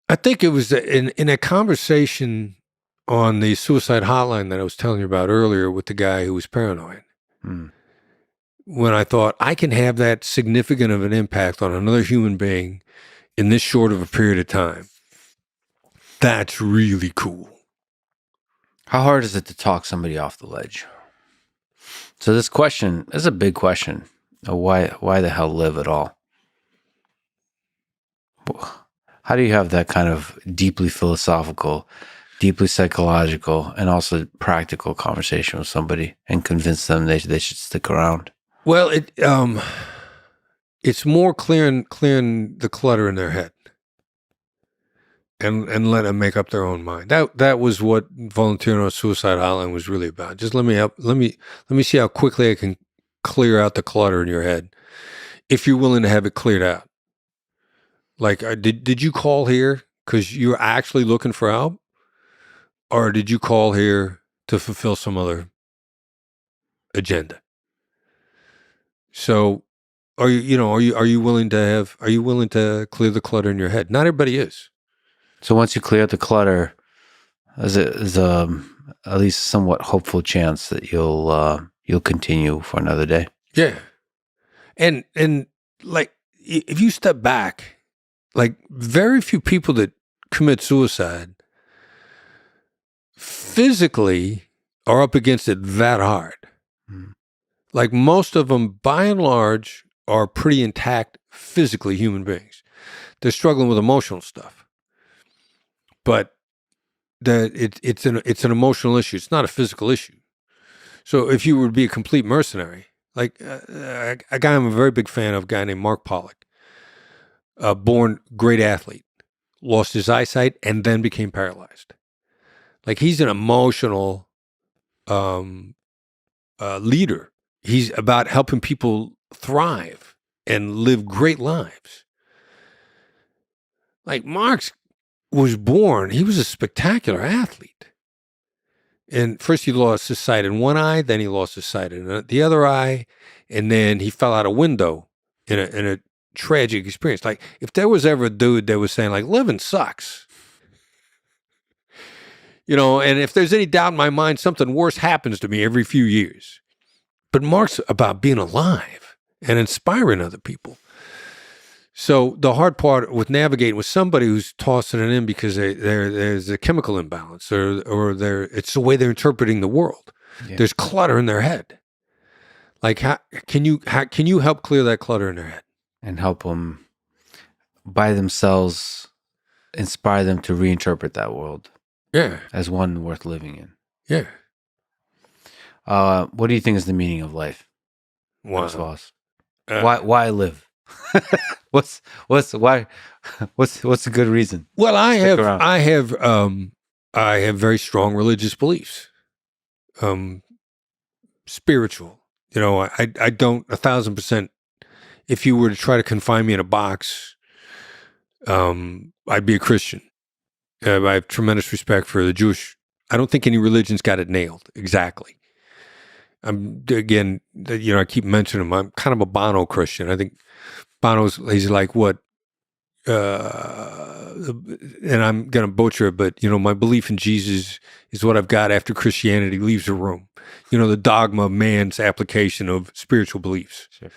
I think it was in a conversation on the suicide hotline that I was telling you about earlier with the guy who was paranoid. When I thought I can have that significant of an impact on another human being in this short of a period of time. That's really cool. How hard is it to talk somebody off the ledge? So this question is a big question. Why the hell live at all? How do you have that kind of deeply philosophical, deeply psychological, and also practical conversation with somebody and convince them they should stick around? Well, it's more clearing the clutter in their head. And let them make up their own mind. That was what volunteering on a suicide hotline was really about. Just let me see how quickly I can clear out the clutter in your head, if you're willing to have it cleared out. Like, did you call here because you're actually looking for help, or did you call here to fulfill some other agenda? So, are you willing to clear the clutter in your head? Not everybody is. So once you clear out the clutter, there's at least somewhat hopeful chance that you'll continue for another day. Yeah, and like if you step back, like very few people that commit suicide physically are up against it that hard. Like most of them, by and large, are pretty intact physically human beings. They're struggling with emotional stuff. But it's an emotional issue. It's not a physical issue. So if you were to be a complete mercenary, like a guy I'm a very big fan of, a guy named Mark Pollock, born great athlete, lost his eyesight and then became paralyzed. Like he's an emotional leader. He's about helping people thrive and live great lives. Like Mark's was born, he was a spectacular athlete. And first he lost his sight in one eye, then he lost his sight in the other eye, and then he fell out a window in a tragic experience. Like if there was ever a dude that was saying like, living sucks, and if there's any doubt in my mind, something worse happens to me every few years. But Mark's about being alive and inspiring other people. So the hard part with navigating with somebody who's tossing it in because there's a chemical imbalance or it's the way they're interpreting the world. Yeah. There's clutter in their head. Like how can you help clear that clutter in their head and help them by themselves, inspire them to reinterpret that world? Yeah, as one worth living in. Yeah. What do you think is the meaning of life? Wow. Voss? Why live? What's a good reason? Well, I have very strong religious beliefs. Spiritual. I don't 1,000%. If you were to try to confine me in a box, I'd be a Christian. I have tremendous respect for the Jewish. I don't think any religion's got it nailed exactly. I keep mentioning him. I'm kind of a Bono Christian. I think he's like what, and I'm going to butcher it, but, my belief in Jesus is what I've got after Christianity leaves the room. The dogma of man's application of spiritual beliefs. Sure.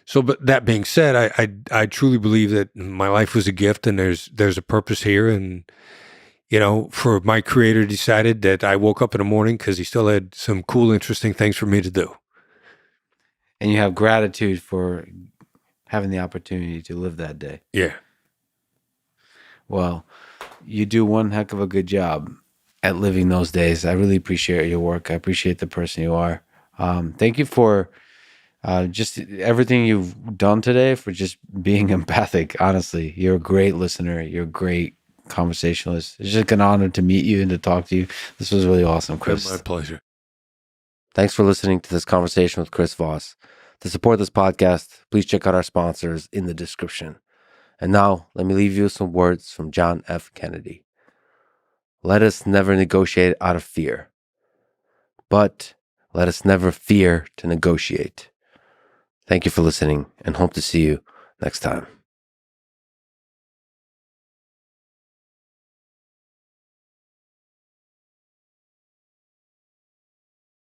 So, but that being said, I truly believe that my life was a gift and there's a purpose here. And, for my creator decided that I woke up in the morning because he still had some cool, interesting things for me to do. And you have gratitude for having the opportunity to live that day. Yeah. Well, you do one heck of a good job at living those days. I really appreciate your work. I appreciate the person you are. Thank you for just everything you've done today, for just being empathic. Honestly, you're a great listener. You're a great conversationalist. It's just an honor to meet you and to talk to you. This was really awesome, Chris. My pleasure. Thanks for listening to this conversation with Chris Voss. To support this podcast, please check out our sponsors in the description. And now, let me leave you with some words from John F. Kennedy. Let us never negotiate out of fear, but let us never fear to negotiate. Thank you for listening, and hope to see you next time.